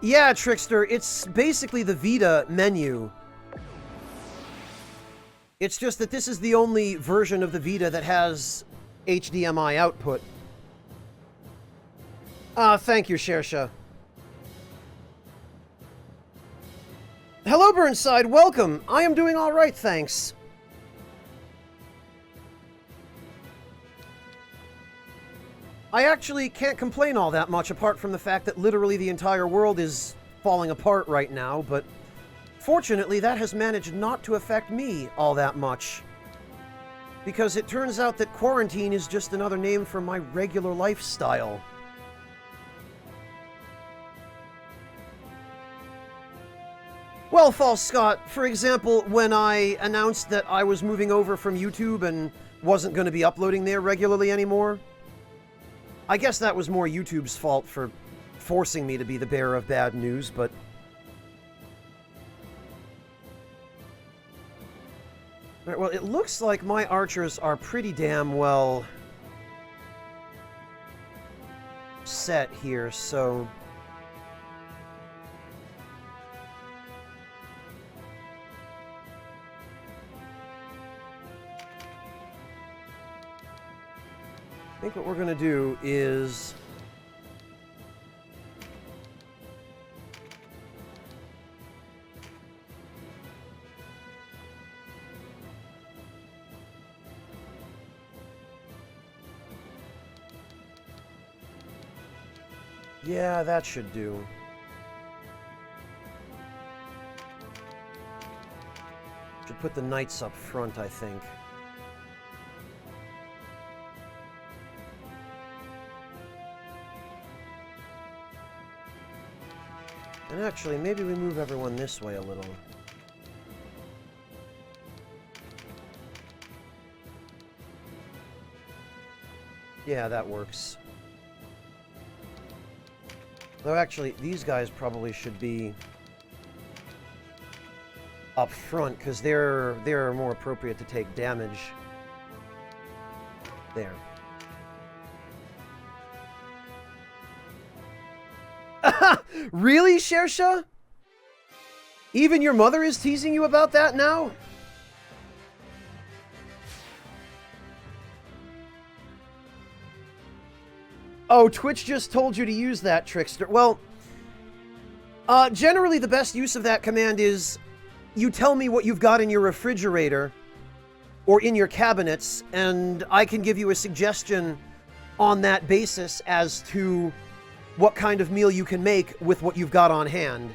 Yeah, Trickster, it's basically the Vita menu. It's just that this is the only version of the Vita that has HDMI output. Thank you, Shersha. Hello, Burnside, welcome. I am doing all right, thanks. I actually can't complain all that much, apart from the fact that literally the entire world is falling apart right now, but fortunately that has managed not to affect me all that much. Because it turns out that quarantine is just another name for my regular lifestyle. Well, False Scott, for example, when I announced that I was moving over from YouTube and wasn't going to be uploading there regularly anymore. I guess that was more YouTube's fault for forcing me to be the bearer of bad news, but... Alright, well, it looks like my archers are pretty damn well set here, so... I think what we're going to do is... Yeah, that should do. Should put the knights up front, I think. And actually, maybe we move everyone this way a little. Yeah, that works. Though actually, these guys probably should be up front, because they're more appropriate to take damage. There. Really, Shersha? Even your mother is teasing you about that now? Oh, Twitch just told you to use that, Trickster. Well, generally the best use of that command is you tell me what you've got in your refrigerator or in your cabinets, and I can give you a suggestion on that basis as to what kind of meal you can make with what you've got on hand.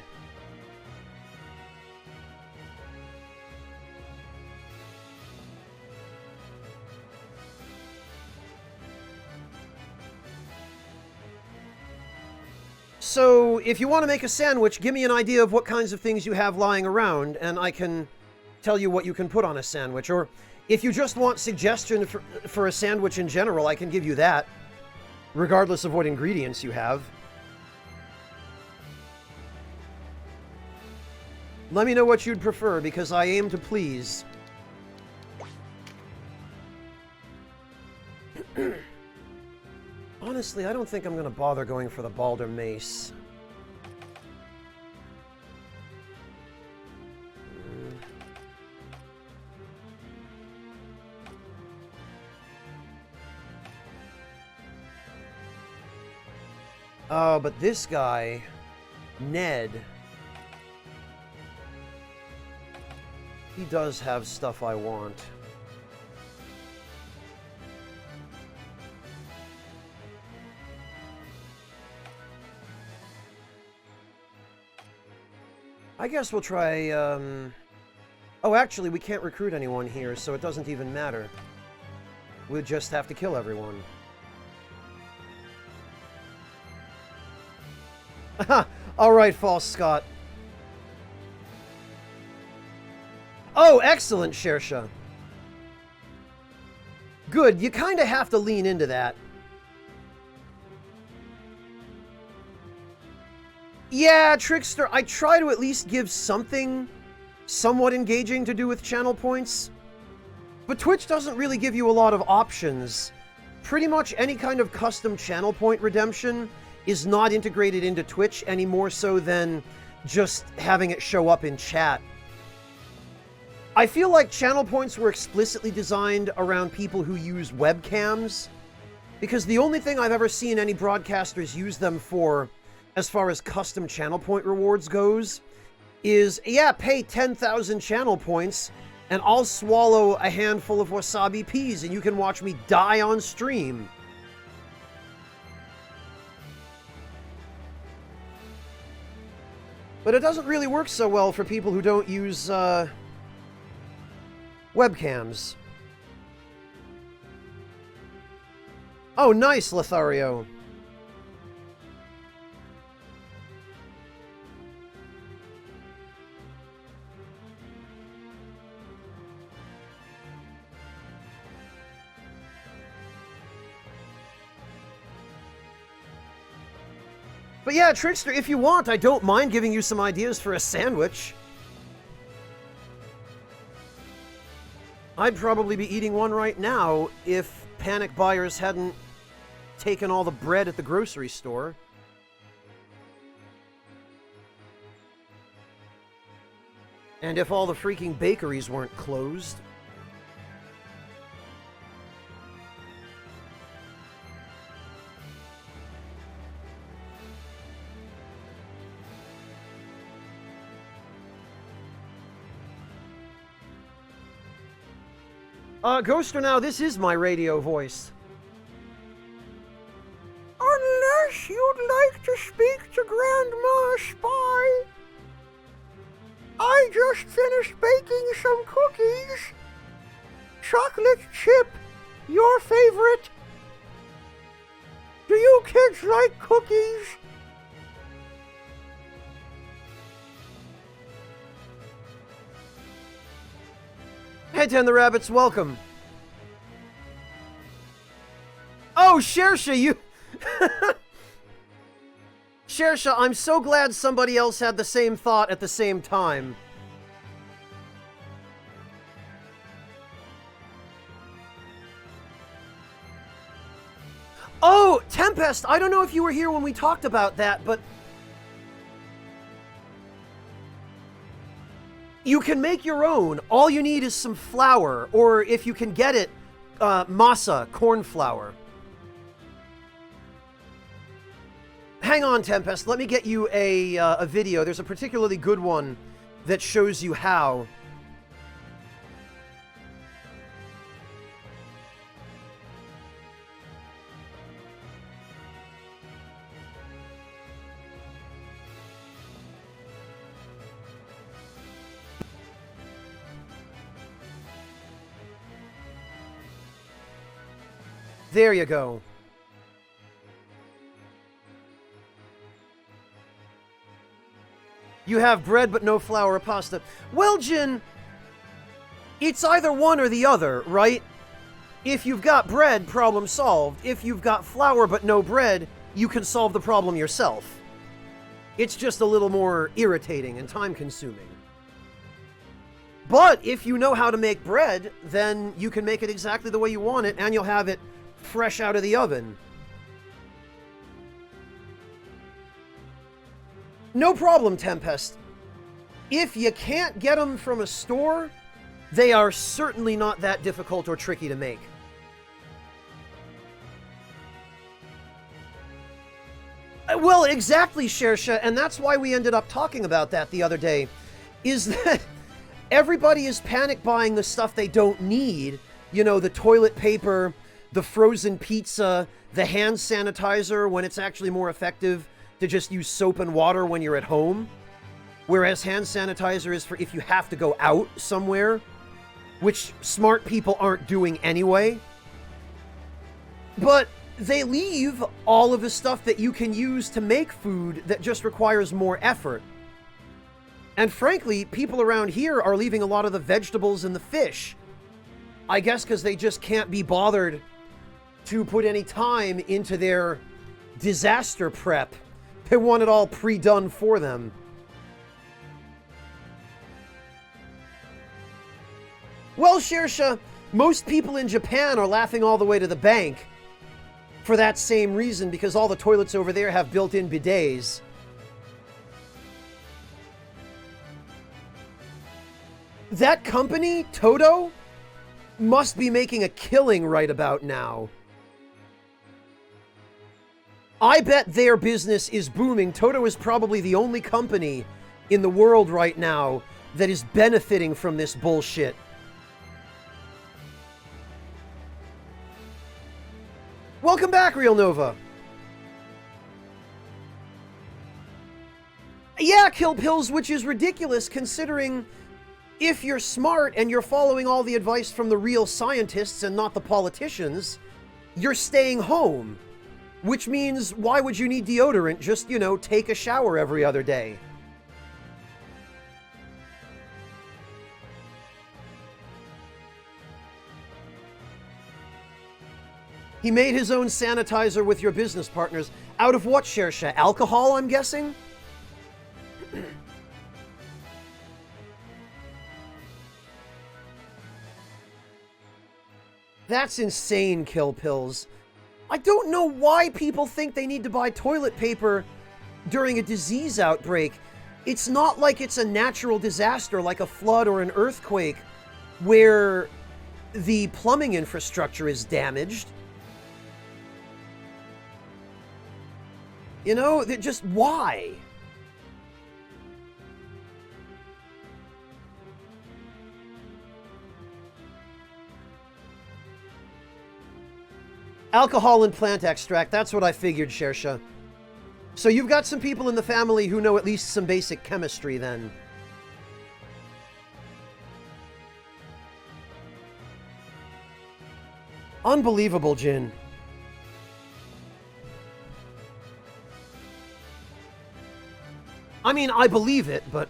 So, if you want to make a sandwich, give me an idea of what kinds of things you have lying around, and I can tell you what you can put on a sandwich. Or, if you just want suggestion for a sandwich in general, I can give you that, regardless of what ingredients you have. Let me know what you'd prefer, because I aim to please. Honestly, I don't think I'm going to bother going for the Balder Mace. Oh, but this guy, Ned, he does have stuff I want. I guess we'll try, Oh, actually, we can't recruit anyone here, so it doesn't even matter. We'll just have to kill everyone. Alright, False Scott. Oh, excellent, Shersha. Good, you kind of have to lean into that. Yeah, Trickster, I try to at least give something somewhat engaging to do with channel points. But Twitch doesn't really give you a lot of options. Pretty much any kind of custom channel point redemption is not integrated into Twitch any more so than just having it show up in chat. I feel like channel points were explicitly designed around people who use webcams, because the only thing I've ever seen any broadcasters use them for, as far as custom channel point rewards goes, is, yeah, pay 10,000 channel points, and I'll swallow a handful of wasabi peas, and you can watch me die on stream. But it doesn't really work so well for people who don't use, webcams. Oh, nice, Lothario. But yeah, Trickster, if you want, I don't mind giving you some ideas for a sandwich. I'd probably be eating one right now if panic buyers hadn't taken all the bread at the grocery store. And if all the freaking bakeries weren't closed. Ghoster, now, this is my radio voice. Unless you'd like to speak to Grandma Spy. I just finished baking some cookies. Chocolate chip, your favorite. Do you kids like cookies? Hey, Ten the Rabbits, welcome. Oh, Shersha, you... Shersha, I'm so glad somebody else had the same thought at the same time. Oh, Tempest, I don't know if you were here when we talked about that, but... you can make your own. All you need is some flour, or if you can get it, masa, corn flour. Hang on, Tempest. Let me get you a video. There's a particularly good one that shows you how. There you go. You have bread but no flour or pasta. Well, Jin, it's either one or the other, right? If you've got bread, problem solved. If you've got flour but no bread, you can solve the problem yourself. It's just a little more irritating and time-consuming. But if you know how to make bread, then you can make it exactly the way you want it, and you'll have it fresh out of the oven. No problem, Tempest. If you can't get them from a store, they are certainly not that difficult or tricky to make. Well, exactly, Shersha, and that's why we ended up talking about that the other day, is that everybody is panic buying the stuff they don't need. You know, the toilet paper, the frozen pizza, the hand sanitizer, when it's actually more effective to just use soap and water when you're at home. Whereas hand sanitizer is for if you have to go out somewhere, which smart people aren't doing anyway. But they leave all of the stuff that you can use to make food that just requires more effort. And frankly, people around here are leaving a lot of the vegetables and the fish. I guess because they just can't be bothered to put any time into their disaster prep. They want it all pre-done for them. Well, Shersha, most people in Japan are laughing all the way to the bank for that same reason, because all the toilets over there have built-in bidets. That company, Toto, must be making a killing right about now. I bet their business is booming. Toto is probably the only company in the world right now that is benefiting from this bullshit. Welcome back, Real Nova. Yeah, Kill Pills, which is ridiculous considering if you're smart and you're following all the advice from the real scientists and not the politicians, you're staying home. Which means, why would you need deodorant? Just, you know, take a shower every other day. He made his own sanitizer with your business partners. Out of what, Shersha? Alcohol, I'm guessing? That's insane, Kill Pills. I don't know why people think they need to buy toilet paper during a disease outbreak. It's not like it's a natural disaster like a flood or an earthquake where the plumbing infrastructure is damaged. You know, just why? Alcohol and plant extract, that's what I figured, Shersha. So you've got some people in the family who know at least some basic chemistry, then. Unbelievable, Jin. I mean, I believe it, but...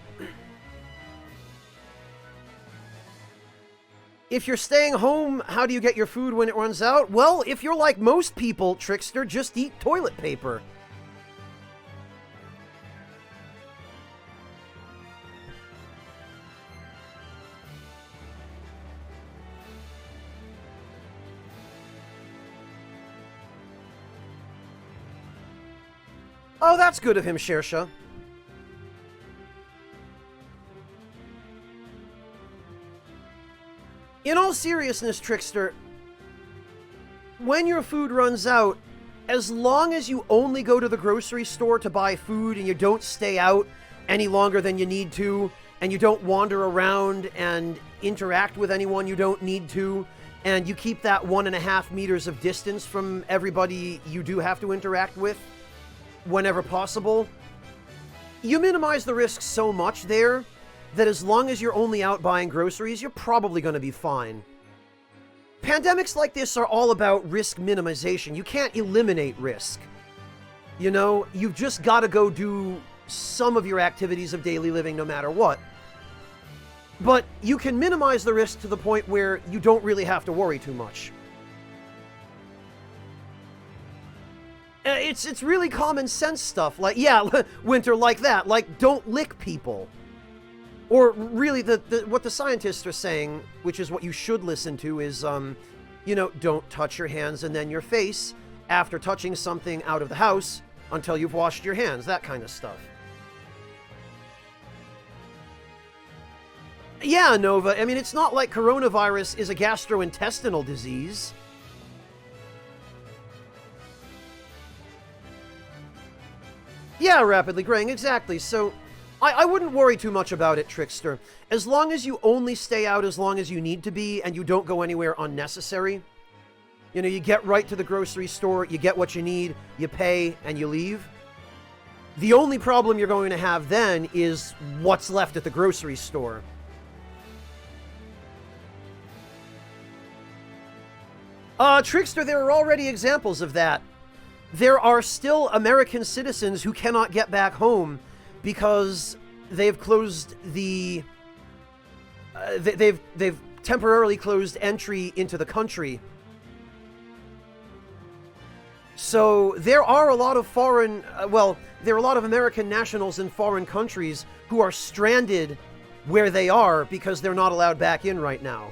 If you're staying home, how do you get your food when it runs out? Well, if you're like most people, Trickster, just eat toilet paper. Oh, that's good of him, Shersha. In all seriousness, Trickster, when your food runs out, as long as you only go to the grocery store to buy food and you don't stay out any longer than you need to, and you don't wander around and interact with anyone you don't need to, and you keep that 1.5 meters of distance from everybody you do have to interact with whenever possible, you minimize the risk so much there that as long as you're only out buying groceries, you're probably going to be fine. Pandemics like this are all about risk minimization. You can't eliminate risk. You know, you've just got to go do some of your activities of daily living no matter what. But you can minimize the risk to the point where you don't really have to worry too much. It's really common sense stuff. Like, yeah, Winter, like that. Like, don't lick people. Or really, what the scientists are saying, which is what you should listen to, is, you know, don't touch your hands and then your face after touching something out of the house until you've washed your hands, that kind of stuff. Yeah, Nova, I mean, it's not like coronavirus is a gastrointestinal disease. Yeah, rapidly graying, exactly, so... I wouldn't worry too much about it, Trickster. As long as you only stay out as long as you need to be and you don't go anywhere unnecessary. You know, you get right to the grocery store, you get what you need, you pay, and you leave. The only problem you're going to have then is what's left at the grocery store. Trickster, there are already examples of that. There are still American citizens who cannot get back home because they've closed the... they've temporarily closed entry into the country. So there are a lot of foreign... well, there are a lot of American nationals in foreign countries who are stranded where they are because they're not allowed back in right now.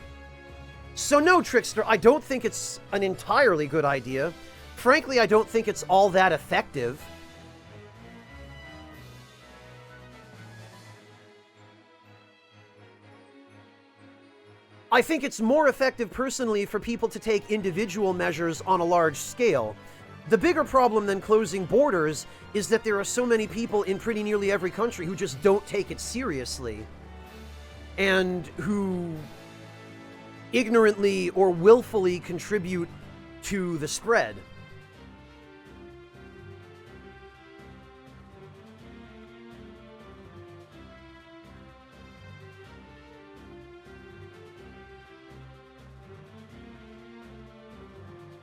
So no, Trickster, I don't think it's an entirely good idea. Frankly, I don't think it's all that effective. I think it's more effective personally for people to take individual measures on a large scale. The bigger problem than closing borders is that there are so many people in pretty nearly every country who just don't take it seriously. And who ignorantly or willfully contribute to the spread.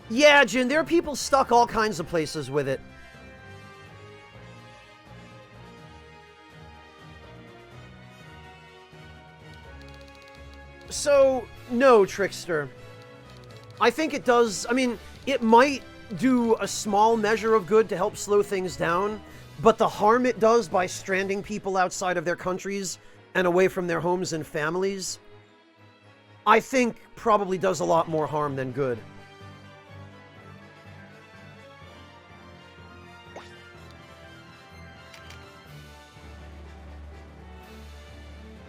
Yeah, Jin, there are people stuck all kinds of places with it. So, no, Trickster. I think it does... I mean, it might do a small measure of good to help slow things down, but the harm it does by stranding people outside of their countries and away from their homes and families, I think probably does a lot more harm than good.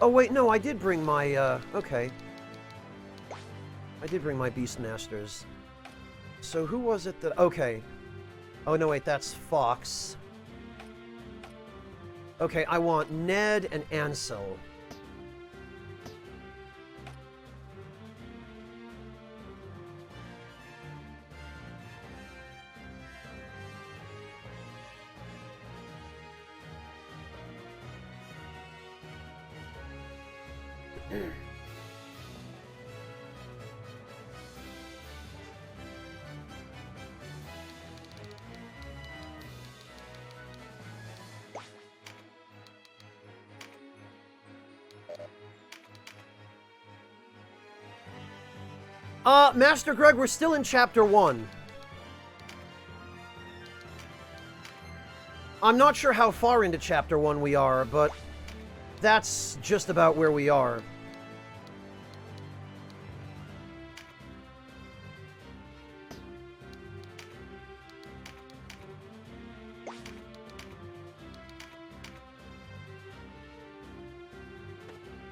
Oh wait, no, I did bring my, okay. I did bring my Beastmasters. So who was it that... Okay. Oh, no, wait, that's Fox. Okay, I want Ned and Ansel. Master Greg, we're still in Chapter 1. I'm not sure how far into Chapter 1 we are, but that's just about where we are.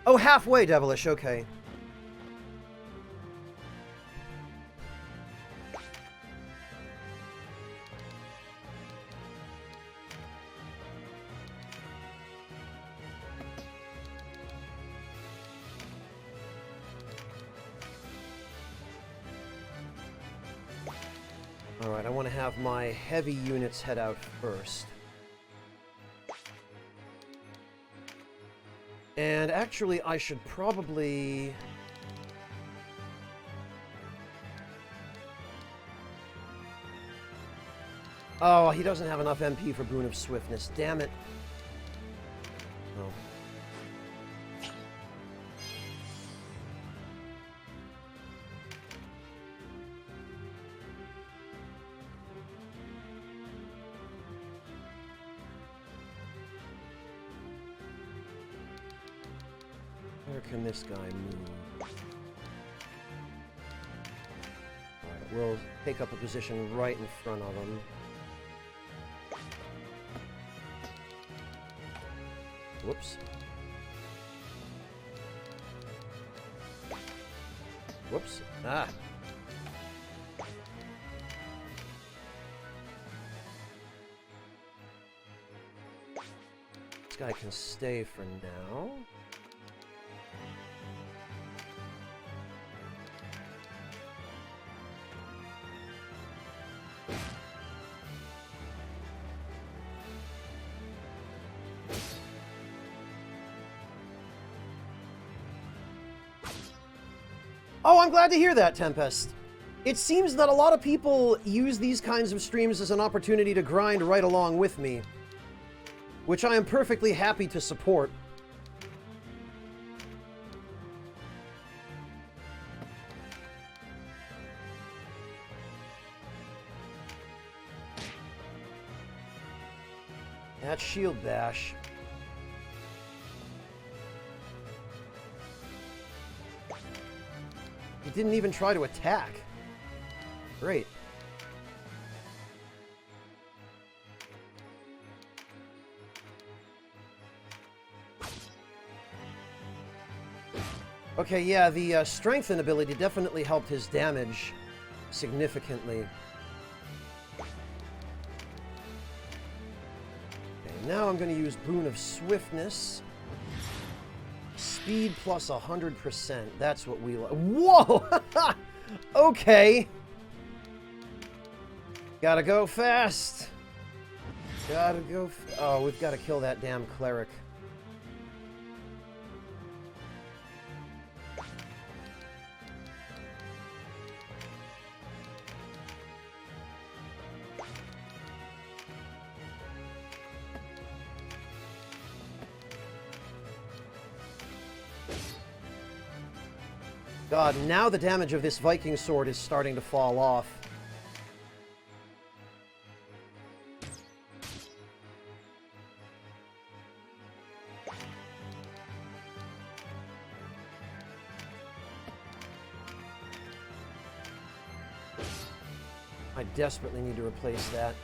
Oh, halfway, Devilish, okay. Alright, I want to have my heavy units head out first. And actually, I should probably... Oh, he doesn't have enough MP for Boon of Swiftness. Damn it. Oh. Where can this guy move? Alright, we'll take up a position right in front of him. Whoops. Whoops. Ah. This guy can stay for now. Oh, I'm glad to hear that, Tempest. It seems that a lot of people use these kinds of streams as an opportunity to grind right along with me, which I am perfectly happy to support. That shield bash. He didn't even try to attack. Great. Okay, yeah, the strengthen ability definitely helped his damage significantly. Okay, now I'm going to use Boon of Swiftness. Speed plus 100%. That's what we like. Whoa! Okay. Gotta go fast. Gotta go. Oh, we've got to kill that damn cleric. God, now the damage of this Viking sword is starting to fall off. I desperately need to replace that.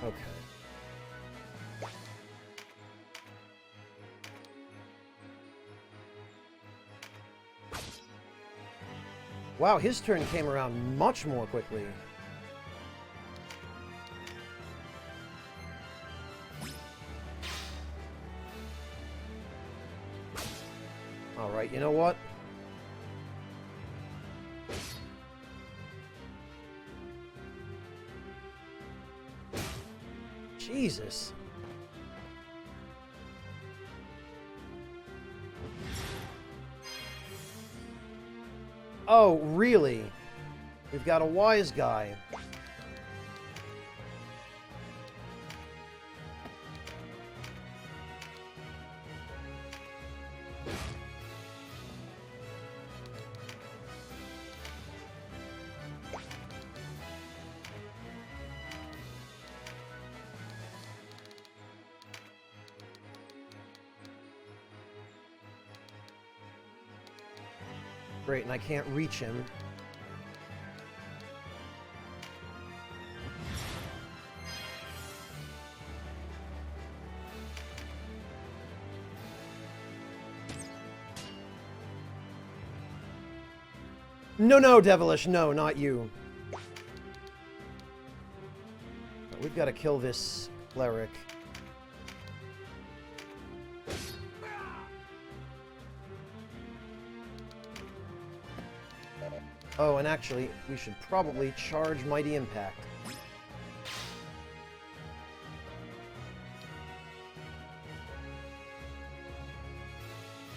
Okay. Wow, his turn came around much more quickly. All right, you know what? Jesus. Oh, really? We've got a wise guy. Great, and I can't reach him. No, no, Devilish, no, not you. We've got to kill this cleric. Oh, and actually, we should probably charge Mighty Impact.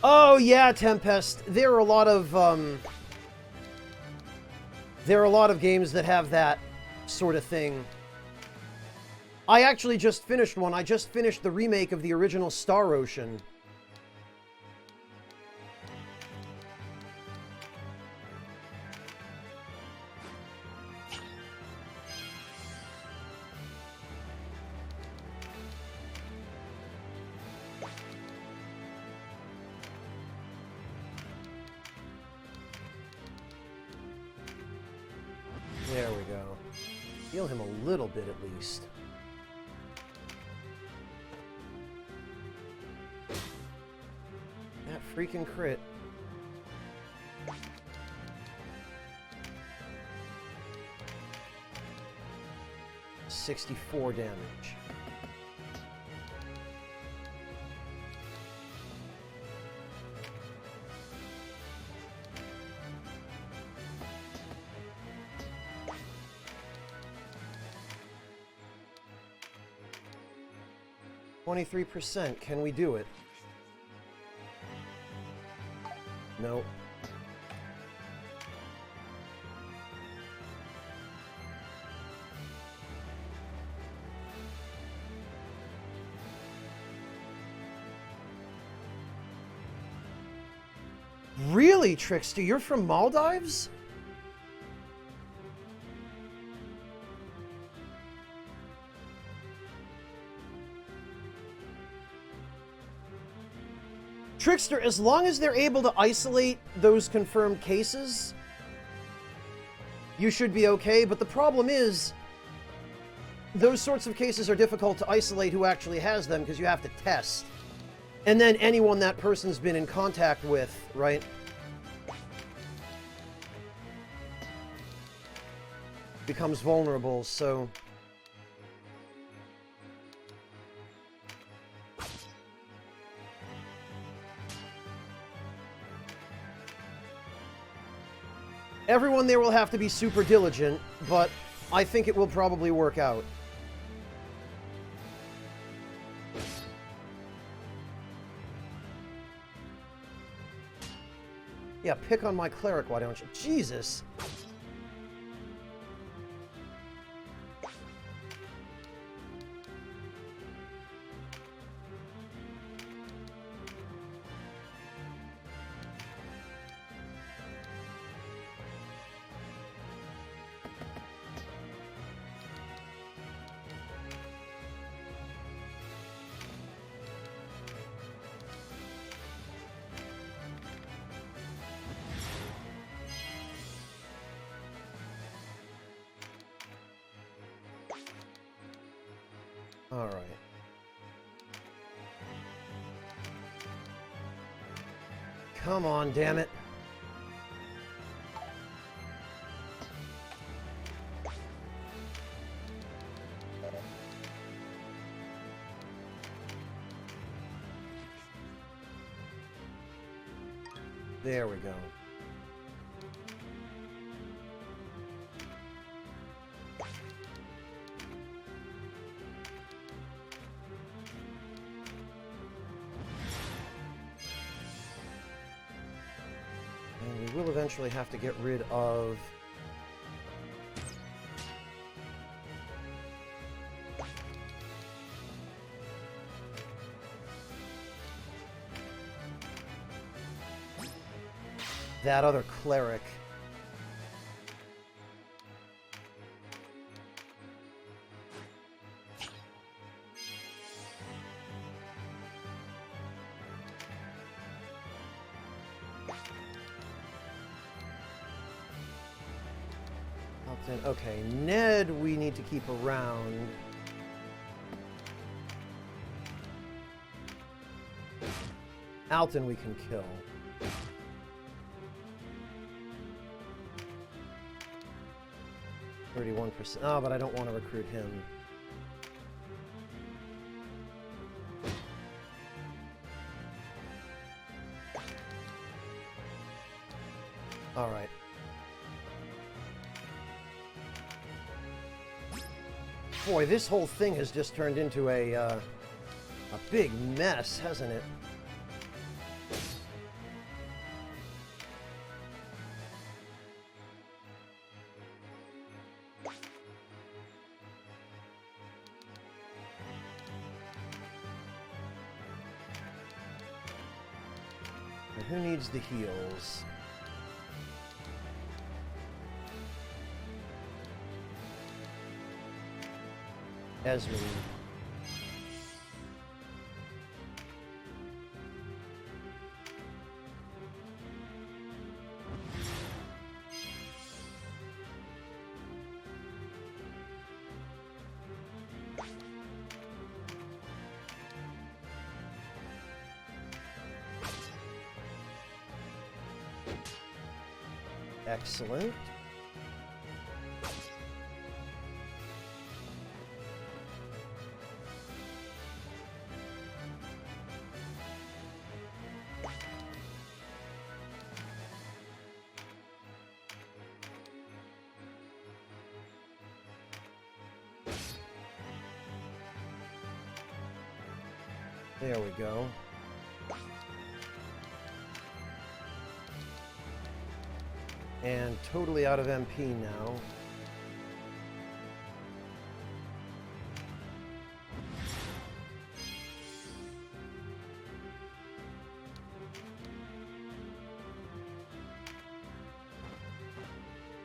Oh, yeah, Tempest. There are a lot of games that have that sort of thing. I actually just finished one. I just finished the remake of the original Star Ocean. There we go. Heal him a little bit at least. That freaking crit. $64 damage. %. Can we do it? Nope. Really, Trickster? You're from Maldives? Trickster, as long as they're able to isolate those confirmed cases, you should be okay, but the problem is, those sorts of cases are difficult to isolate who actually has them, because you have to test. And then anyone that person's been in contact with, right? Becomes vulnerable, so... Everyone there will have to be super diligent, but I think it will probably work out. Yeah, pick on my cleric, why don't you? Jesus! All right. Come on, damn it. There we go. And we will eventually have to get rid of that other cleric. Okay, Ned we need to keep around. Alton we can kill. %. Oh, but I don't want to recruit him. All right. Boy, this whole thing has just turned into a big mess, hasn't it? And who needs the heals? Esmond. Excellent. There we go. And totally out of MP now.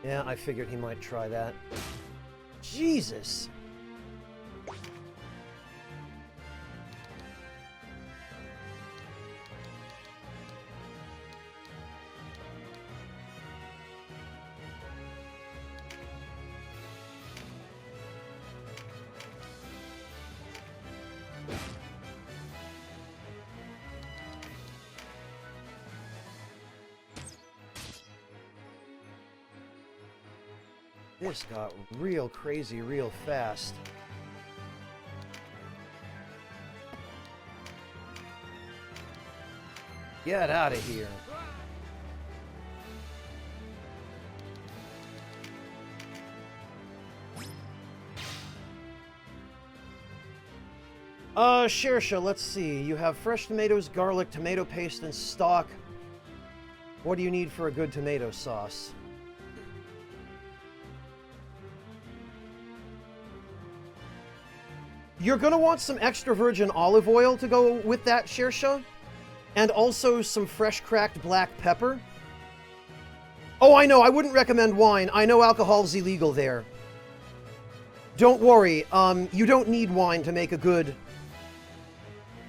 Yeah, I figured he might try that. Jesus! This got real crazy real fast. Get out of here. Shersha, let's see. You have fresh tomatoes, garlic, tomato paste, and stock. What do you need for a good tomato sauce? You're gonna want some extra virgin olive oil to go with that, Shersha. And also some fresh cracked black pepper. Oh, I know, I wouldn't recommend wine. I know alcohol's illegal there. Don't worry, you don't need wine to make a good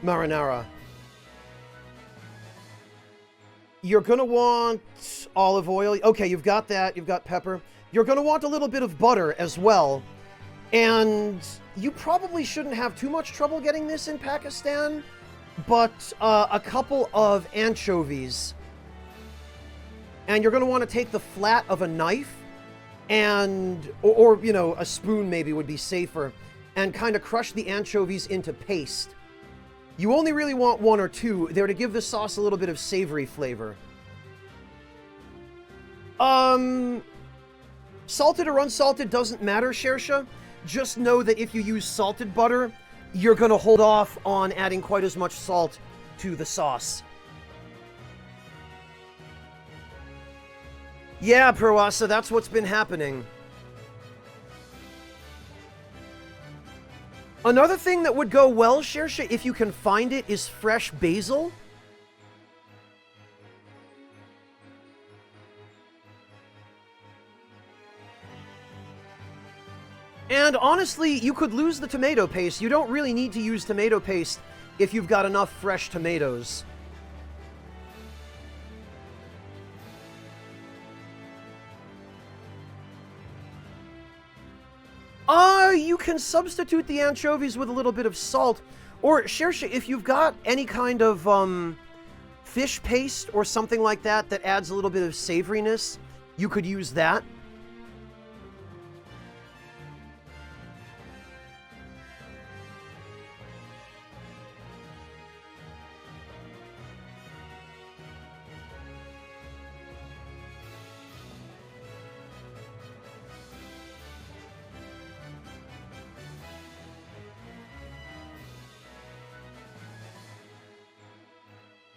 marinara. You're gonna want olive oil. Okay, you've got that. You've got pepper. You're gonna want a little bit of butter as well. And you probably shouldn't have too much trouble getting this in Pakistan, but a couple of anchovies. And you're gonna want to take the flat of a knife and, or you know, a spoon maybe would be safer, and kind of crush the anchovies into paste. You only really want one or two. They're to give the sauce a little bit of savory flavor. Salted or unsalted doesn't matter, Shersha. Just know that if you use salted butter, you're going to hold off on adding quite as much salt to the sauce. Yeah, Purwasa, that's what's been happening. Another thing that would go well, Shersha, if you can find it, is fresh basil. And honestly, you could lose the tomato paste. You don't really need to use tomato paste if you've got enough fresh tomatoes. You can substitute the anchovies with a little bit of salt. Or, Shersha, if you've got any kind of fish paste or something like that that adds a little bit of savoriness, you could use that.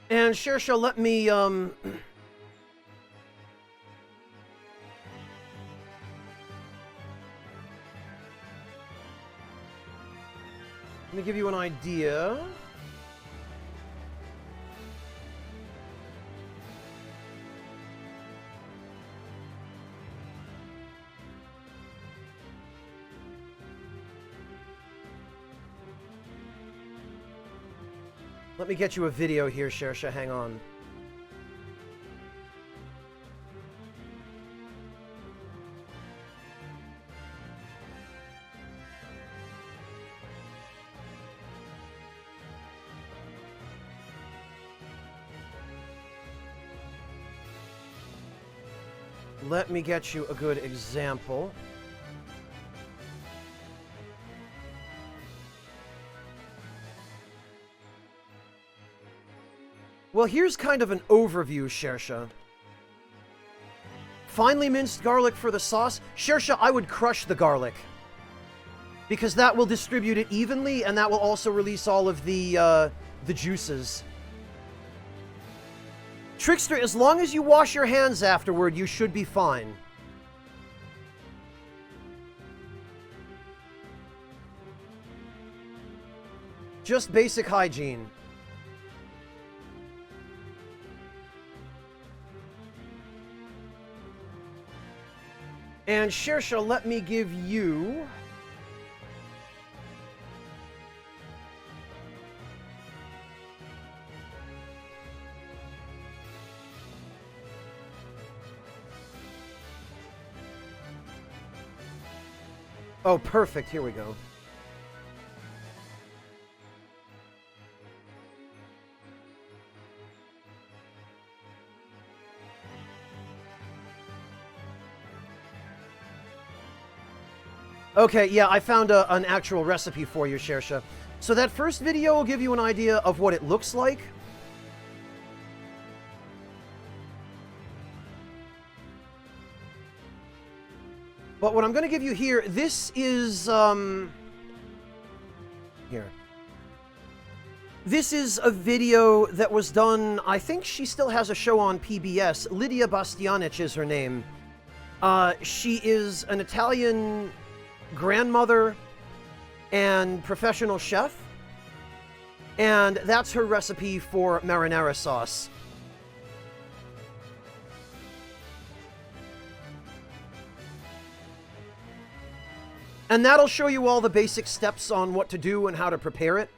And Shersha, let me, let me give you an idea. Let me get you a video here, Shersha. Hang on. Let me get you a good example. Well, here's kind of an overview, Shersha. Finely minced garlic for the sauce. Shersha, I would crush the garlic, because that will distribute it evenly, and that will also release all of the juices. Trickster, as long as you wash your hands afterward, you should be fine. Just basic hygiene. And Shersha, let me give you... Oh, perfect. Here we go. Okay, yeah, I found an actual recipe for you, Shersha. So that first video will give you an idea of what it looks like. But what I'm going to give you here, this is, here. This is a video that was done, I think she still has a show on PBS. Lydia Bastianich is her name. She is an Italian grandmother and professional chef. And that's her recipe for marinara sauce. And that'll show you all the basic steps on what to do and how to prepare it.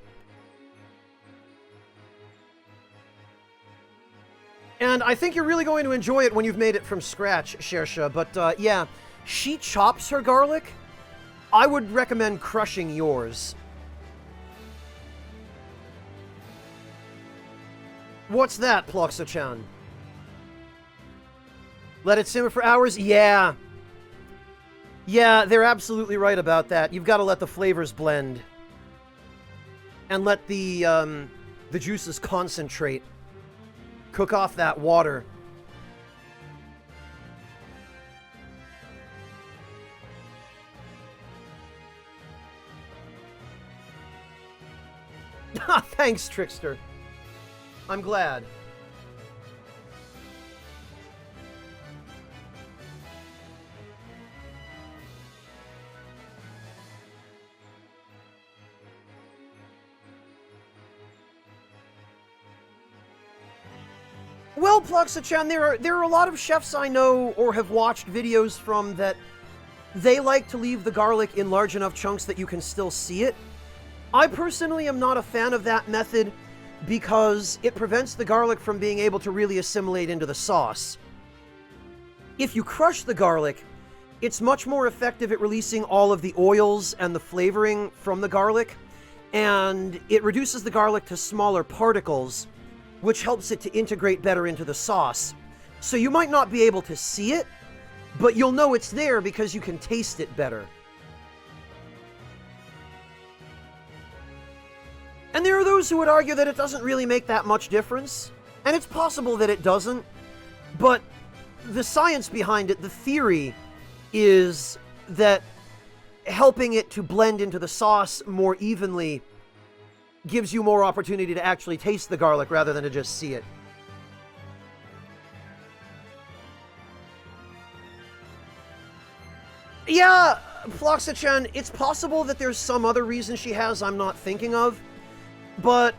And I think you're really going to enjoy it when you've made it from scratch, Shersha. But yeah, she chops her garlic. I would recommend crushing yours. What's that, Ploxa-chan? Let it simmer for hours? Yeah. Yeah, they're absolutely right about that. You've got to let the flavors blend. And let the juices concentrate. Cook off that water. Thanks, Trickster. I'm glad. Well, Ploxa-chan, there are a lot of chefs I know or have watched videos from that they like to leave the garlic in large enough chunks that you can still see it. I personally am not a fan of that method because it prevents the garlic from being able to really assimilate into the sauce. If you crush the garlic, it's much more effective at releasing all of the oils and the flavoring from the garlic, and it reduces the garlic to smaller particles, which helps it to integrate better into the sauce. So you might not be able to see it, but you'll know it's there because you can taste it better. And there are those who would argue that it doesn't really make that much difference, and it's possible that it doesn't, but the science behind it, the theory, is that helping it to blend into the sauce more evenly gives you more opportunity to actually taste the garlic rather than to just see it. Yeah, Ploxa-chan, it's possible that there's some other reason she has I'm not thinking of, but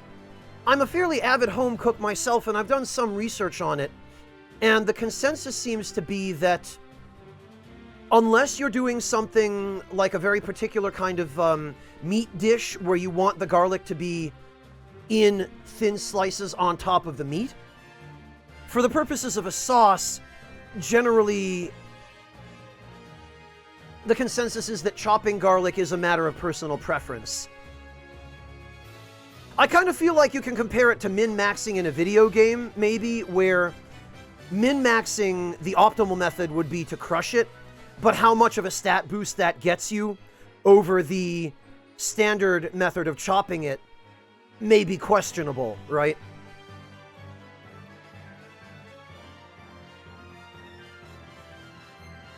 I'm a fairly avid home cook myself, and I've done some research on it, and the consensus seems to be that unless you're doing something like a very particular kind of meat dish where you want the garlic to be in thin slices on top of the meat, for the purposes of a sauce, generally the consensus is that chopping garlic is a matter of personal preference. I kind of feel like you can compare it to min-maxing in a video game, maybe, where min-maxing, the optimal method would be to crush it, but how much of a stat boost that gets you over the standard method of chopping it may be questionable, right?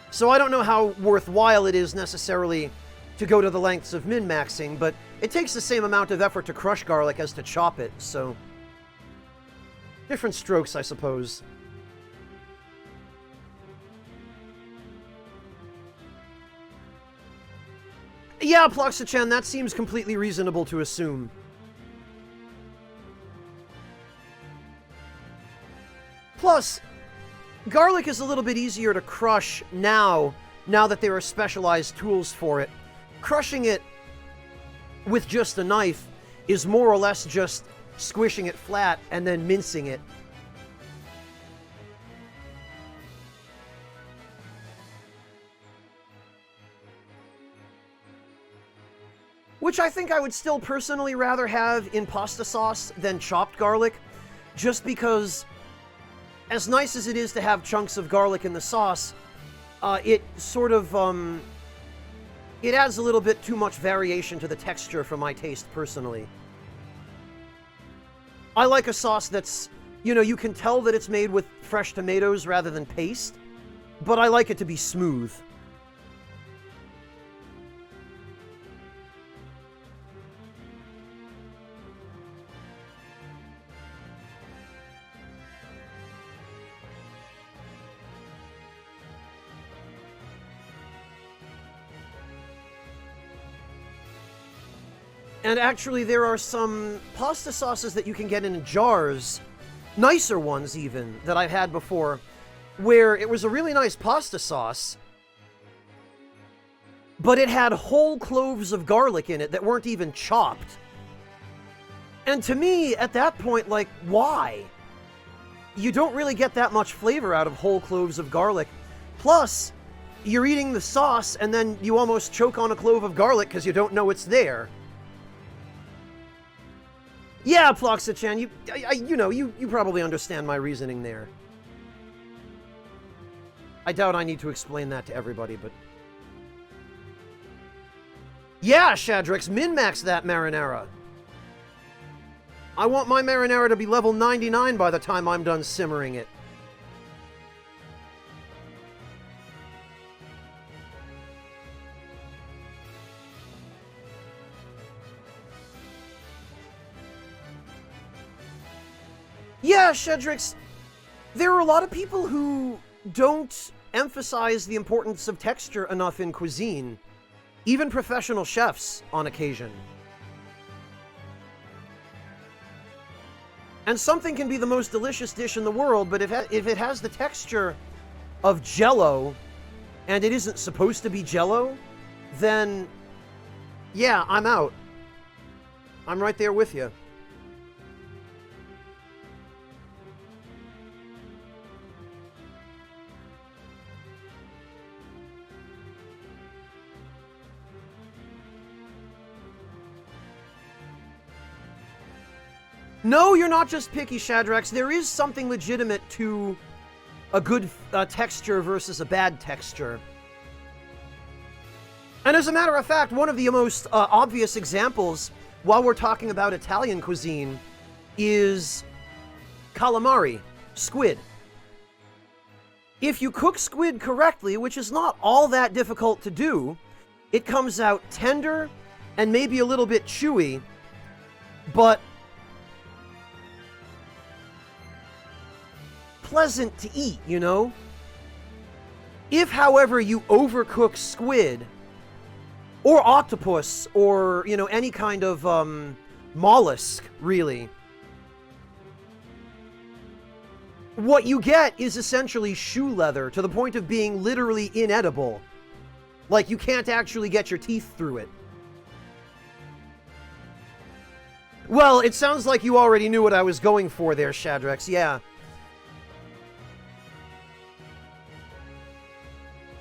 So I don't know how worthwhile it is necessarily to go to the lengths of min-maxing, but it takes the same amount of effort to crush garlic as to chop it, so different strokes, I suppose. Yeah, Ploxa-chan, that seems completely reasonable to assume. Plus, garlic is a little bit easier to crush now that there are specialized tools for it. Crushing it with just a knife is more or less just squishing it flat and then mincing it. Which I think I would still personally rather have in pasta sauce than chopped garlic, just because, as nice as it is to have chunks of garlic in the sauce, it sort of, it adds a little bit too much variation to the texture for my taste, personally. I like a sauce that's, you know, you can tell that it's made with fresh tomatoes rather than paste, but I like it to be smooth. And actually, there are some pasta sauces that you can get in jars, nicer ones even, that I've had before, where it was a really nice pasta sauce, but it had whole cloves of garlic in it that weren't even chopped. And to me, at that point, like, why? You don't really get that much flavor out of whole cloves of garlic. Plus, you're eating the sauce, and then you almost choke on a clove of garlic because you don't know it's there. Yeah, Ploxa-chan, you probably understand my reasoning there. I doubt I need to explain that to everybody, but... Yeah, Shadrix, min-max that marinara. I want my marinara to be level 99 by the time I'm done simmering it. Yeah, Shedrix, there are a lot of people who don't emphasize the importance of texture enough in cuisine. Even professional chefs, on occasion. And something can be the most delicious dish in the world, but if it has the texture of Jell-O, and it isn't supposed to be Jell-O, then, yeah, I'm out. I'm right there with you. No, you're not just picky, Shadrax. There is something legitimate to a good texture versus a bad texture. And as a matter of fact, one of the most obvious examples, while we're talking about Italian cuisine, is calamari, squid. If you cook squid correctly, which is not all that difficult to do, it comes out tender and maybe a little bit chewy, but pleasant to eat, you know? If, however, you overcook squid, or octopus, or, you know, any kind of, mollusk, really, what you get is essentially shoe leather, to the point of being literally inedible. Like, you can't actually get your teeth through it. Well, it sounds like you already knew what I was going for there, Shadrex, yeah.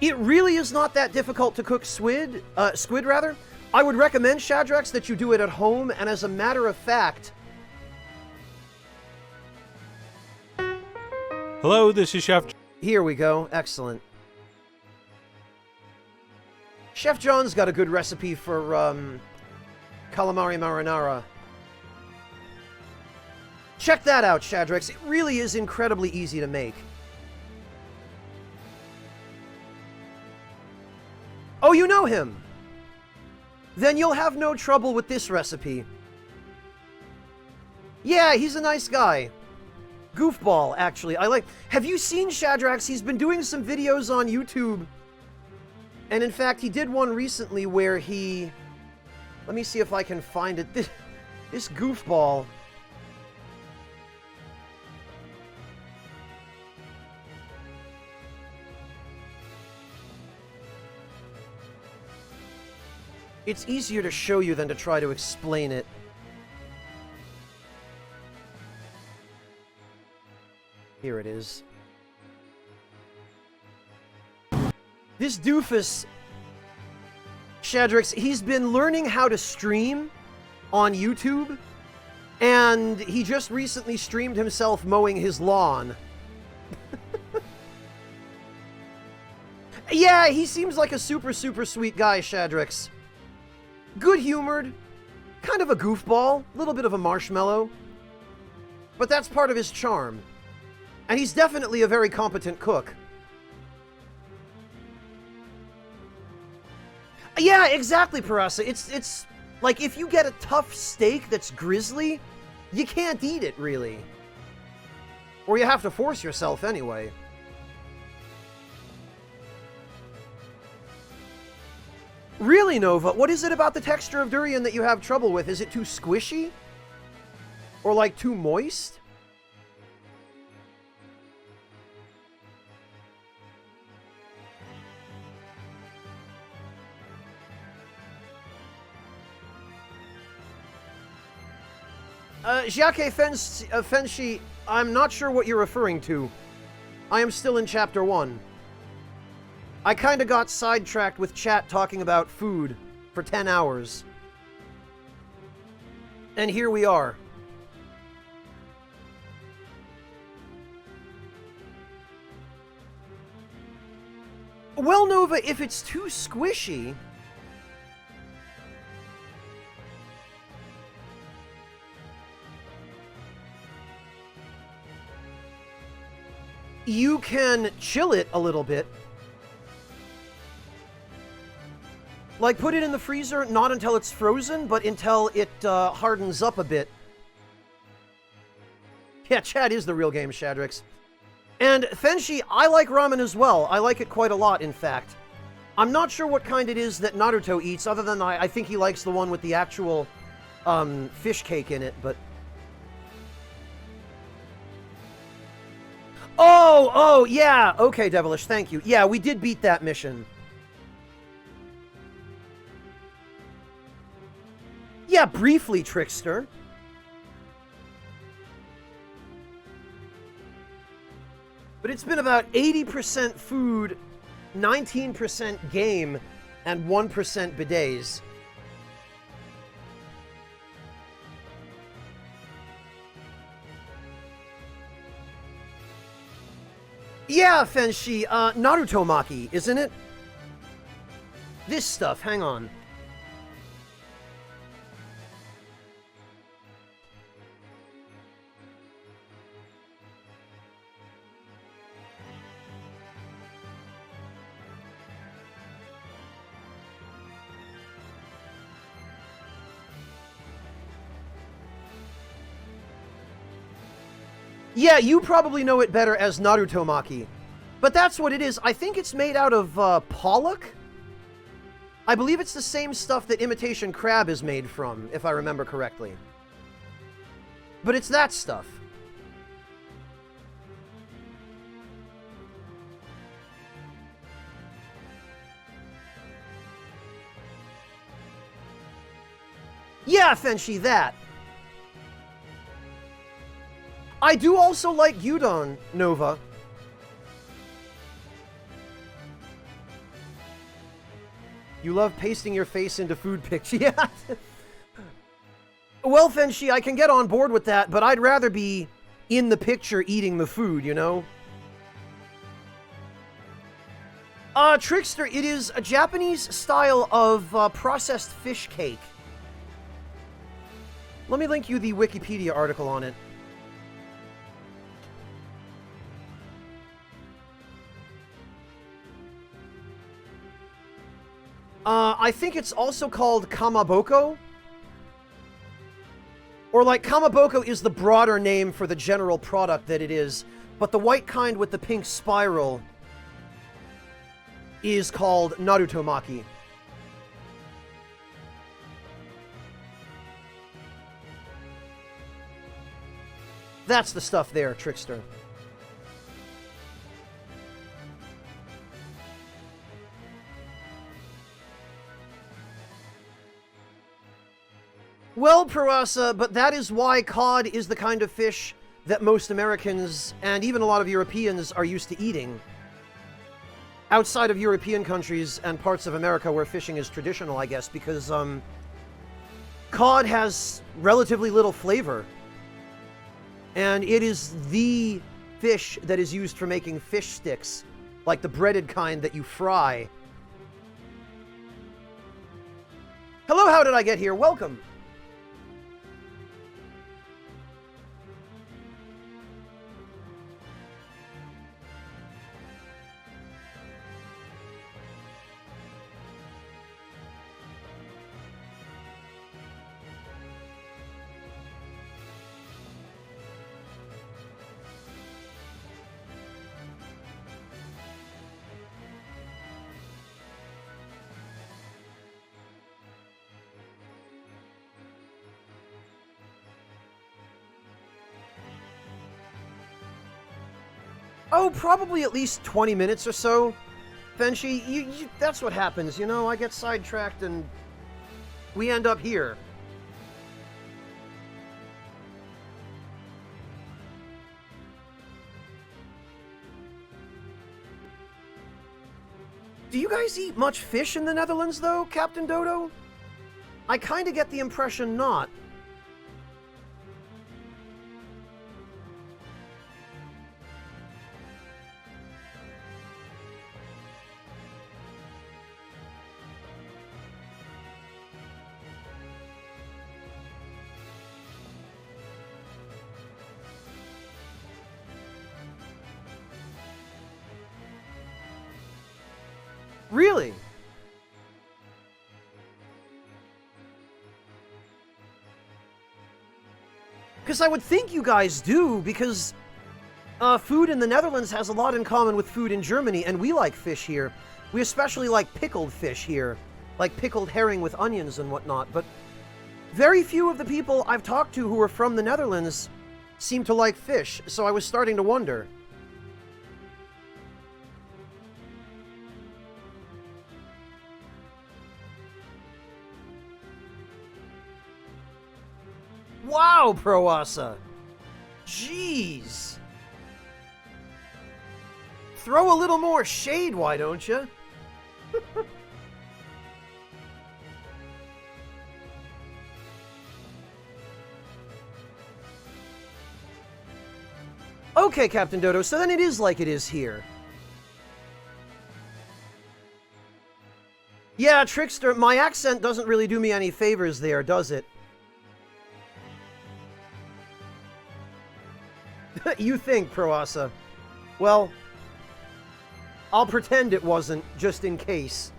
It really is not that difficult to cook squid. I would recommend, Shadrax, that you do it at home, and as a matter of fact... Hello, this is Chef... Here we go. Excellent. Chef John's got a good recipe for, calamari marinara. Check that out, Shadrax. It really is incredibly easy to make. Oh, you know him! Then you'll have no trouble with this recipe. Yeah, he's a nice guy. Goofball, actually. Have you seen Shadrax? He's been doing some videos on YouTube. And in fact, he did one recently where he... Let me see if I can find it. This goofball... It's easier to show you than to try to explain it. Here it is. This doofus, Shadrix, he's been learning how to stream on YouTube, and he just recently streamed himself mowing his lawn. Yeah, he seems like a super sweet guy, Shadrix. Good-humored, kind of a goofball, a little bit of a marshmallow. But that's part of his charm. And he's definitely a very competent cook. Yeah, exactly, Parasa. It's like if you get a tough steak that's grisly, you can't eat it, really. Or you have to force yourself anyway. Really, Nova? What is it about the texture of durian that you have trouble with? Is it too squishy? Or, like, too moist? Jacques Fenshi, I'm not sure what you're referring to. I am still in Chapter 1. I kinda got sidetracked with chat talking about food for 10 hours. And here we are. Well, Nova, if it's too squishy... you can chill it a little bit. Like, put it in the freezer, not until it's frozen, but until it hardens up a bit. Yeah, Chad is the real game, Shadrix. And Fenshi, I like ramen as well. I like it quite a lot, in fact. I'm not sure what kind it is that Naruto eats, other than I think he likes the one with the actual fish cake in it, but... Oh, yeah. Okay, Devilish, thank you. Yeah, we did beat that mission. Yeah, briefly, Trickster. But it's been about 80% food, 19% game, and 1% bidets. Yeah, Fenshi, Naruto Maki, isn't it? This stuff, hang on. Yeah, you probably know it better as Naruto Maki. But that's what it is. I think it's made out of pollock? I believe it's the same stuff that imitation crab is made from, if I remember correctly. But it's that stuff. Yeah, Fenshi, that. I do also like gyudon, Nova. You love pasting your face into food pictures. Yeah. Well, Fenshi, I can get on board with that, but I'd rather be in the picture eating the food, you know? Trickster, it is a Japanese style of processed fish cake. Let me link you the Wikipedia article on it. I think it's also called kamaboko. Or, like, kamaboko is the broader name for the general product that it is, but the white kind with the pink spiral is called Naruto Maki. That's the stuff there, Trickster. Well, Purasa, but that is why cod is the kind of fish that most Americans, and even a lot of Europeans, are used to eating. Outside of European countries and parts of America where fishing is traditional, I guess, because, cod has relatively little flavor. And it is the fish that is used for making fish sticks, like the breaded kind that you fry. Hello, how did I get here? Welcome. Oh, probably at least 20 minutes or so. Fenshi, that's what happens, you know? I get sidetracked and we end up here. Do you guys eat much fish in the Netherlands, though, Captain Dodo? I kind of get the impression not. Really? Because I would think you guys do, because food in the Netherlands has a lot in common with food in Germany, and we like fish here. We especially like pickled fish here, like pickled herring with onions and whatnot, but very few of the people I've talked to who are from the Netherlands seem to like fish, so I was starting to wonder. Wow, Proasa! Jeez! Throw a little more shade, why don't you? Okay, Captain Dodo, so then it is like it is here. Yeah, Trickster, my accent doesn't really do me any favors there, does it? You think, Proasa. Well, I'll pretend it wasn't, just in case.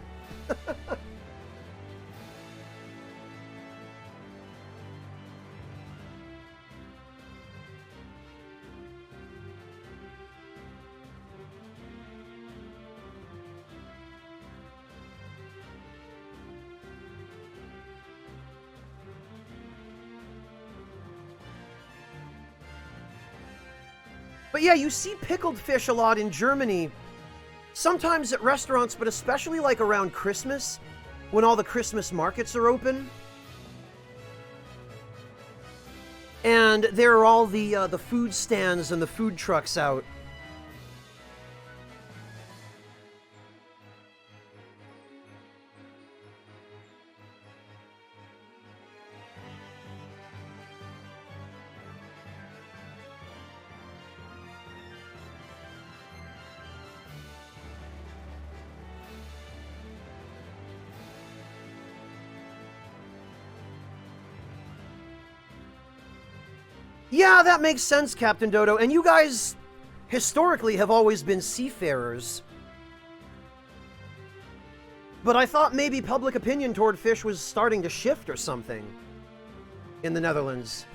But yeah, you see pickled fish a lot in Germany. Sometimes at restaurants, but especially like around Christmas, when all the Christmas markets are open. And there are all the food stands and the food trucks out. Yeah, that makes sense, Captain Dodo. And you guys, historically, have always been seafarers. But I thought maybe public opinion toward fish was starting to shift or something in the Netherlands.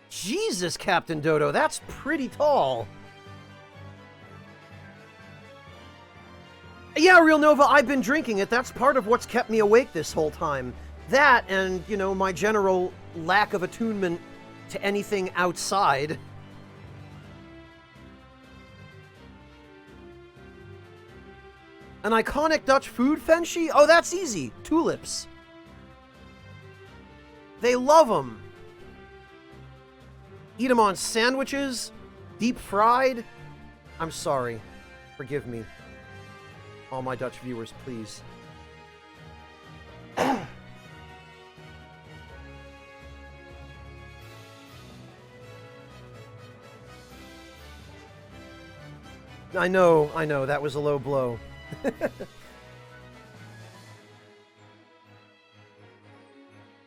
Jesus, Captain Dodo, that's pretty tall. Yeah, Real Nova, I've been drinking it. That's part of what's kept me awake this whole time. That and, you know, my general lack of attunement to anything outside. An iconic Dutch food, Fenshi? Oh, that's easy. Tulips. They love them. Eat them on sandwiches? Deep fried? I'm sorry. Forgive me. All my Dutch viewers, please. I know, that was a low blow.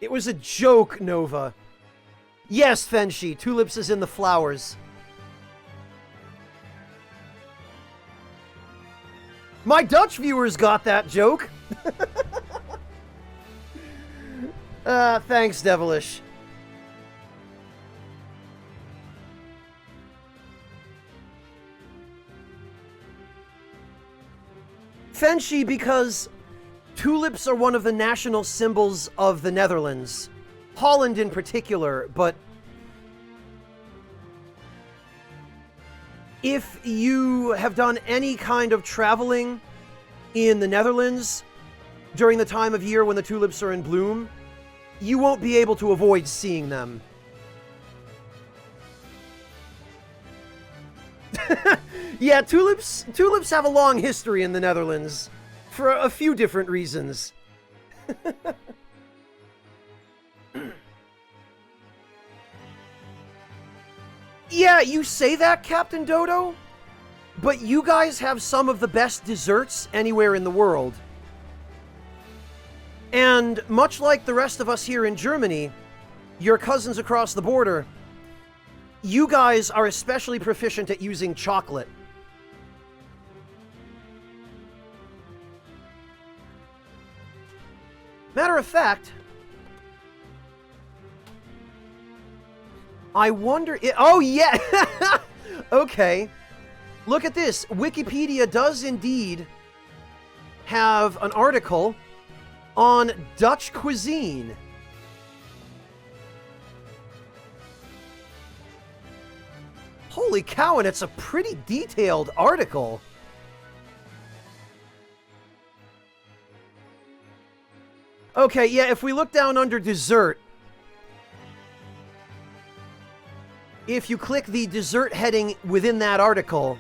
It was a joke, Nova. Yes, Fenshi, tulips is in the flowers. My Dutch viewers got that joke. Thanks, Devilish. Fenshi, because tulips are one of the national symbols of the Netherlands. Holland in particular, but if you have done any kind of traveling in the Netherlands during the time of year when the tulips are in bloom, you won't be able to avoid seeing them. Yeah, tulips have a long history in the Netherlands for a few different reasons. Yeah, you say that, Captain Dodo, but you guys have some of the best desserts anywhere in the world. And much like the rest of us here in Germany, your cousins across the border, you guys are especially proficient at using chocolate. Matter of fact, I wonder... oh, yeah! Okay. Look at this. Wikipedia does indeed have an article on Dutch cuisine. Holy cow, and it's a pretty detailed article. Okay, yeah, if we look down under dessert, if you click the dessert heading within that article,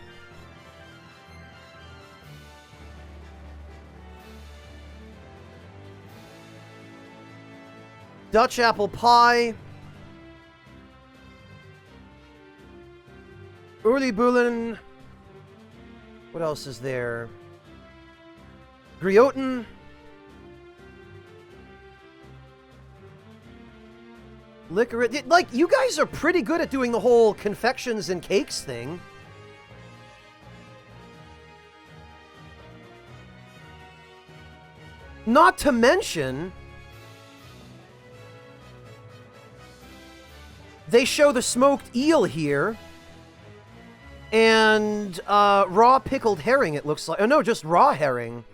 Dutch apple pie, Oerlibullen, what else is there? Grioten, licorice. Like, you guys are pretty good at doing the whole confections and cakes thing. Not to mention, they show the smoked eel here. And raw pickled herring, it looks like. Oh, no, just raw herring.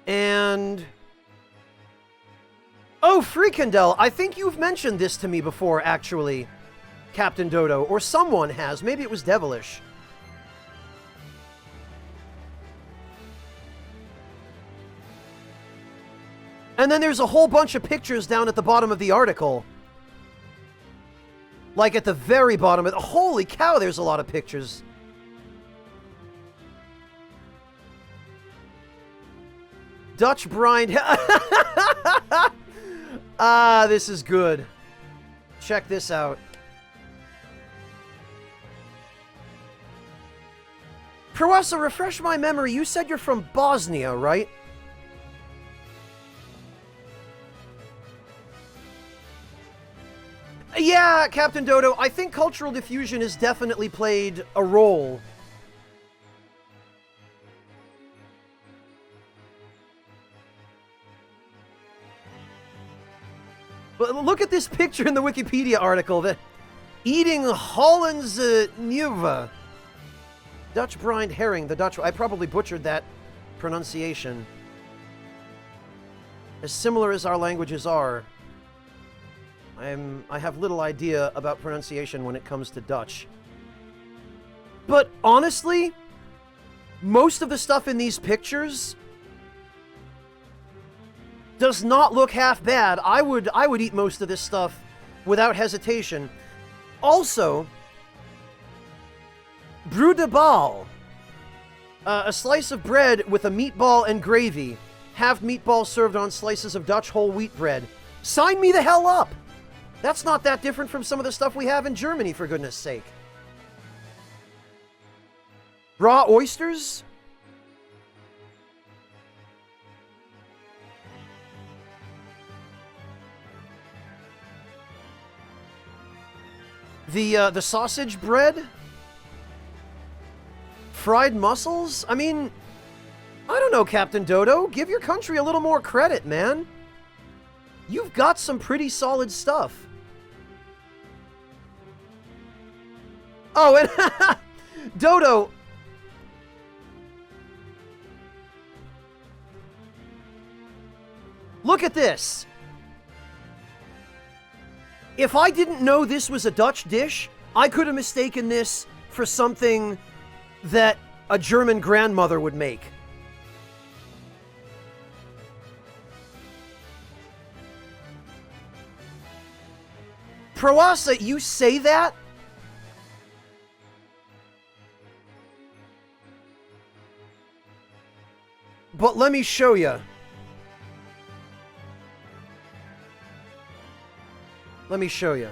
And... oh, frikandel. I think you've mentioned this to me before, actually, Captain Dodo. Or someone has. Maybe it was Devilish. And then there's a whole bunch of pictures down at the bottom of the article. Like at the very bottom of it. Holy cow, there's a lot of pictures. Dutch brine. Ah, this is good. Check this out. Prawasa, refresh my memory. You said you're from Bosnia, right? Yeah, Captain Dodo, I think cultural diffusion has definitely played a role. But look at this picture in the Wikipedia article that eating Holland's Nieuwe. Dutch brined herring, the Dutch... I probably butchered that pronunciation. As similar as our languages are, I have little idea about pronunciation when it comes to Dutch. But honestly, most of the stuff in these pictures does not look half bad. I would eat most of this stuff without hesitation. Also, brood de bal, a slice of bread with a meatball and gravy. Half meatball served on slices of Dutch whole wheat bread. Sign me the hell up! That's not that different from some of the stuff we have in Germany, for goodness sake. Raw oysters? The sausage bread? Fried mussels? I mean, I don't know, Captain Dodo. Give your country a little more credit, man. You've got some pretty solid stuff. Oh, and Dodo. Look at this. If I didn't know this was a Dutch dish, I could have mistaken this for something that a German grandmother would make. Proasa, you say that? But let me show you. Let me show you.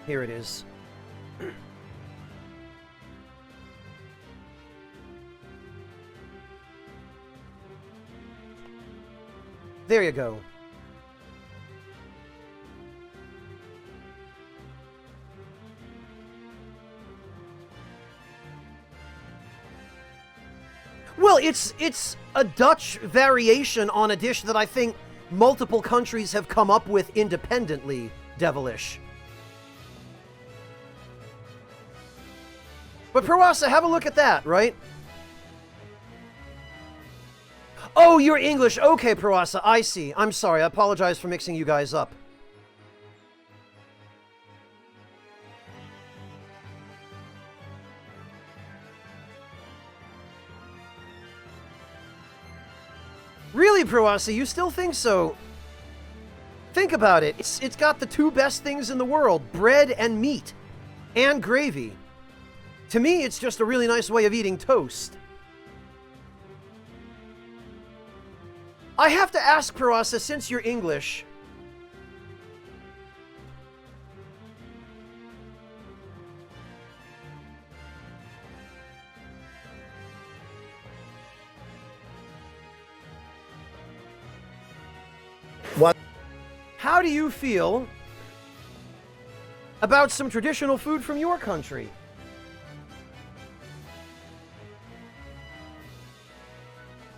Here it is. There you go. Well, it's a Dutch variation on a dish that I think multiple countries have come up with independently, Devilish. But Proasa, have a look at that, right? Oh, you're English. Okay, Proasa, I see. I'm sorry. I apologize for mixing you guys up. Really, Proasa, you still think so? Think about it. It's got the two best things in the world, bread and meat. And gravy. To me, it's just a really nice way of eating toast. I have to ask, Proasa, since you're English... What? How do you feel about some traditional food from your country?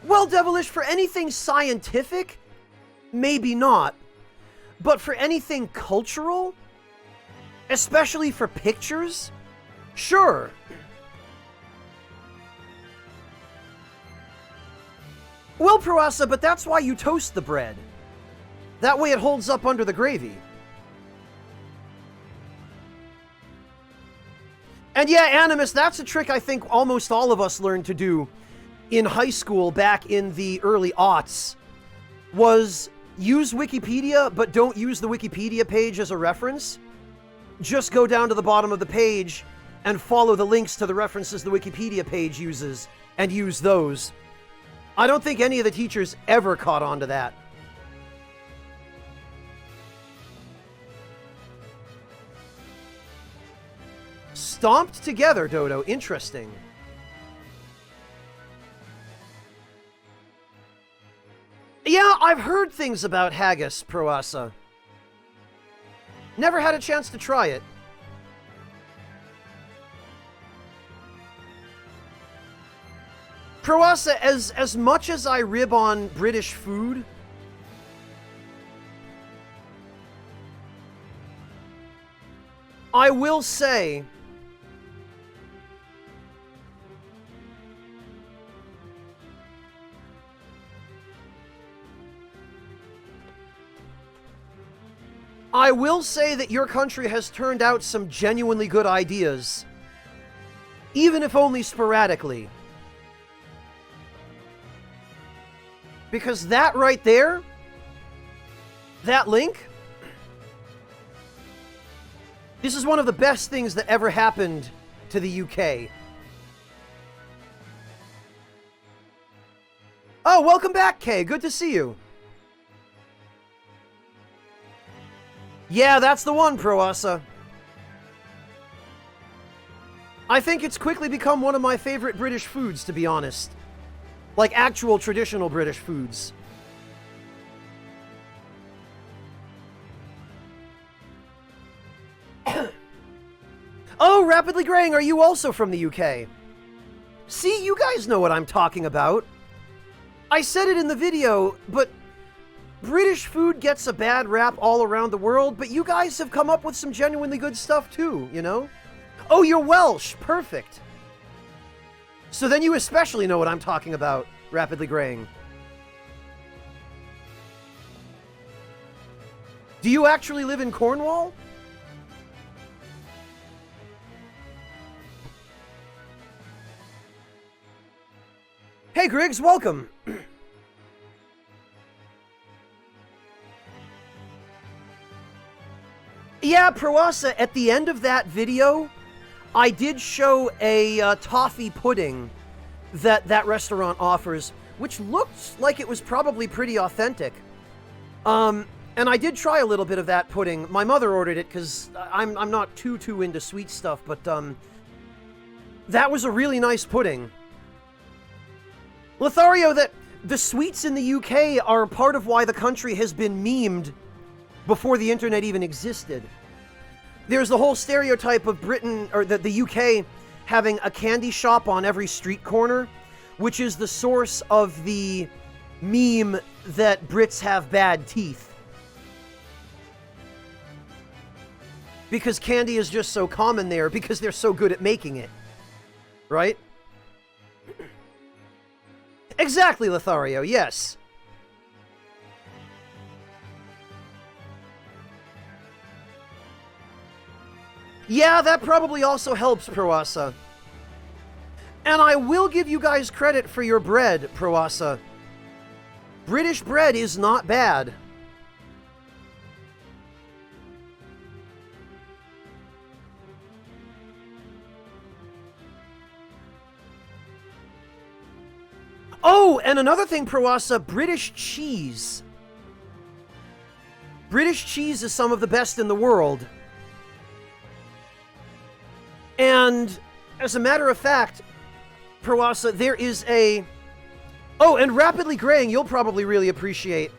Well, Devilish, for anything scientific, maybe not. But for anything cultural, especially for pictures, sure. Well, Proasa, but that's why you toast the bread. That way it holds up under the gravy. And yeah, Animus, that's a trick I think almost all of us learned to do in high school back in the early aughts, was use Wikipedia, but don't use the Wikipedia page as a reference. Just go down to the bottom of the page and follow the links to the references the Wikipedia page uses, and use those. I don't think any of the teachers ever caught on to that. Stomped together, Dodo. Interesting. Yeah, I've heard things about haggis, Proasa. Never had a chance to try it. Proasa, as much as I rib on British food, I will say... I will say that your country has turned out some genuinely good ideas, even if only sporadically. Because that right there, that link, this is one of the best things that ever happened to the UK. Oh, welcome back, Kay. Good to see you. Yeah, that's the one, Proasa. I think it's quickly become one of my favorite British foods, to be honest. Like actual traditional British foods. Oh, Rapidly Graying, are you also from the UK? See, you guys know what I'm talking about. I said it in the video, but British food gets a bad rap all around the world, but you guys have come up with some genuinely good stuff too, you know? Oh, you're Welsh. Perfect. So then you especially know what I'm talking about, Rapidly Graying. Do you actually live in Cornwall? Hey, Griggs, welcome. Yeah, Proasa, at the end of that video, I did show a toffee pudding that restaurant offers, which looked like it was probably pretty authentic. And I did try a little bit of that pudding. My mother ordered it because I'm not too into sweet stuff, but that was a really nice pudding. Lothario, that the sweets in the UK are part of why the country has been memed before the internet even existed. There's the whole stereotype of Britain, or the UK, having a candy shop on every street corner, which is the source of the meme that Brits have bad teeth. Because candy is just so common there, because they're so good at making it. Right? Exactly, Lothario, yes. Yeah, that probably also helps, Proasa. And I will give you guys credit for your bread, Proasa. British bread is not bad. Oh, and another thing, Proasa, British cheese. British cheese is some of the best in the world. And, as a matter of fact, Proasa, there is a... Oh, and Rapidly Graying, you'll probably really appreciate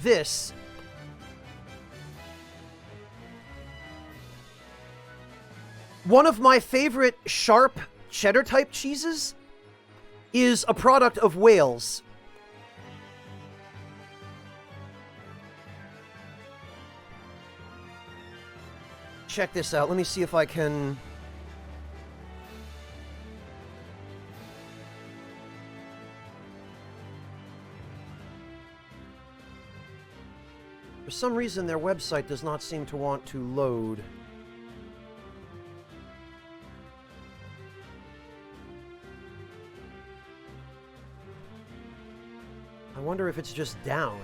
this. One of my favorite sharp cheddar-type cheeses is a product of Wales. Check this out. Let me see if I can... For some reason, their website does not seem to want to load. I wonder if it's just down.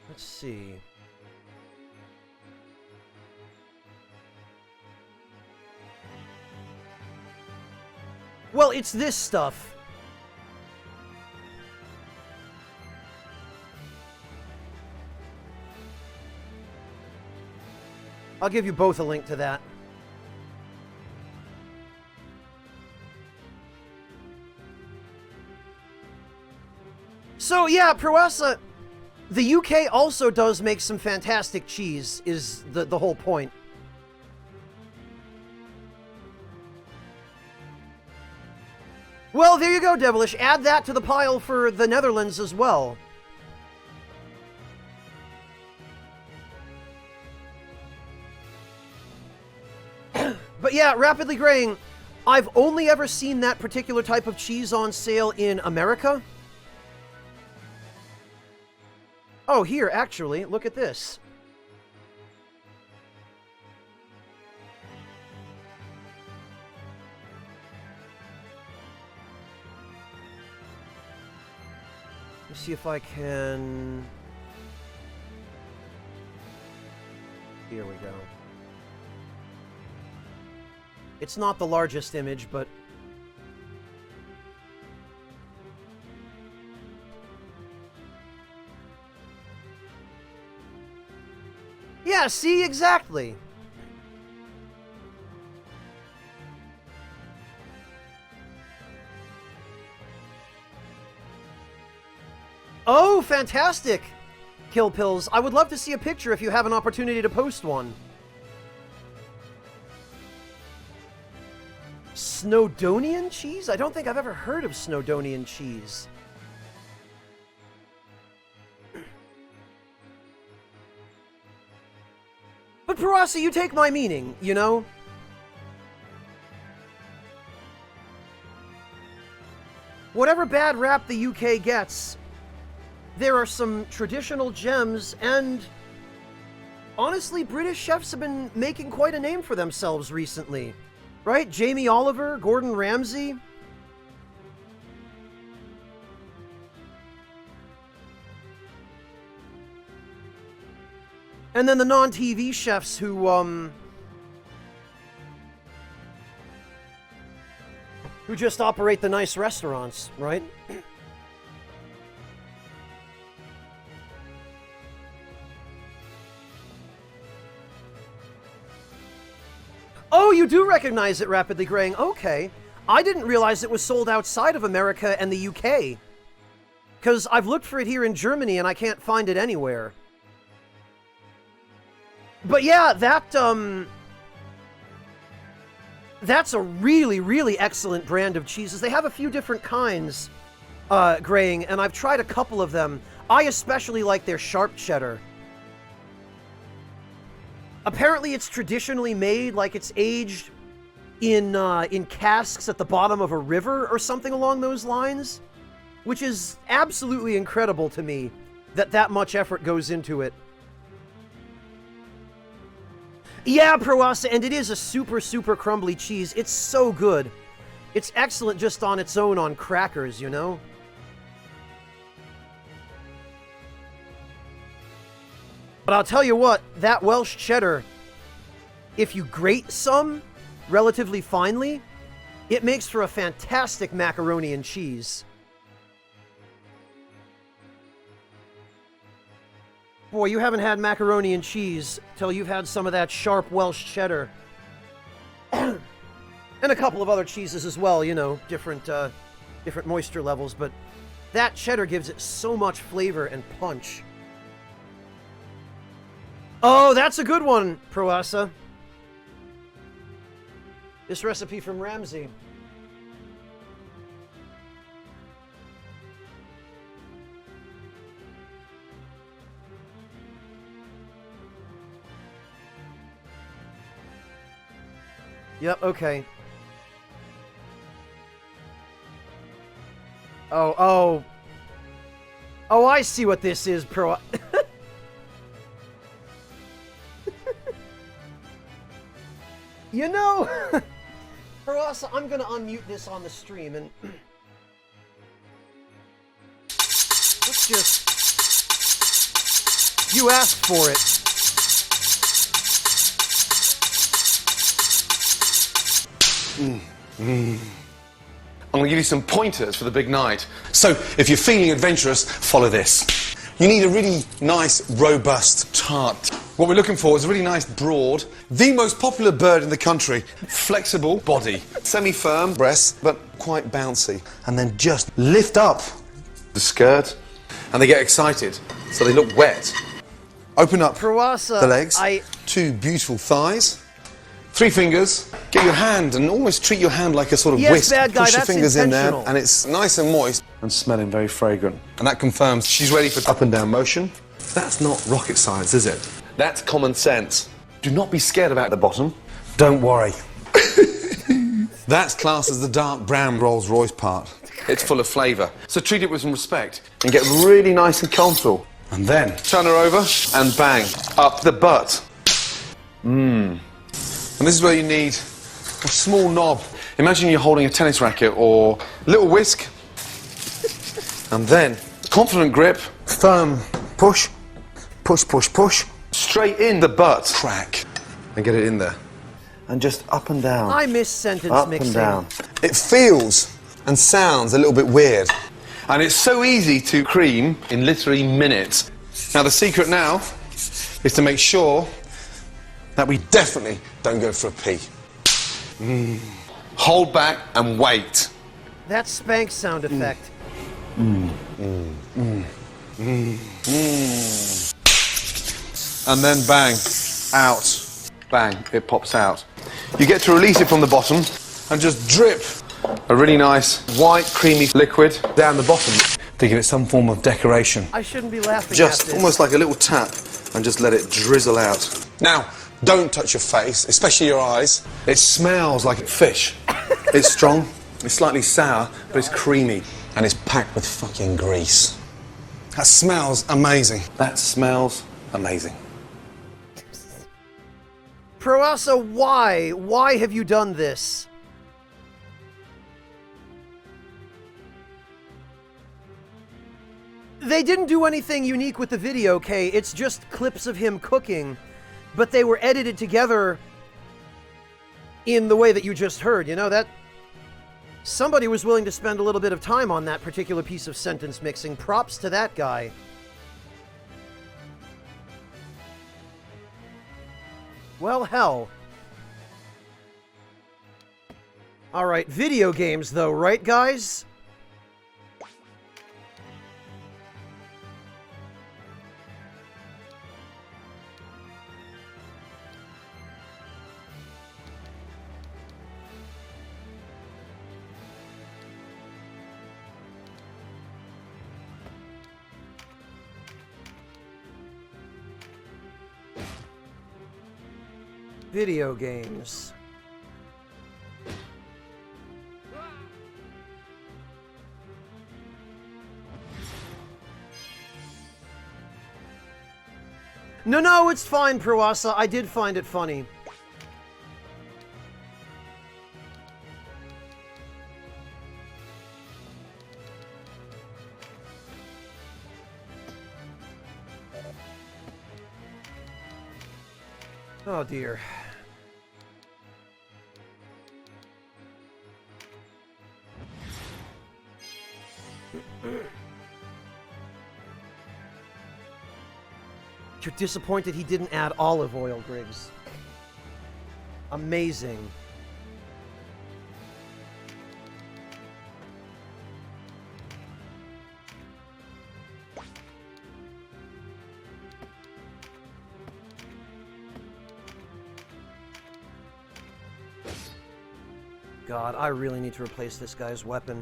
Let's see. Well, it's this stuff. I'll give you both a link to that. So, yeah, Proasa, the UK also does make some fantastic cheese, is the whole point. Well, there you go, Devilish. Add that to the pile for the Netherlands as well. But yeah, Rapidly Graying, I've only ever seen that particular type of cheese on sale in America. Oh, here, actually, look at this. Let's see if I can... Here we go. It's not the largest image, but... Yeah, Yeah, see, exactly. Oh, fantastic, Kill Pills. I would love to see a picture if you have an opportunity to post one. Snowdonian cheese? I don't think I've ever heard of Snowdonian cheese. But Parasa, you take my meaning, you know? Whatever bad rap the UK gets, there are some traditional gems, and honestly, British chefs have been making quite a name for themselves recently. Right? Jamie Oliver, Gordon Ramsay. And then the non-TV chefs who just operate the nice restaurants, right? Oh, you do recognize it, Rapidly Graying. Okay. I didn't realize it was sold outside of America and the UK. Because I've looked for it here in Germany and I can't find it anywhere. But yeah, that's a really, really excellent brand of cheeses. They have a few different kinds, Graying, and I've tried a couple of them. I especially like their sharp cheddar. Apparently it's traditionally made like it's aged in casks at the bottom of a river or something along those lines, which is absolutely incredible to me that much effort goes into it. Yeah, Proasa, and it is a super, super crumbly cheese. It's so good. It's excellent just on its own on crackers, you know? But I'll tell you what, that Welsh cheddar, if you grate some relatively finely, it makes for a fantastic macaroni and cheese. Boy, you haven't had macaroni and cheese till you've had some of that sharp Welsh cheddar. And a couple of other cheeses as well, you know, different moisture levels, but that cheddar gives it so much flavor and punch. Oh, that's a good one, Proasa. This recipe from Ramsay. Yep, okay. Oh, I see what this is, You know, Proasa, I'm gonna unmute this on the stream and let's just... You asked for it. I'm going to give you some pointers for the big night. So, if you're feeling adventurous, follow this. You need a really nice, robust tart. What we're looking for is a really nice, broad, the most popular bird in the country, flexible body, semi-firm breasts, but quite bouncy. And then just lift up the skirt, and they get excited, so they look wet. Open up Proasa, the legs, two beautiful thighs. 3 fingers, get your hand and almost treat your hand like a sort of whisk. Bad guy, push your fingers in there intentional. and it's nice and moist and smelling very fragrant. And that confirms she's ready for up and down motion. That's not rocket science, is it? That's common sense. Do not be scared about the bottom. Don't worry. That's classed as the dark brown Rolls-Royce part. It's full of flavour. So treat it with some respect and get really nice and comfortable. And then turn her over and bang, up the butt. And this is where you need a small knob. Imagine you're holding a tennis racket or a little whisk. And then, confident grip. Firm push. Push, push, push. Straight in the butt. Crack. And get it in there. And just up and down. I miss sentence up mixing. Up and down. It feels and sounds a little bit weird. And it's so easy to cream in literally minutes. Now, the secret now is to make sure that we definitely don't go for a pee. Hold back and wait. That spank sound effect. And then bang, out. Bang, it pops out. You get to release it from the bottom and just drip a really nice white creamy liquid down the bottom to give it some form of decoration. I shouldn't be laughing Just at this. almost like a little tap and just let it drizzle out. Now, don't touch your face, especially your eyes. It smells like fish. It's strong, it's slightly sour, but it's creamy. And it's packed with fucking grease. That smells amazing. That smells amazing. Proasa, why? Why have you done this? They didn't do anything unique with the video, Kay. It's just clips of him cooking, but they were edited together in the way that you just heard. You know, that somebody was willing to spend a little bit of time on that particular piece of sentence mixing. Props to that guy. Well, hell. Alright, video games though, right guys? Video games. No, it's fine, Proasa. I did find it funny. Oh dear. You're disappointed he didn't add olive oil, Griggs. Amazing. God, I really need to replace this guy's weapon.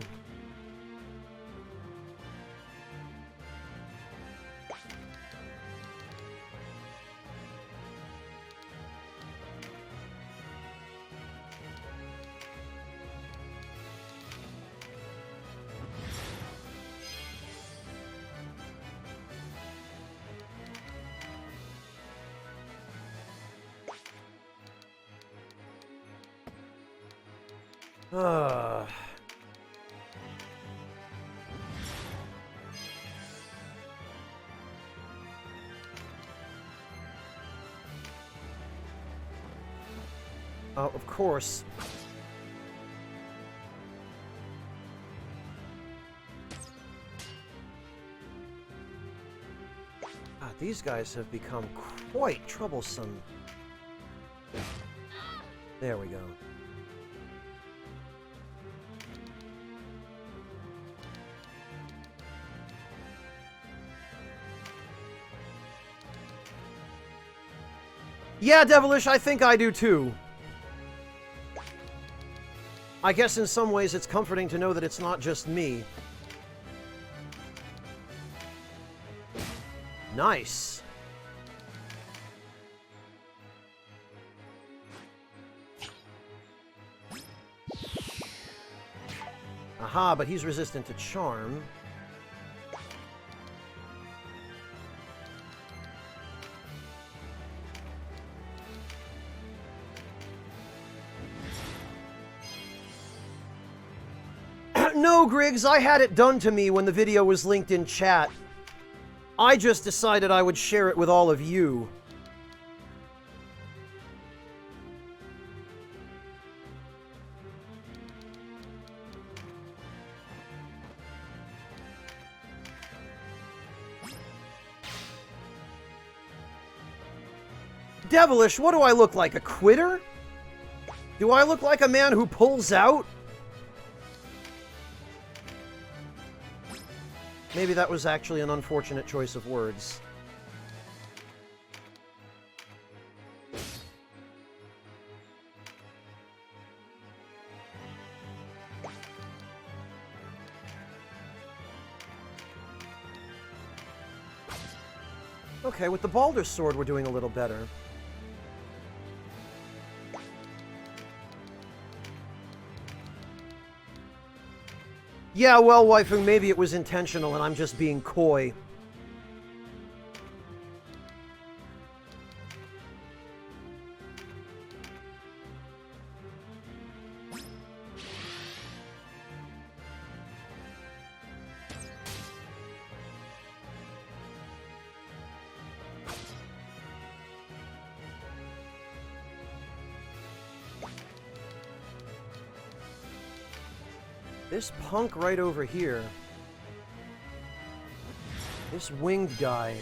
Of course. God, these guys have become quite troublesome. There we go. Yeah, Devilish, I think I do too. I guess in some ways it's comforting to know that it's not just me. Nice. Aha, but he's resistant to charm. No, Griggs, I had it done to me when the video was linked in chat. I just decided I would share it with all of you. Devilish, what do I look like? A quitter? Do I look like a man who pulls out? Maybe that was actually an unfortunate choice of words. Okay, with the Baldur's Sword, we're doing a little better. Yeah, well, waifu, maybe it was intentional and I'm just being coy. This punk right over here. This winged guy.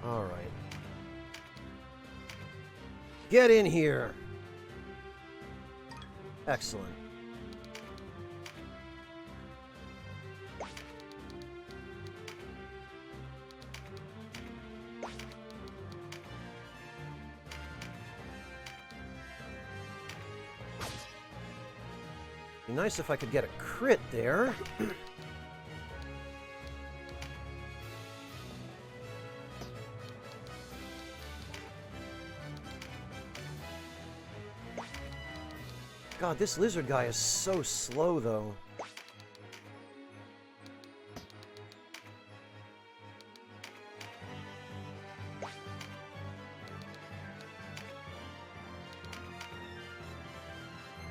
All right. Get in here. Excellent. Be nice if I could get a crit there. God, this lizard guy is so slow, though.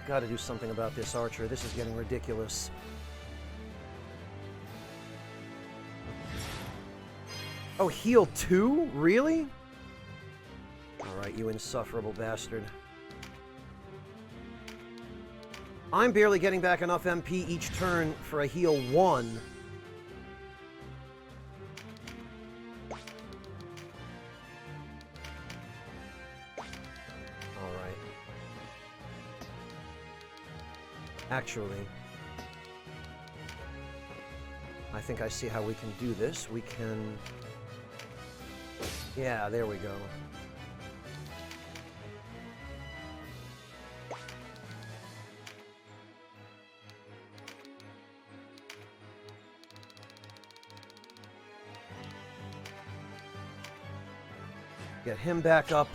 Gotta do something about this archer. This is getting ridiculous. Oh, heal 2? Really? Alright, you insufferable bastard. I'm barely getting back enough MP each turn for a heal 1. Alright. Actually, I think I see how we can do this. We can... Yeah, there we go. Get him back up.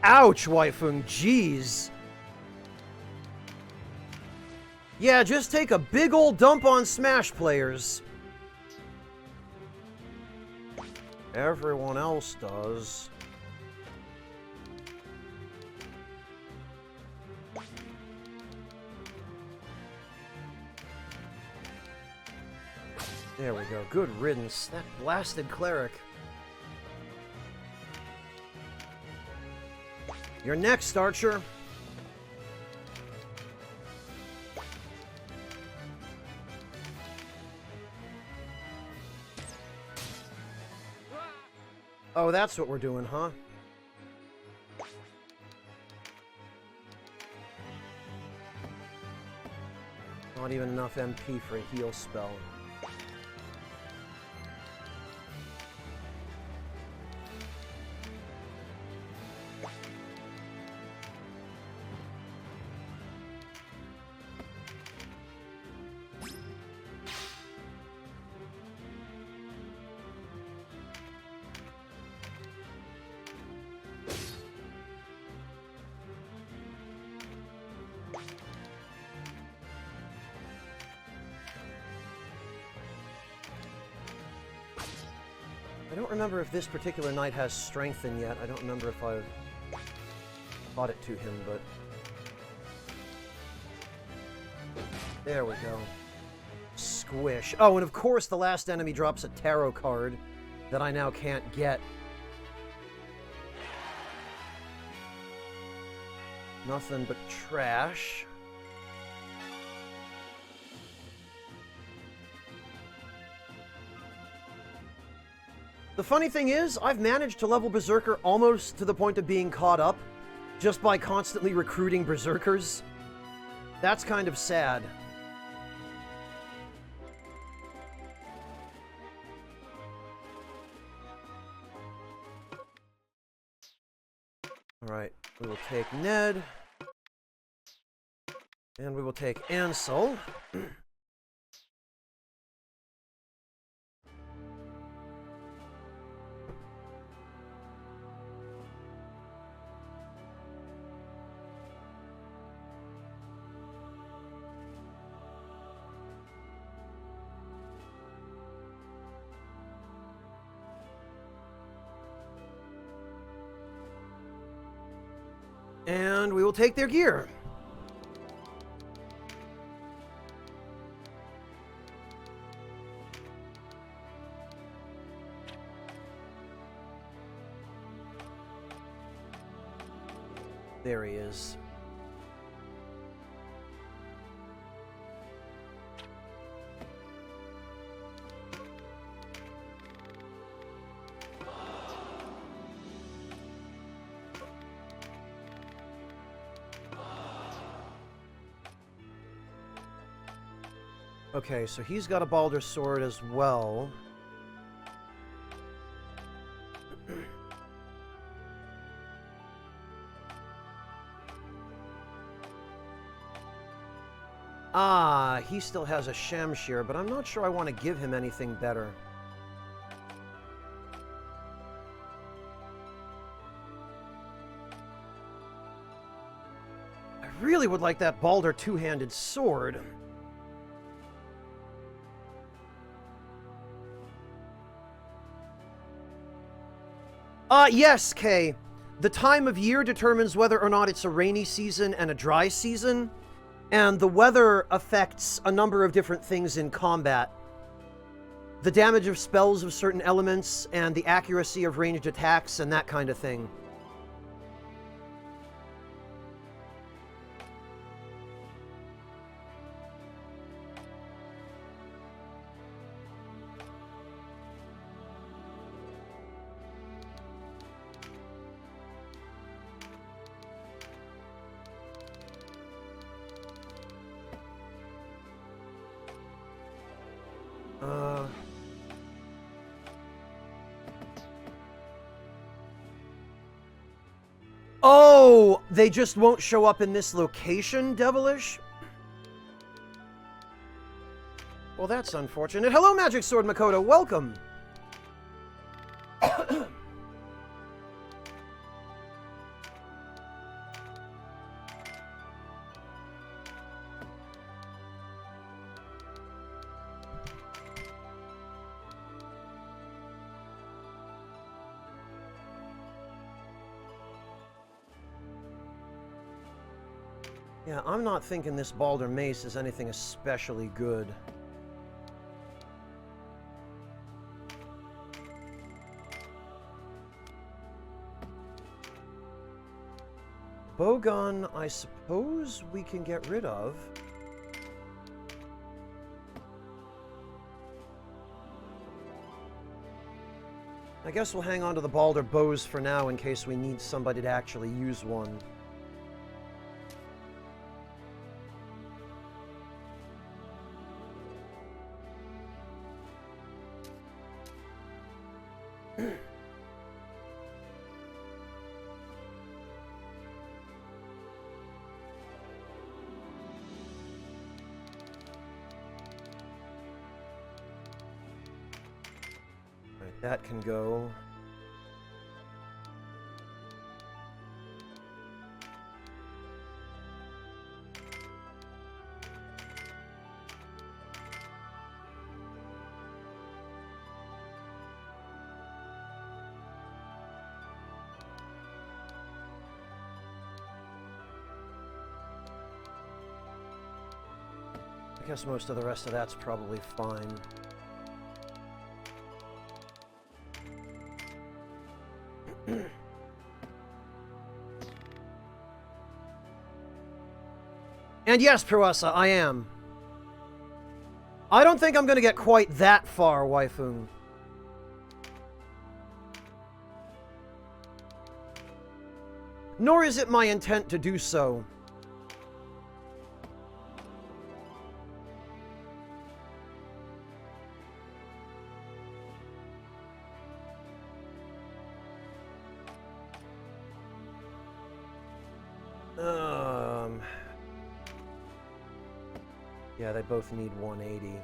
Ouch, Waifung, jeez. Yeah, just take a big old dump on Smash players. Everyone else does. There we go. Good riddance. That blasted cleric. You're next, Archer. Oh, that's what we're doing, huh? Not even enough MP for a heal spell. I don't remember if this particular knight has strength in yet. I don't remember if I've taught it to him, but... There we go. Squish. Oh, and of course the last enemy drops a tarot card that I now can't get. Nothing but trash. The funny thing is, I've managed to level Berserker almost to the point of being caught up just by constantly recruiting Berserkers. That's kind of sad. Alright, we will take Ned. And we will take Ansel. And we will take their gear. There he is. Okay, so he's got a Balder sword as well. Ah, he still has a Shamshir, but I'm not sure I want to give him anything better. I really would like that Balder two-handed sword. Yes, Kay. The time of year determines whether or not it's a rainy season and a dry season, and the weather affects a number of different things in combat. The damage of spells of certain elements, and the accuracy of ranged attacks, and that kind of thing. Oh, they just won't show up in this location, Devilish? Well, that's unfortunate. Hello, Magic Sword Makoto. Welcome. Yeah, I'm not thinking this Balder Mace is anything especially good. Bowgun, I suppose we can get rid of. I guess we'll hang on to the Balder bows for now in case we need somebody to actually use one. That can go. I guess most of the rest of that's probably fine. And yes, Pruasa, I am. I don't think I'm going to get quite that far, Waifung. Nor is it my intent to do so. Yeah, they both need 180.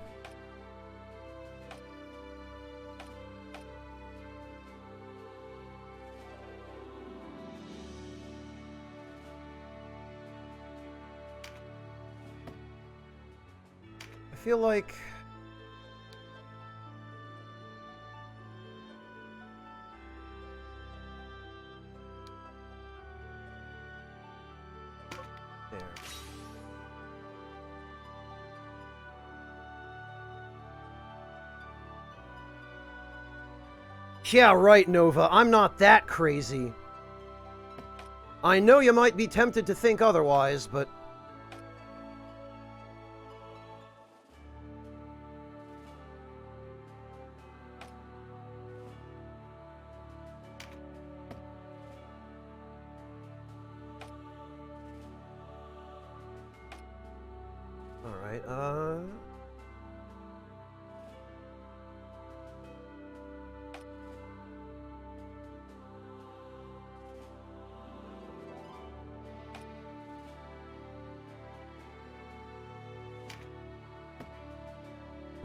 I feel like... There. Yeah, right, Nova. I'm not that crazy. I know you might be tempted to think otherwise, but... Alright,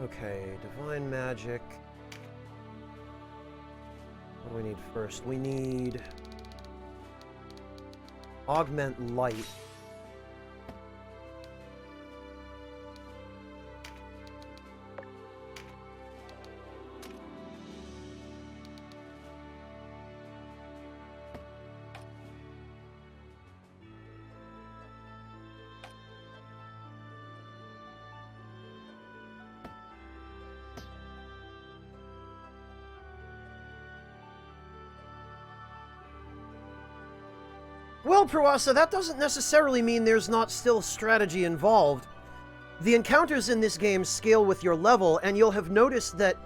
Okay, Divine Magic. What do we need first? We need... Augment Light. Well, Pruasa, that doesn't necessarily mean there's not still strategy involved. The encounters in this game scale with your level, and you'll have noticed that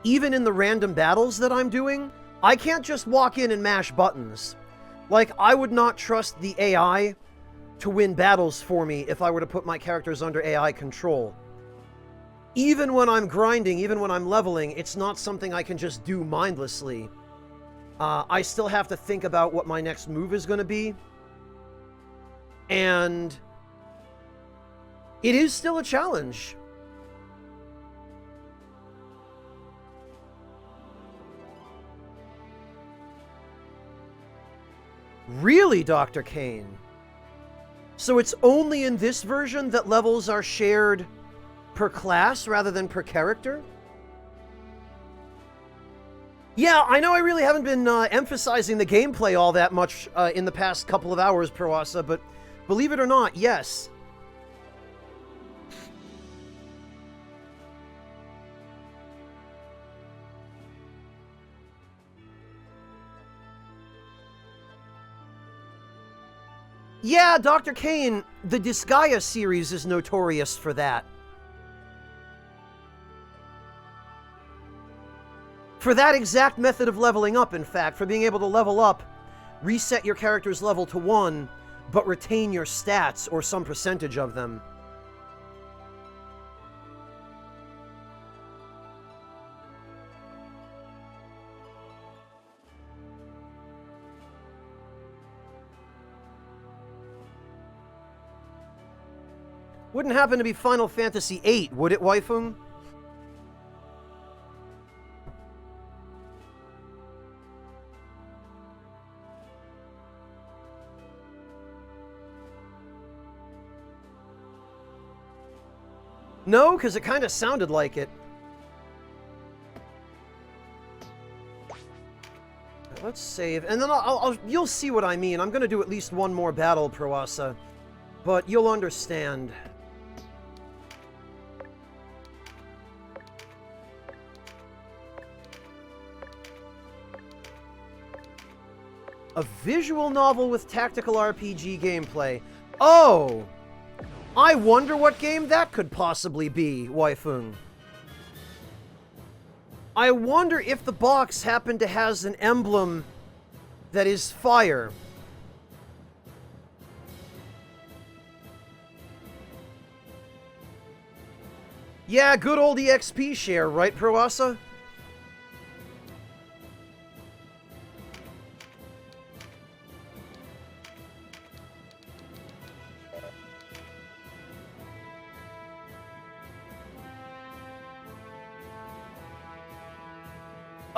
even in the random battles that I'm doing, I can't just walk in and mash buttons. Like, I would not trust the AI to win battles for me if I were to put my characters under AI control. Even when I'm grinding, even when I'm leveling, it's not something I can just do mindlessly. I still have to think about what my next move is going to be. And it is still a challenge. Really, Dr. Kane? So it's only in this version that levels are shared per class rather than per character? Yeah, I know I really haven't been emphasizing the gameplay all that much in the past couple of hours, Pruasa, but believe it or not, yes. Yeah, Dr. Kane, the Disgaea series is notorious for that. For that exact method of leveling up, in fact, for being able to level up, reset your character's level to 1, but retain your stats, or some percentage of them. Wouldn't happen to be Final Fantasy VIII, would it, Waifung? No, because it kind of sounded like it. Let's save, and then you'll see what I mean. I'm going to do at least one more battle, Pruasa, but you'll understand. A visual novel with tactical RPG gameplay. Oh! I wonder what game that could possibly be, Waifung. I wonder if the box happened to has an emblem that is fire. Yeah, good old EXP share, right, Proasa?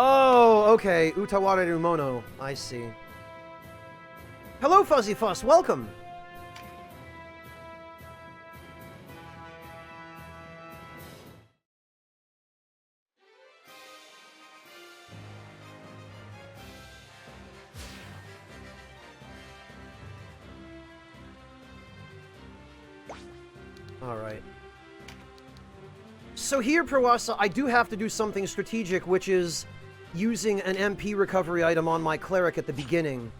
Oh, okay. Utaware Umono. I see. Hello, Fuzzy Fuss. Welcome. All right. So here, Proasa, I do have to do something strategic, which is using an MP recovery item on my cleric at the beginning.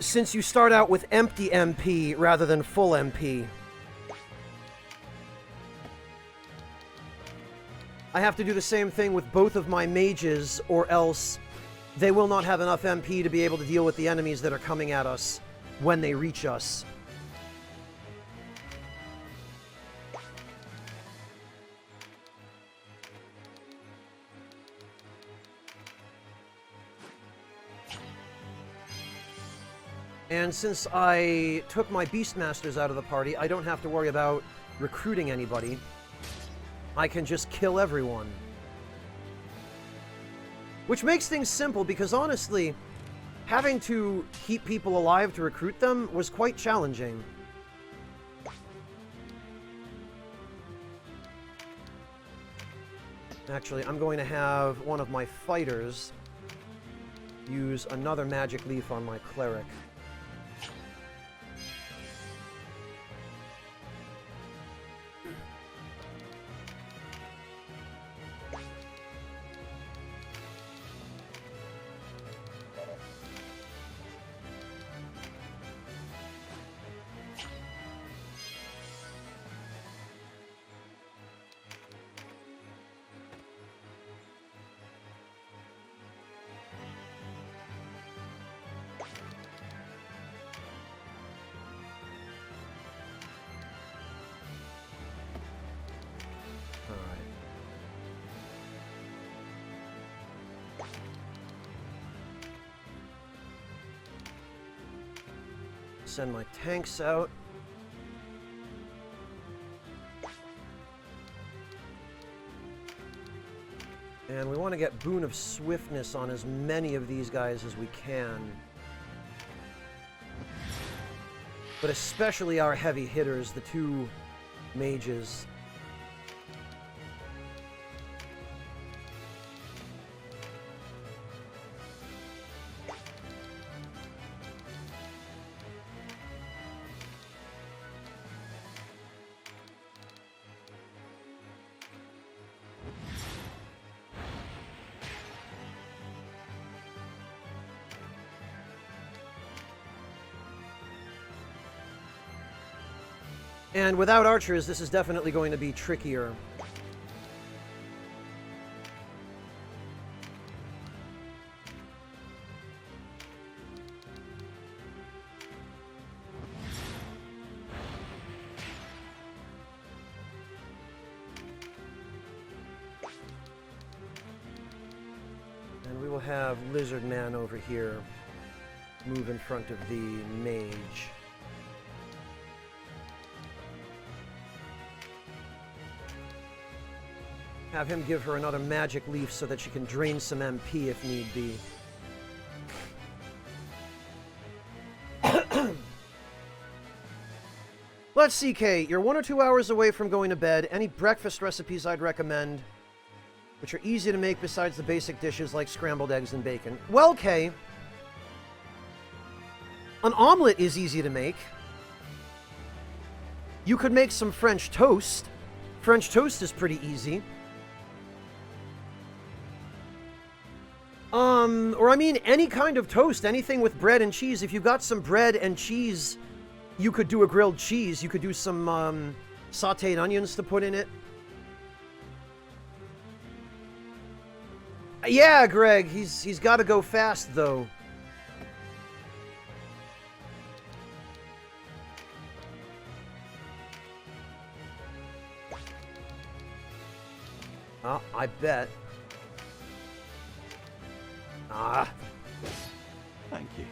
Since you start out with empty MP rather than full MP. I have to do the same thing with both of my mages, or else they will not have enough MP to be able to deal with the enemies that are coming at us when they reach us. And since I took my Beastmasters out of the party, I don't have to worry about recruiting anybody. I can just kill everyone. Which makes things simple, because honestly, having to keep people alive to recruit them was quite challenging. Actually, I'm going to have one of my fighters use another magic leaf on my cleric. Send my tanks out. And we want to get Boon of Swiftness on as many of these guys as we can. But especially our heavy hitters, the two mages. And without archers, this is definitely going to be trickier. And we will have Lizard Man over here move in front of the mage. Have him give her another magic leaf so that she can drain some MP if need be. Let's see, Kate. You're 1 or 2 hours away from going to bed. Any breakfast recipes I'd recommend, which are easy to make besides the basic dishes like scrambled eggs and bacon? Well, Kay, an omelet is easy to make. You could make some French toast. French toast is pretty easy. Or I mean, any kind of toast, anything with bread and cheese. If you've got some bread and cheese, you could do a grilled cheese. You could do some, sauteed onions to put in it. Yeah, Greg, he's got to go fast, though. Oh, I bet. Ah. Thank you.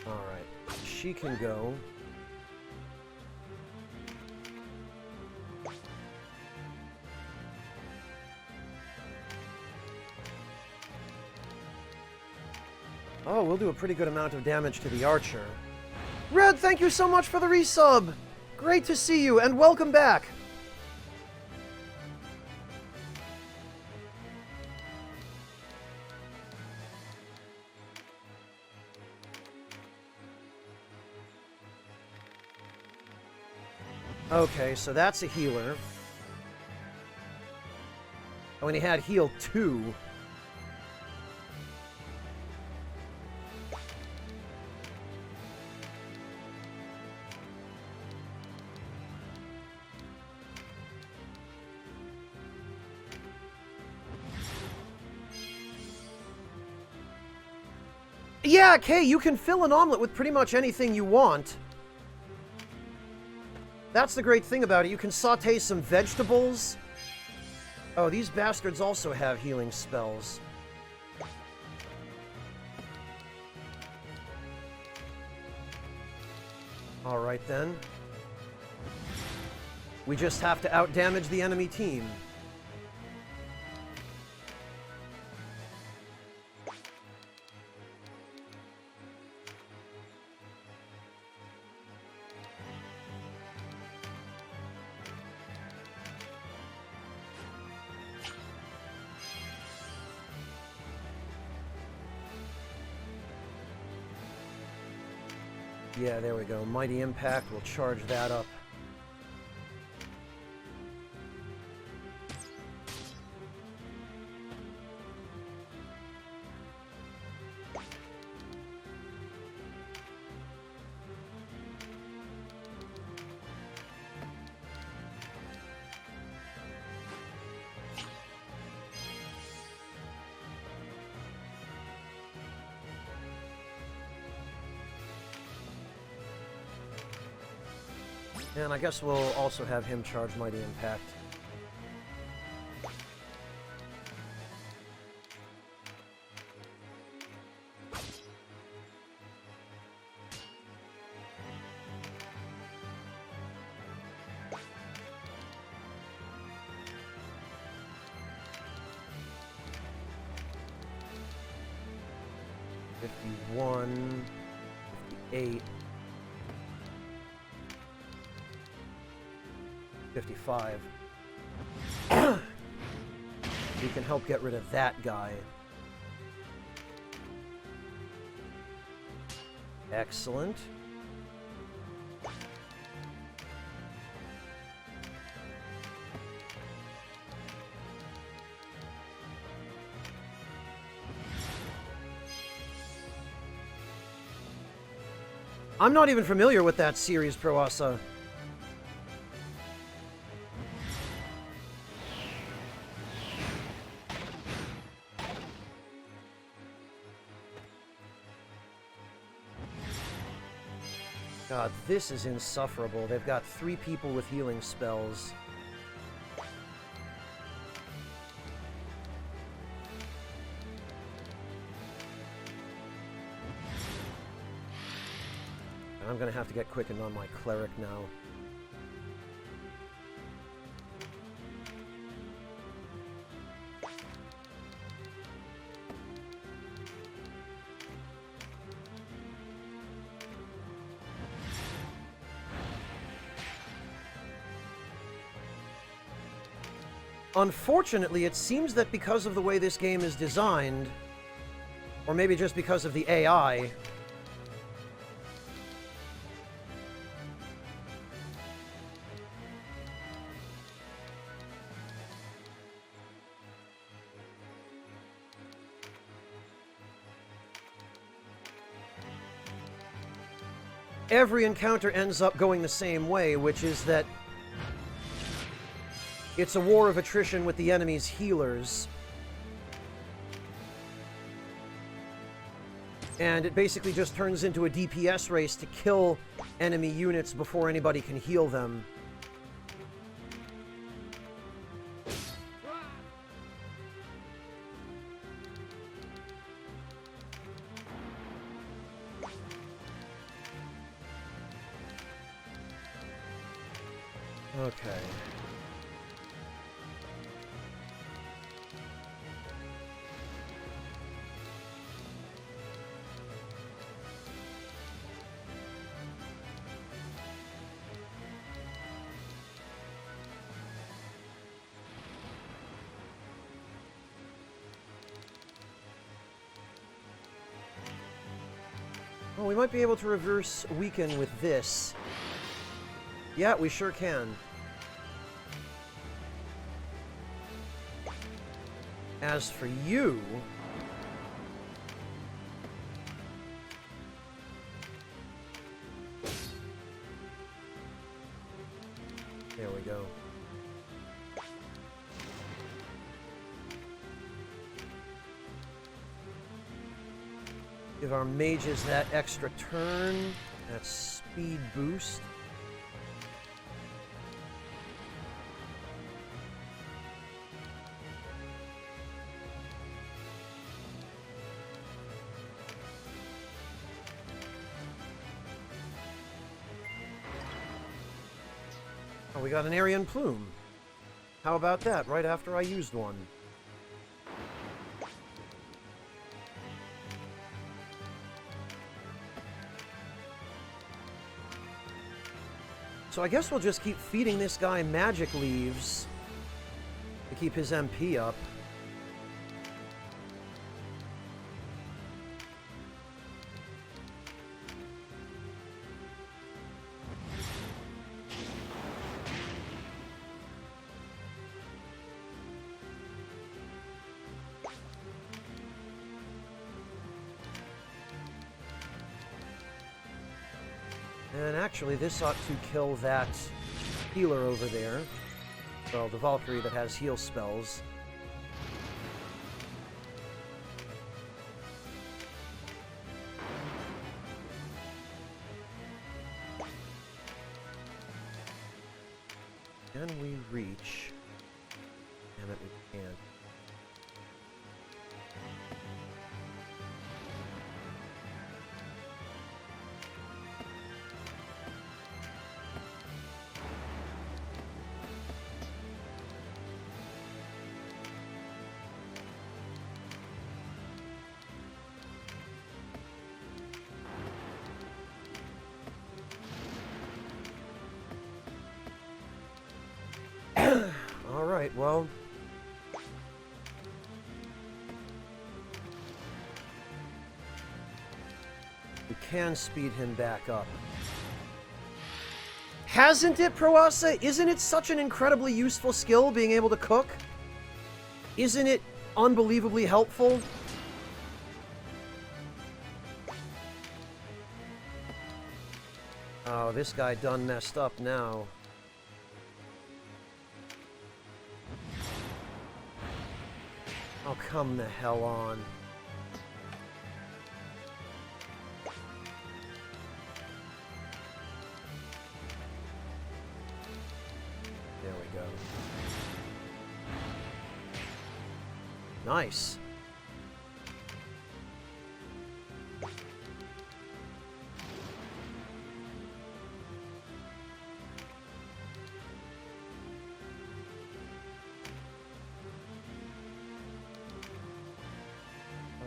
Alright, she can go. Oh, we'll do a pretty good amount of damage to the archer. Red, thank you so much for the resub! Great to see you, and welcome back! Okay, so that's a healer. Oh, and he had heal 2. Yeah, Kay, you can fill an omelet with pretty much anything you want. That's the great thing about it. You can saute some vegetables. Oh, these bastards also have healing spells. Alright then. We just have to outdamage the enemy team. Yeah, there we go. Mighty Impact, we'll charge that up. And I guess we'll also have him charge Mighty Impact. $51, $58. 55. We can help get rid of that guy. Excellent. I'm not even familiar with that series, Proasa. God, this is insufferable. They've got 3 people with healing spells. I'm gonna have to get quickened on my cleric now. Unfortunately, it seems that because of the way this game is designed, or maybe just because of the AI, every encounter ends up going the same way, which is that it's a war of attrition with the enemy's healers. And it basically just turns into a DPS race to kill enemy units before anybody can heal them. Okay. Well, we might be able to reverse weaken with this. Yeah, we sure can. As for you... There we go. Give our mages that extra turn, that speed boost. Oh, we got an Aryan Plume. How about that, right after I used one? So I guess we'll just keep feeding this guy magic leaves to keep his MP up. And actually, this ought to kill that healer over there. Well, the Valkyrie that has heal spells. Can we reach? Damn it, we can't. Alright, well... we can speed him back up. Hasn't it, Proasa? Isn't it such an incredibly useful skill, being able to cook? Isn't it unbelievably helpful? Oh, this guy done messed up now. Oh, come the hell on. There we go. Nice.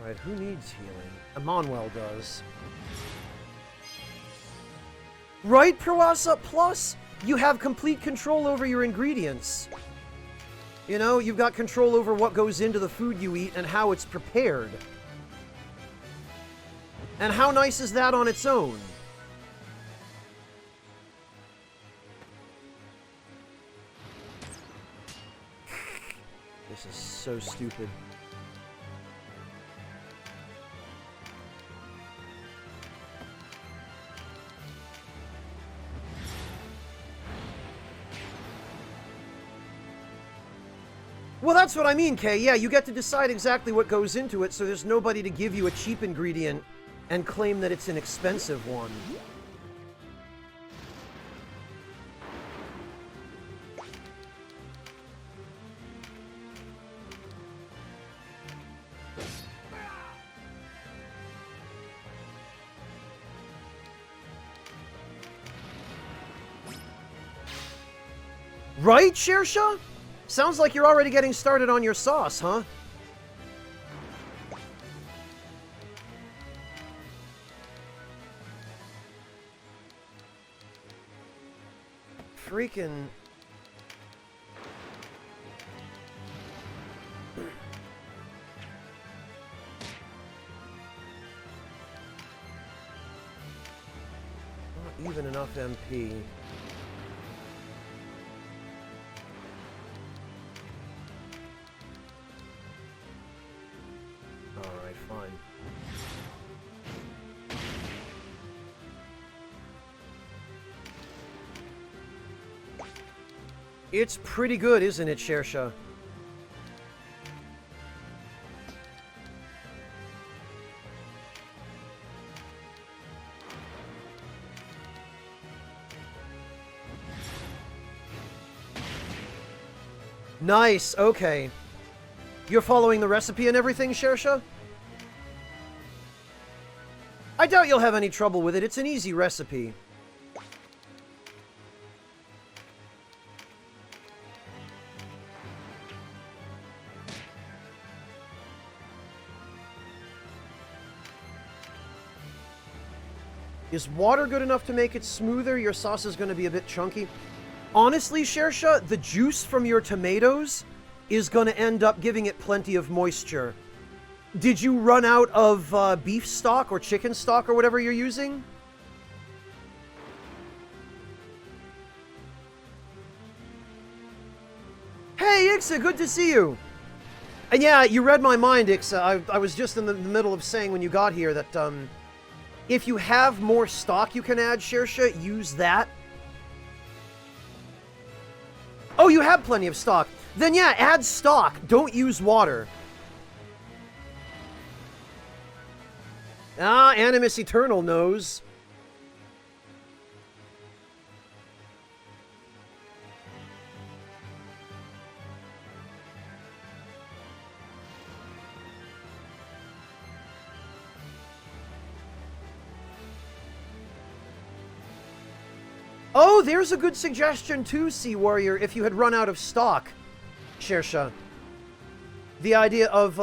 Alright, who needs healing? Emmanuel does. Right, Proasa? Plus, you have complete control over your ingredients. You know, you've got control over what goes into the food you eat and how it's prepared. And how nice is that on its own? This is so stupid. Well, that's what I mean, Kay. Yeah, you get to decide exactly what goes into it, so there's nobody to give you a cheap ingredient and claim that it's an expensive one. Right, Shersha? Sounds like you're already getting started on your sauce, huh? Freaking... Not even enough MP. Alright, fine. It's pretty good, isn't it, Shersha? Nice, okay. You're following the recipe and everything, Shersha? I doubt you'll have any trouble with it. It's an easy recipe. Is water good enough to make it smoother? Your sauce is going to be a bit chunky. Honestly, Shersha, the juice from your tomatoes is going to end up giving it plenty of moisture. Did you run out of beef stock or chicken stock or whatever you're using? Hey, Ixa, good to see you. And yeah, you read my mind, Ixa. I was just in the middle of saying when you got here that if you have more stock you can add, Shersha, use that. Oh, you have plenty of stock. Then yeah, add stock. Don't use water. Ah, Animus Eternal knows. Oh, there's a good suggestion too, Sea Warrior, if you had run out of stock, Shersha. The idea of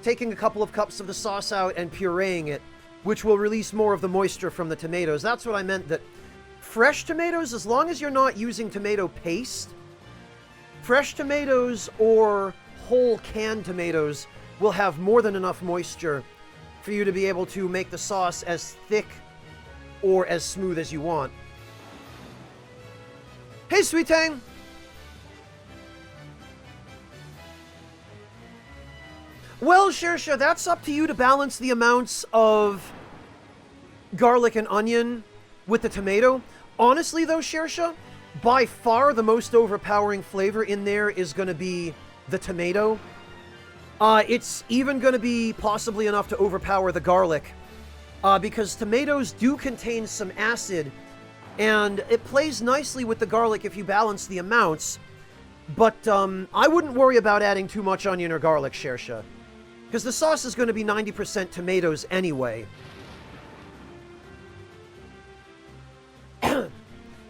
taking a couple of cups of the sauce out and pureeing it, which will release more of the moisture from the tomatoes. That's what I meant, that fresh tomatoes, as long as you're not using tomato paste, fresh tomatoes or whole canned tomatoes will have more than enough moisture for you to be able to make the sauce as thick or as smooth as you want. Hey, Sweet Tang! Well, Shersha, that's up to you to balance the amounts of garlic and onion with the tomato. Honestly, though, Shersha, by far the most overpowering flavor in there is going to be the tomato. It's even going to be possibly enough to overpower the garlic, because tomatoes do contain some acid, and it plays nicely with the garlic if you balance the amounts. But I wouldn't worry about adding too much onion or garlic, Shersha, because the sauce is going to be 90% tomatoes anyway.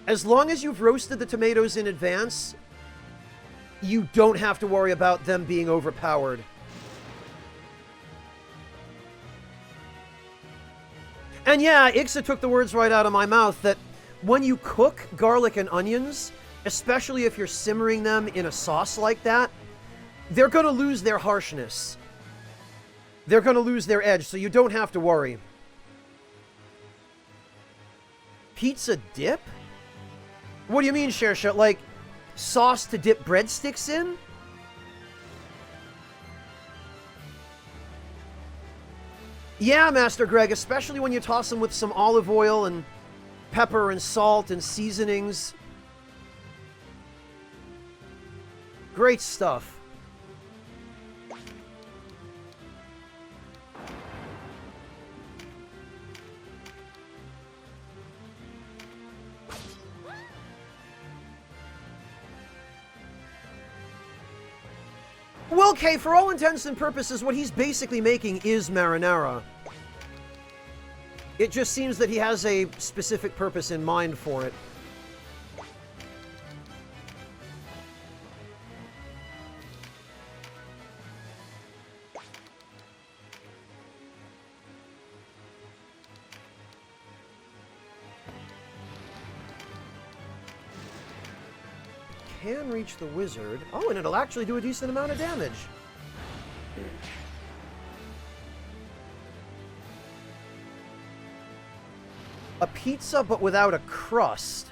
As long as you've roasted the tomatoes in advance, you don't have to worry about them being overpowered. And yeah, Ixa took the words right out of my mouth that when you cook garlic and onions, especially if you're simmering them in a sauce like that, they're going to lose their harshness. They're going to lose their edge, so you don't have to worry. Pizza dip? What do you mean, Shersha? Like, sauce to dip breadsticks in? Yeah, Master Greg, especially when you toss them with some olive oil and pepper and salt and seasonings. Great stuff. Well, Kay, for all intents and purposes, what he's basically making is marinara. It just seems that he has a specific purpose in mind for it. Can reach the wizard. Oh, and it'll actually do a decent amount of damage. A pizza, but without a crust.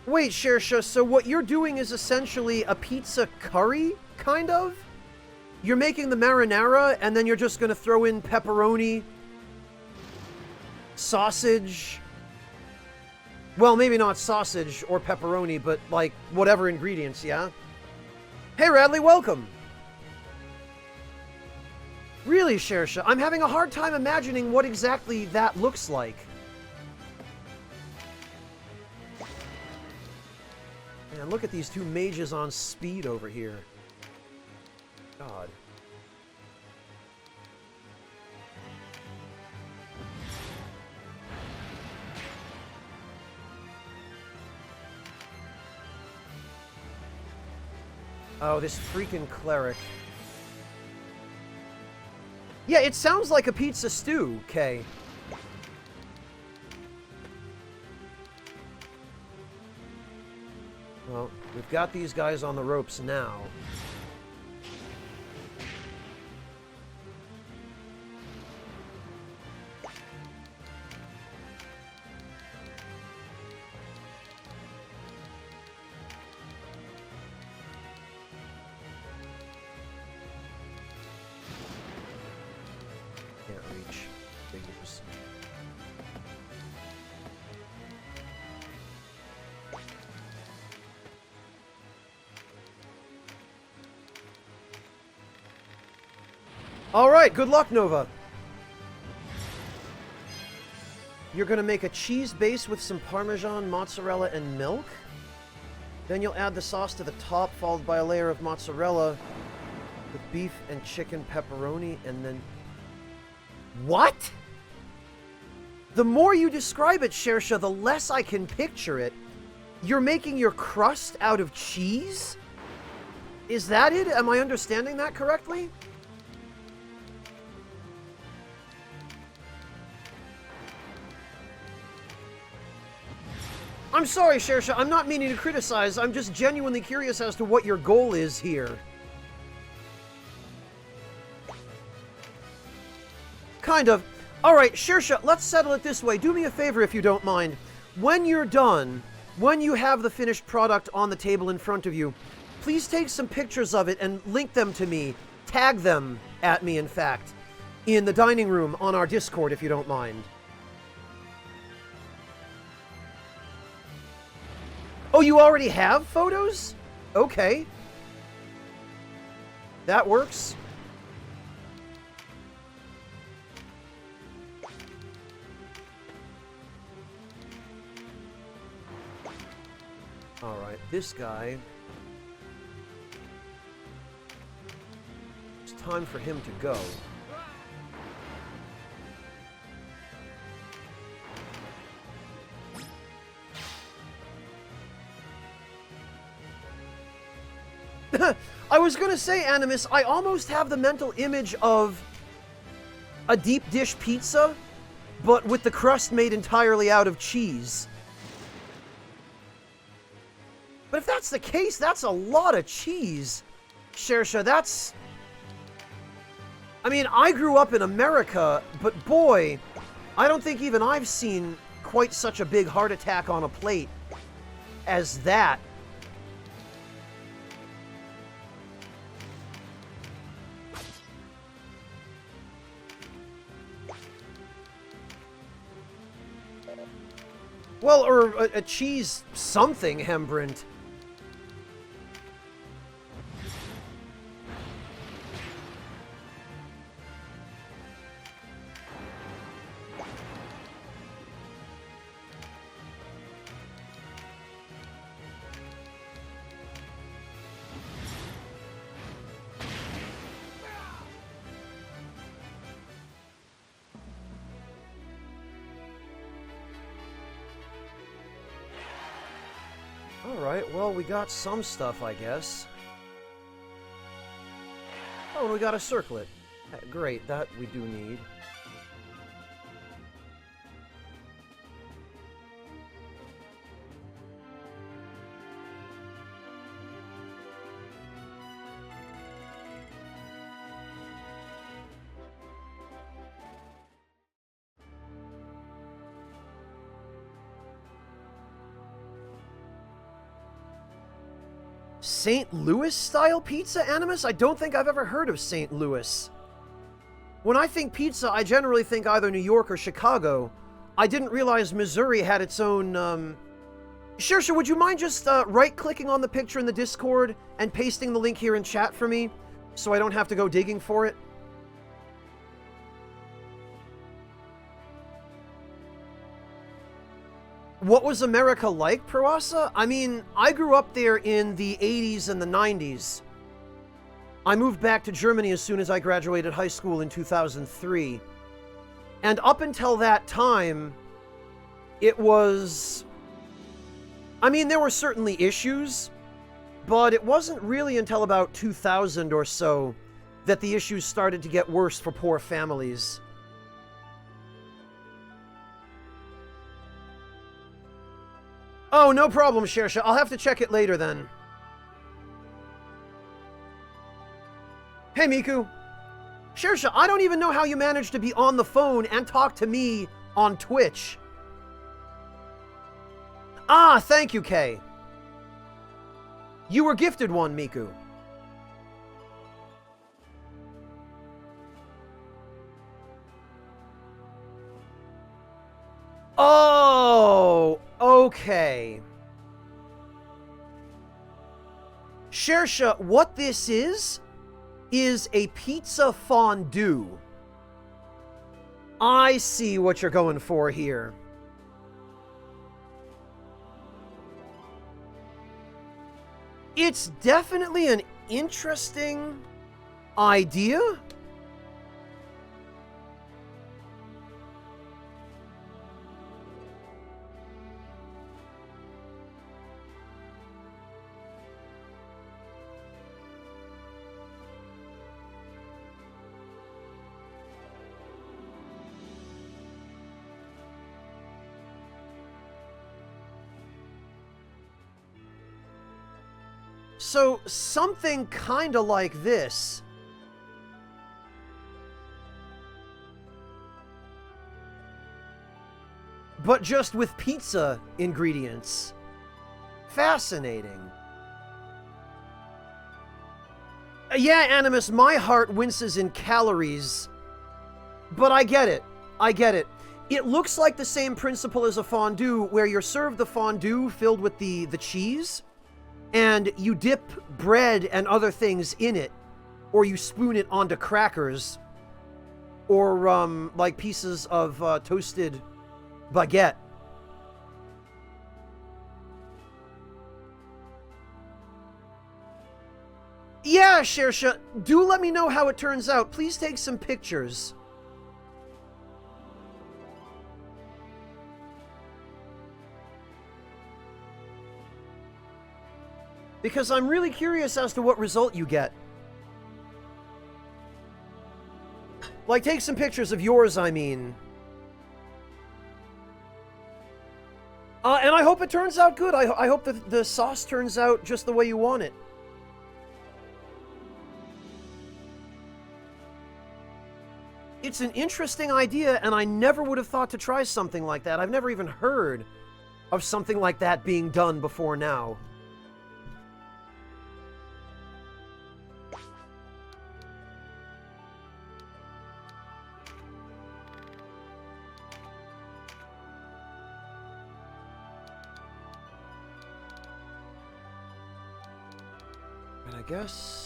Wait, Shersha, so what you're doing is essentially a pizza curry, kind of? You're making the marinara, and then you're just going to throw in pepperoni, sausage... Well, maybe not sausage or pepperoni, but, like, whatever ingredients, yeah? Hey, Radley, welcome! Really, Shersha, I'm having a hard time imagining what exactly that looks like. Man, look at these two mages on speed over here. God. Oh, this freaking cleric. Yeah, it sounds like a pizza stew, Kay. Well, we've got these guys on the ropes now. Alright, good luck, Nova. You're gonna make a cheese base with some Parmesan, mozzarella, and milk. Then you'll add the sauce to the top, followed by a layer of mozzarella with beef and chicken pepperoni, and then... What? The more you describe it, Shersha, the less I can picture it. You're making your crust out of cheese? Is that it? Am I understanding that correctly? I'm sorry, Shersha, I'm not meaning to criticize. I'm just genuinely curious as to what your goal is here. Kind of. Alright, Shersha, let's settle it this way. Do me a favor if you don't mind. When you're done, when you have the finished product on the table in front of you, please take some pictures of it and link them to me. Tag them at me, in fact, in the dining room on our Discord, if you don't mind. Oh, you already have photos? Okay. That works. Alright, this guy... It's time for him to go. I was gonna say, Animus, I almost have the mental image of a deep dish pizza, but with the crust made entirely out of cheese. But if that's the case, that's a lot of cheese. Shersha, that's... I mean, I grew up in America, but boy, I don't think even I've seen quite such a big heart attack on a plate as that. Well, or a cheese something, Hembrant. Alright, well, we got some stuff, I guess. Oh, and we got a circlet. Great, that we do need. St. Louis style pizza, Animus? I don't think I've ever heard of St. Louis. When I think pizza, I generally think either New York or Chicago. I didn't realize Missouri had its own, Shersha, would you mind just right-clicking on the picture in the Discord and pasting the link here in chat for me, so I don't have to go digging for it? What was America like, Prawasa? I mean, I grew up there in the 80s and the 90s. I moved back to Germany as soon as I graduated high school in 2003. And up until that time, it was... I mean, there were certainly issues, but it wasn't really until about 2000 or so that the issues started to get worse for poor families. Oh, no problem, Shersha. I'll have to check it later, then. Hey, Miku. Shersha, I don't even know how you managed to be on the phone and talk to me on Twitch. Ah, thank you, Kay. You were gifted one, Miku. Oh, okay. Shersha, what this is a pizza fondue. I see what you're going for here. It's definitely an interesting idea. So, something kinda like this. But just with pizza ingredients. Fascinating. Yeah, Animus, my heart winces in calories. But I get it. I get it. It looks like the same principle as a fondue, where you're served the fondue filled with the cheese, and you dip bread and other things in it, or you spoon it onto crackers, or, like pieces of, toasted baguette. Yeah, Shersha, do let me know how it turns out. Please take some pictures. Because I'm really curious as to what result you get. Like, take some pictures of yours, I mean. And I hope it turns out good. I hope that the sauce turns out just the way you want it. It's an interesting idea, and I never would have thought to try something like that. I've never even heard of something like that being done before now. And I guess...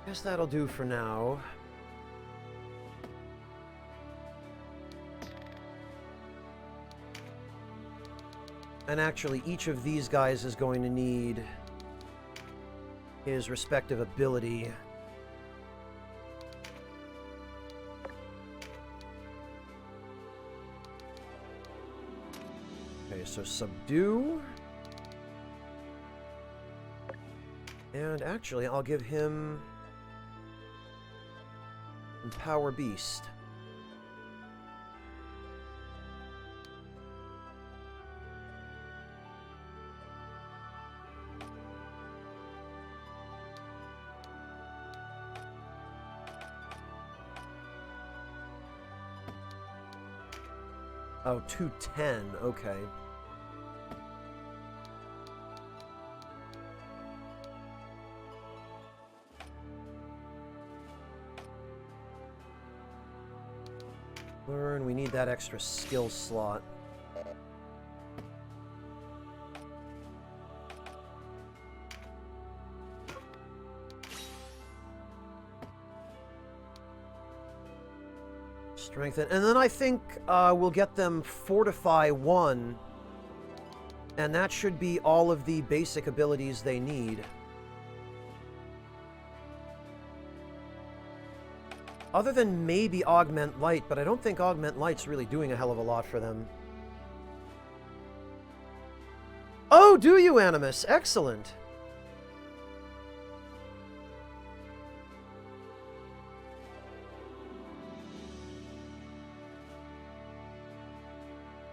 guess that'll do for now. And actually, each of these guys is going to need his respective ability. Okay, so subdue. And actually, I'll give him Power Beast. Oh, 210, okay. Learn, we need that extra skill slot. Strengthen, and then I think we'll get them Fortify 1, and that should be all of the basic abilities they need. Other than maybe Augment Light, but I don't think Augment Light's really doing a hell of a lot for them. Oh, do you, Animus? Excellent.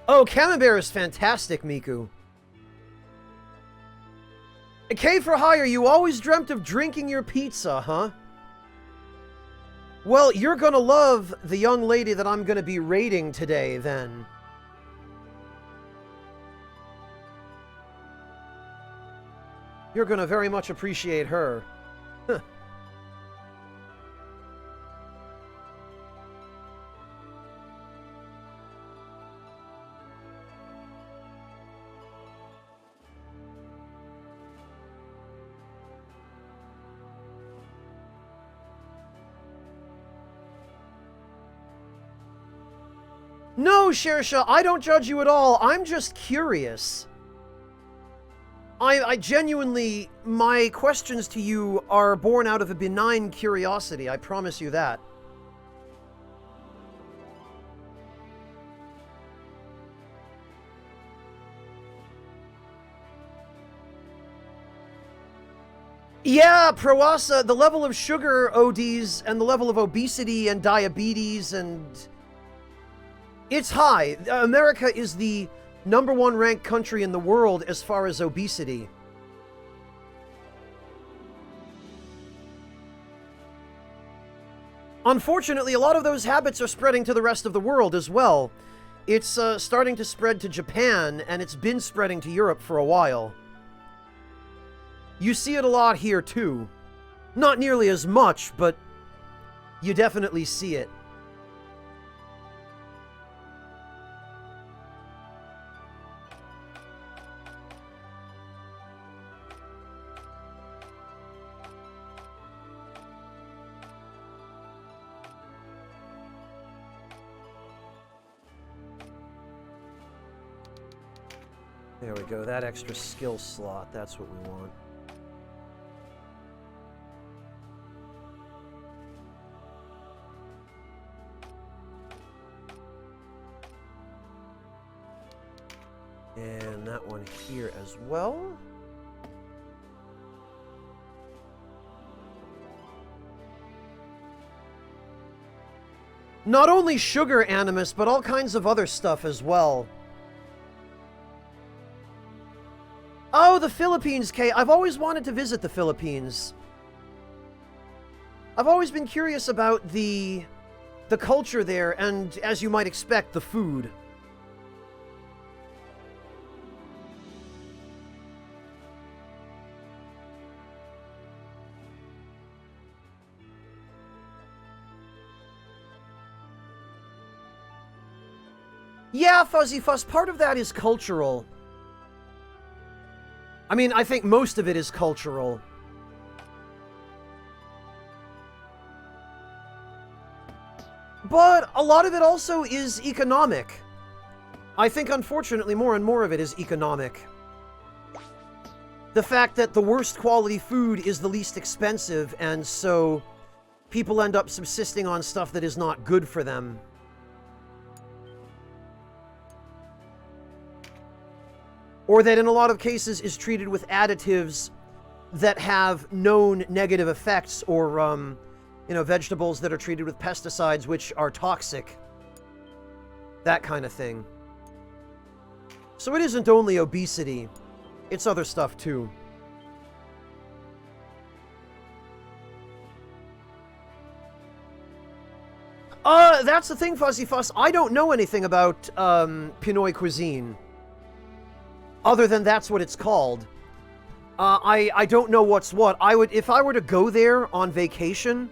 Oh, Camembert is fantastic, Miku. K for hire, you always dreamt of drinking your pizza, huh? Well, you're gonna love the young lady that I'm gonna be raiding today, then. You're gonna very much appreciate her. Huh. No, Shersha, I don't judge you at all. I'm just curious. I genuinely, my questions to you are born out of a benign curiosity. I promise you that. Yeah, Proasa, the level of sugar ODs and the level of obesity and diabetes and... It's high. America is the #1 ranked country in the world as far as obesity. Unfortunately, a lot of those habits are spreading to the rest of the world as well. It's starting to spread to Japan, and it's been spreading to Europe for a while. You see it a lot here, too. Not nearly as much, but you definitely see it. There we go, that extra skill slot, that's what we want. And that one here as well. Not only sugar animus, but all kinds of other stuff as well. Oh, the Philippines, Kay. I've always wanted to visit the Philippines. I've always been curious about the culture there, and as you might expect, the food. Yeah, Fuzzy Fuss, part of that is cultural. I mean, I think most of it is cultural. But a lot of it also is economic. I think, unfortunately, more and more of it is economic. The fact that the worst quality food is the least expensive, and so people end up subsisting on stuff that is not good for them. Or that in a lot of cases is treated with additives that have known negative effects, or, you know, vegetables that are treated with pesticides which are toxic. That kind of thing. So it isn't only obesity, it's other stuff too. That's the thing, Fuzzy Fuss. I don't know anything about, Pinoy cuisine. Other than that's what it's called. I don't know what's what. If I were to go there on vacation,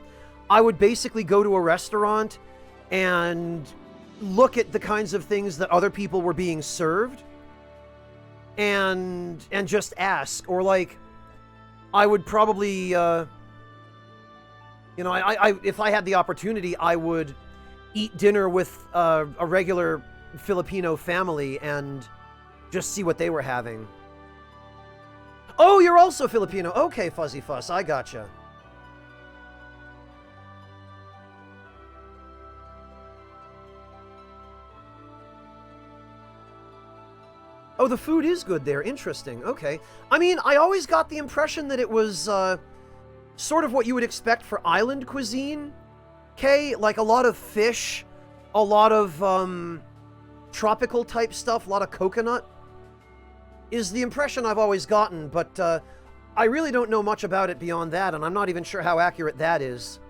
I would basically go to a restaurant and look at the kinds of things that other people were being served and just ask. Or, like, I would probably, you know, if I had the opportunity, I would eat dinner with a regular Filipino family and just see what they were having. Oh, you're also Filipino. Okay, Fuzzy Fuss, I gotcha. Oh, the food is good there. Interesting. Okay. I mean, I always got the impression that it was sort of what you would expect for island cuisine. Okay, like a lot of fish, a lot of tropical type stuff, a lot of coconut. Is the impression I've always gotten, but I really don't know much about it beyond that, and I'm not even sure how accurate that is.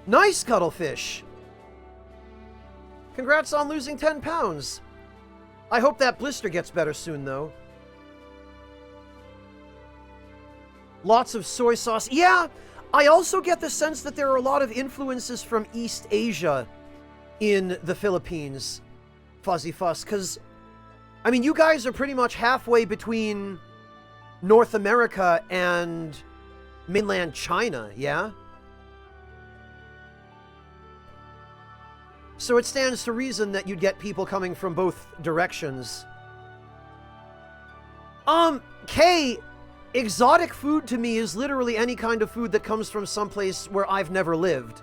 Nice, Cuttlefish! Congrats on losing 10 pounds! I hope that blister gets better soon, though. Lots of soy sauce. Yeah, I also get the sense that there are a lot of influences from East Asia in the Philippines, Fuzzy Fuss, because, I mean, you guys are pretty much halfway between North America and mainland China, yeah? So it stands to reason that you'd get people coming from both directions. Kay, exotic food to me is literally any kind of food that comes from someplace where I've never lived.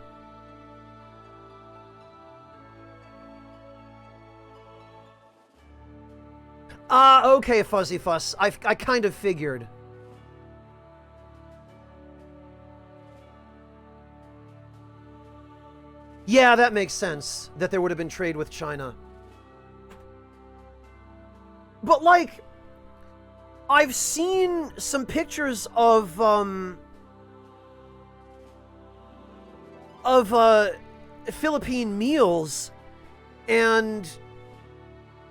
Okay, Fuzzy Fuss. I kind of figured. Yeah, that makes sense, that there would have been trade with China. But, like, I've seen some pictures of Philippine meals, and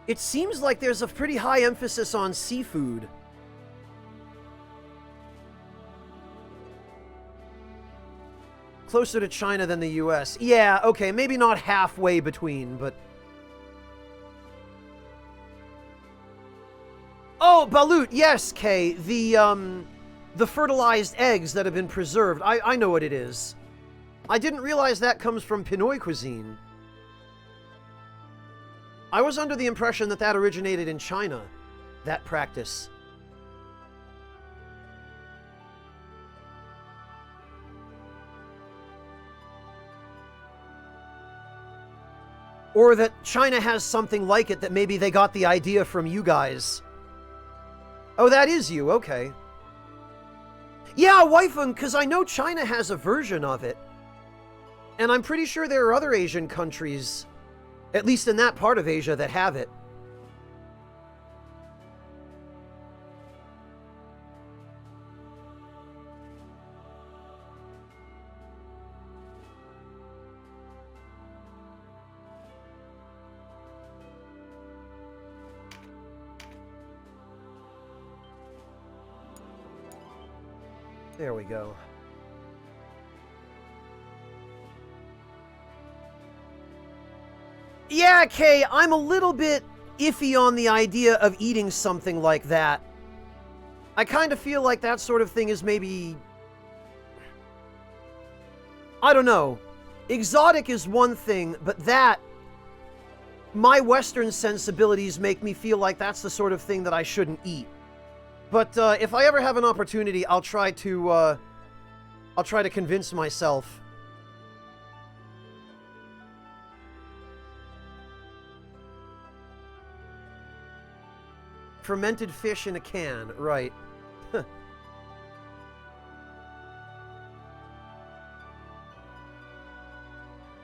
it seems like there's a pretty high emphasis on seafood. Closer to China than the US. Yeah, okay, maybe not halfway between, but... Oh, balut, yes, Kay. The fertilized eggs that have been preserved. I know what it is. I didn't realize that comes from Pinoy cuisine. I was under the impression that that originated in China, that practice. Or that China has something like it that maybe they got the idea from you guys. Oh, that is you, okay. Yeah, Waifun, because I know China has a version of it. And I'm pretty sure there are other Asian countries, at least in that part of Asia, that have it. There we go. Yeah, Kay, I'm a little bit iffy on the idea of eating something like that. I kind of feel like that sort of thing is maybe... I don't know. Exotic is one thing, but that... My Western sensibilities make me feel like that's the sort of thing that I shouldn't eat. But if I ever have an opportunity, I'll try to convince myself. Fermented fish in a can, right.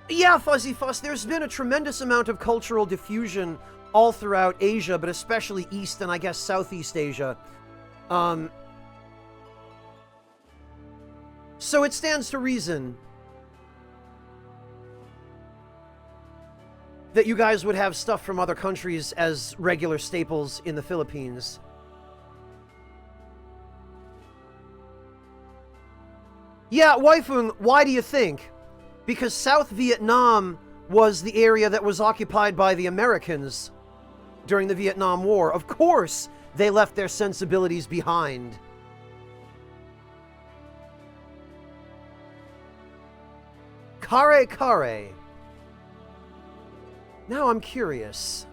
Yeah, Fuzzy Fuss, there's been a tremendous amount of cultural diffusion all throughout Asia, but especially East and I guess Southeast Asia. So it stands to reason that you guys would have stuff from other countries as regular staples in the Philippines. Yeah, Waifung, why do you think? Because South Vietnam was the area that was occupied by the Americans during the Vietnam War. Of course, they left their sensibilities behind. Kare kare. Now I'm curious.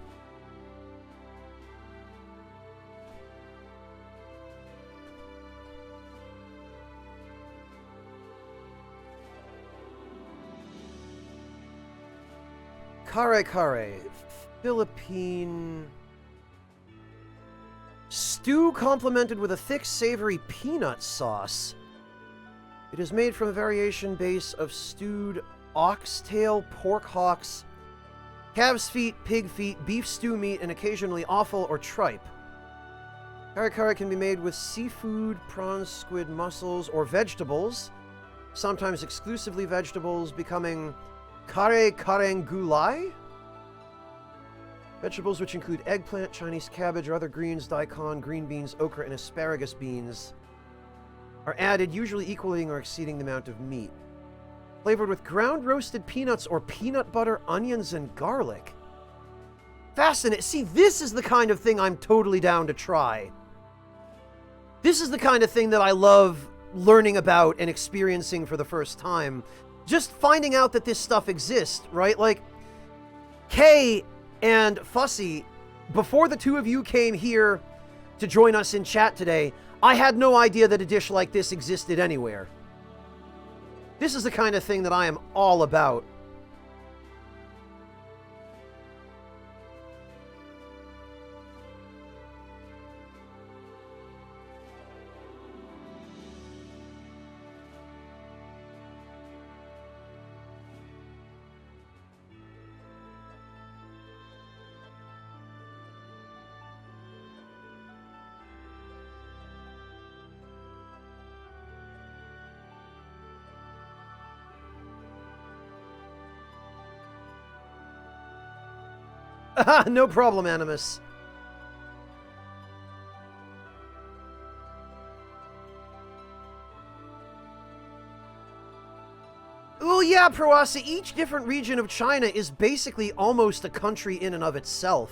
Kare kare. Philippine... Stew complemented with a thick, savory peanut sauce. It is made from a variation base of stewed oxtail, pork hocks, calf's feet, pig feet, beef stew meat, and occasionally offal or tripe. Kare kare can be made with seafood, prawns, squid, mussels, or vegetables, sometimes exclusively vegetables, becoming kare kareng gulai. Vegetables which include eggplant, Chinese cabbage, or other greens, daikon, green beans, okra, and asparagus beans are added, usually equaling or exceeding the amount of meat. Flavored with ground roasted peanuts or peanut butter, onions, and garlic. Fascinating. See, this is the kind of thing I'm totally down to try. This is the kind of thing that I love learning about and experiencing for the first time. Just finding out that this stuff exists, right? Like, Kay and Fussy, before the two of you came here to join us in chat today, I had no idea that a dish like this existed anywhere. This is the kind of thing that I am all about. No problem, Animus. Well, yeah, Proasa, each different region of China is basically almost a country in and of itself.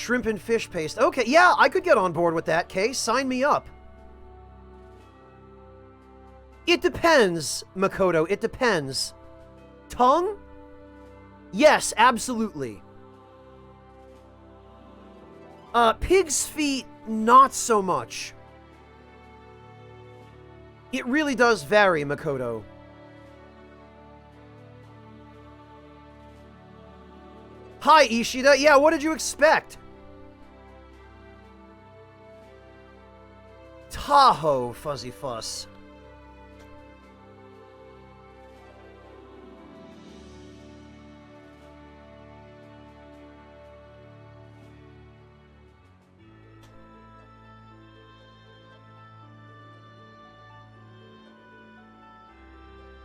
Shrimp and fish paste. Okay, yeah, I could get on board with that, Kay. Sign me up. It depends, Makoto. It depends. Tongue? Yes, absolutely. Pig's feet, not so much. It really does vary, Makoto. Hi, Ishida. Yeah, what did you expect? Tahoe, Fuzzy Fuss.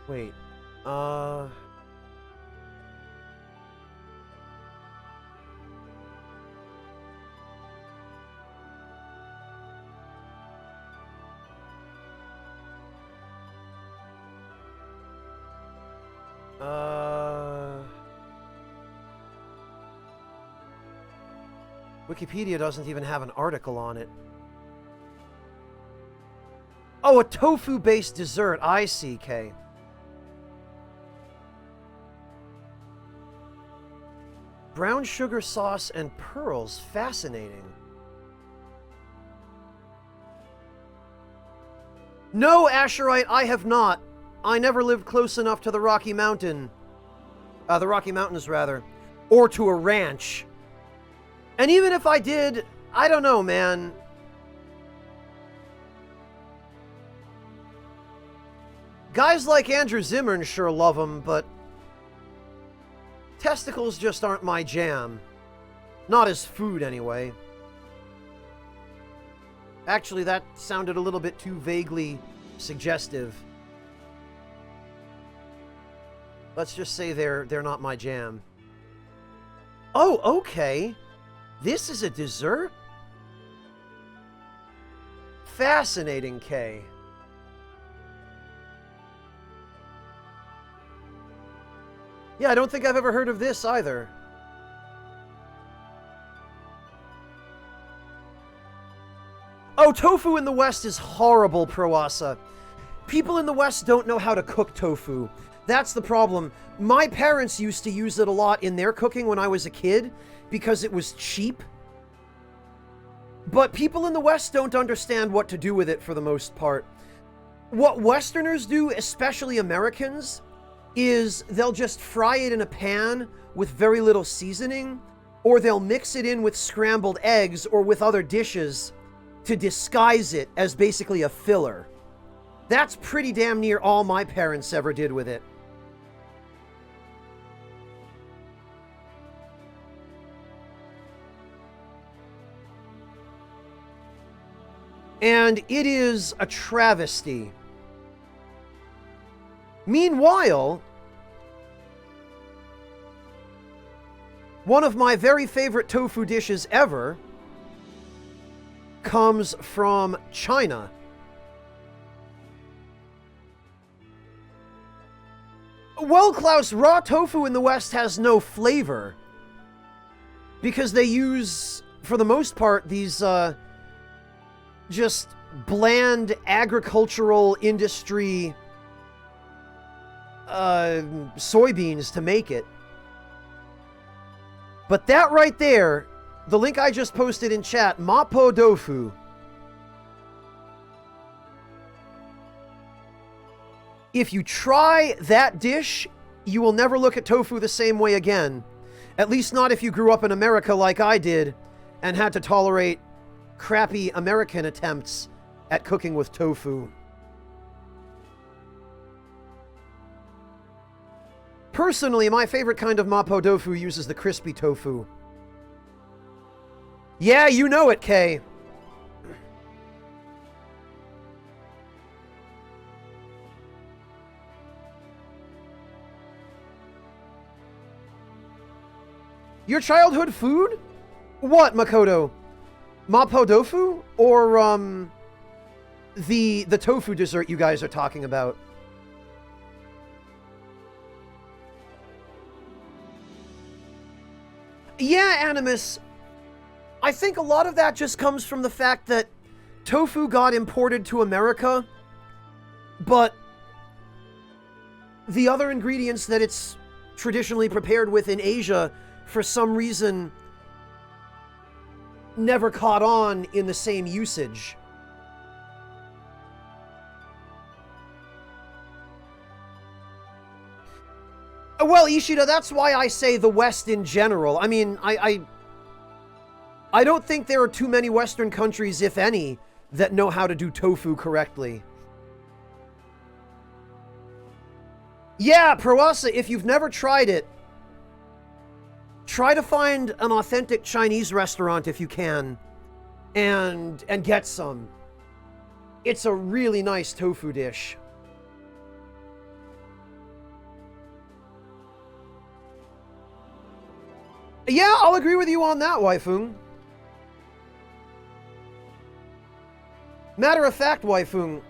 Wait, Wikipedia doesn't even have an article on it. Oh, a tofu-based dessert. I see, Kay. Brown sugar sauce and pearls. Fascinating. No, Asherite, I have not. I never lived close enough to the Rocky Mountains, rather. Or to a ranch. And even if I did, I don't know, man. Guys like Andrew Zimmern sure love them, but testicles just aren't my jam. Not as food, anyway. Actually, that sounded a little bit too vaguely suggestive. Let's just say they're not my jam. Oh, okay. This is a dessert? Fascinating, Kay. Yeah, I don't think I've ever heard of this either. Oh, tofu in the West is horrible, Proasa. People in the West don't know how to cook tofu. That's the problem. My parents used to use it a lot in their cooking when I was a kid because it was cheap. But people in the West don't understand what to do with it for the most part. What Westerners do, especially Americans, is they'll just fry it in a pan with very little seasoning, or they'll mix it in with scrambled eggs or with other dishes to disguise it as basically a filler. That's pretty damn near all my parents ever did with it. And it is a travesty. Meanwhile, one of my very favorite tofu dishes ever comes from China. Well, Klaus, raw tofu in the West has no flavor because they use, for the most part, these just bland agricultural industry soybeans to make it. But that right there, the link I just posted in chat, Mapo Tofu. If you try that dish, you will never look at tofu the same way again. At least not if you grew up in America like I did and had to tolerate crappy American attempts at cooking with tofu. Personally, my favorite kind of Mapo tofu uses the crispy tofu. Yeah, you know it, Kay. Your childhood food? What, Makoto? Mapo tofu? Or, the tofu dessert you guys are talking about? Yeah, Animus. I think a lot of that just comes from the fact that tofu got imported to America, but the other ingredients that it's traditionally prepared with in Asia, for some reason, never caught on in the same usage. Well, Ishida, that's why I say the West in general. I mean, I don't think there are too many Western countries, if any, that know how to do tofu correctly. Yeah, Proasa, if you've never tried it, try to find an authentic Chinese restaurant if you can, and get some. It's a really nice tofu dish. Yeah, I'll agree with you on that, Waifung. Matter of fact, Waifung,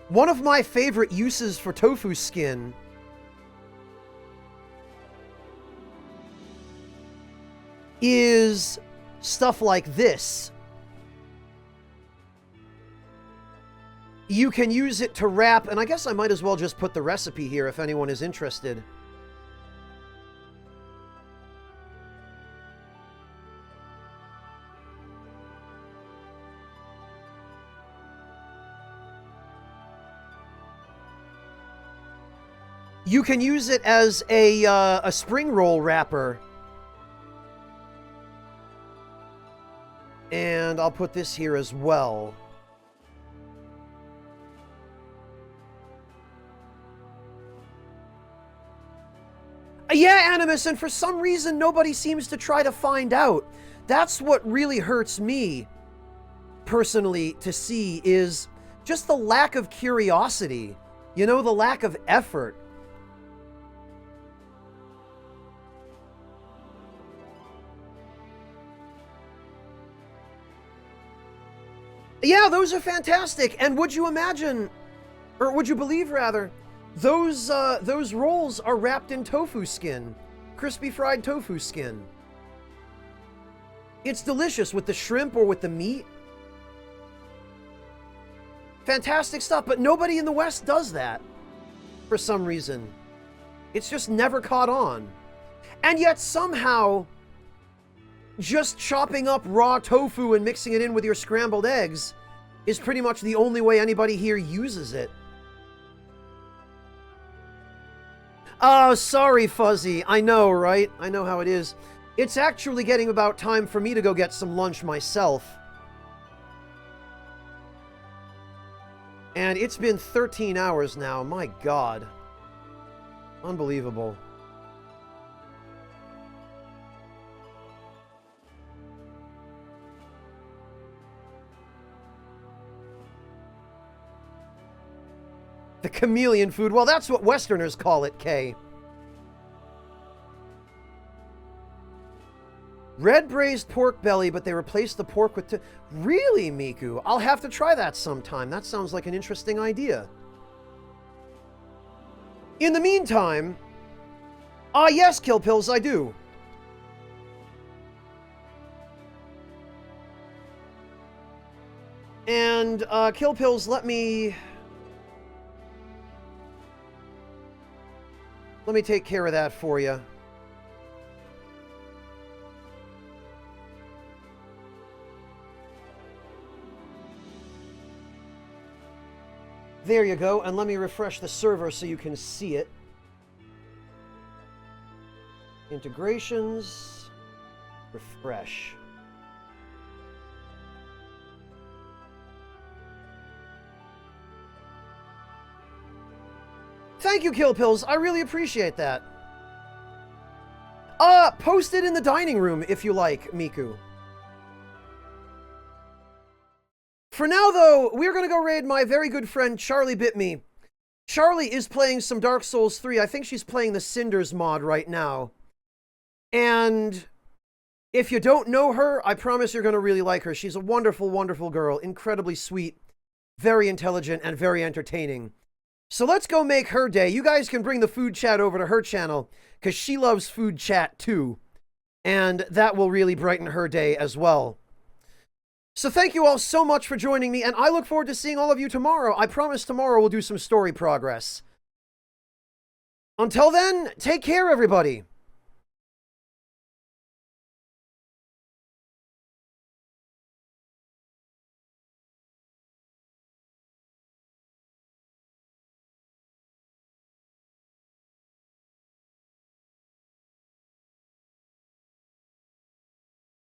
one of my favorite uses for tofu skin is stuff like this. You can use it to wrap, and I guess I might as well just put the recipe here if anyone is interested. You can use it as a spring roll wrapper. And I'll put this here as well. Yeah, Animus, and for some reason nobody seems to try to find out. That's what really hurts me, personally, to see, is just the lack of curiosity. You know, the lack of effort. Yeah, those are fantastic, and would you imagine, or would you believe, rather, those rolls are wrapped in tofu skin. Crispy fried tofu skin. It's delicious with the shrimp or with the meat. Fantastic stuff, but nobody in the West does that. For some reason. It's just never caught on. And yet somehow, just chopping up raw tofu and mixing it in with your scrambled eggs is pretty much the only way anybody here uses it. Oh, sorry, Fuzzy. I know, right? I know how it is. It's actually getting about time for me to go get some lunch myself. And it's been 13 hours now. My God. Unbelievable. The chameleon food. Well, that's what Westerners call it, Kay. Red braised pork belly, but they replaced the pork with... Really, Miku? I'll have to try that sometime. That sounds like an interesting idea. In the meantime... yes, Kill Pills, I do. And, Kill Pills, let me take care of that for you. There you go, and let me refresh the server so you can see it. Integrations. Refresh. Thank you, Kill Pills. I really appreciate that. Post it in the dining room if you like, Miku. For now, though, we're going to go raid my very good friend Charlie Bitme. Charlie is playing some Dark Souls 3. I think she's playing the Cinders mod right now. And if you don't know her, I promise you're going to really like her. She's a wonderful, wonderful girl. Incredibly sweet. very intelligent, and very entertaining. So let's go make her day. You guys can bring the food chat over to her channel, because she loves food chat too. And that will really brighten her day as well. So thank you all so much for joining me, and I look forward to seeing all of you tomorrow. I promise tomorrow we'll do some story progress. Until then, take care, everybody.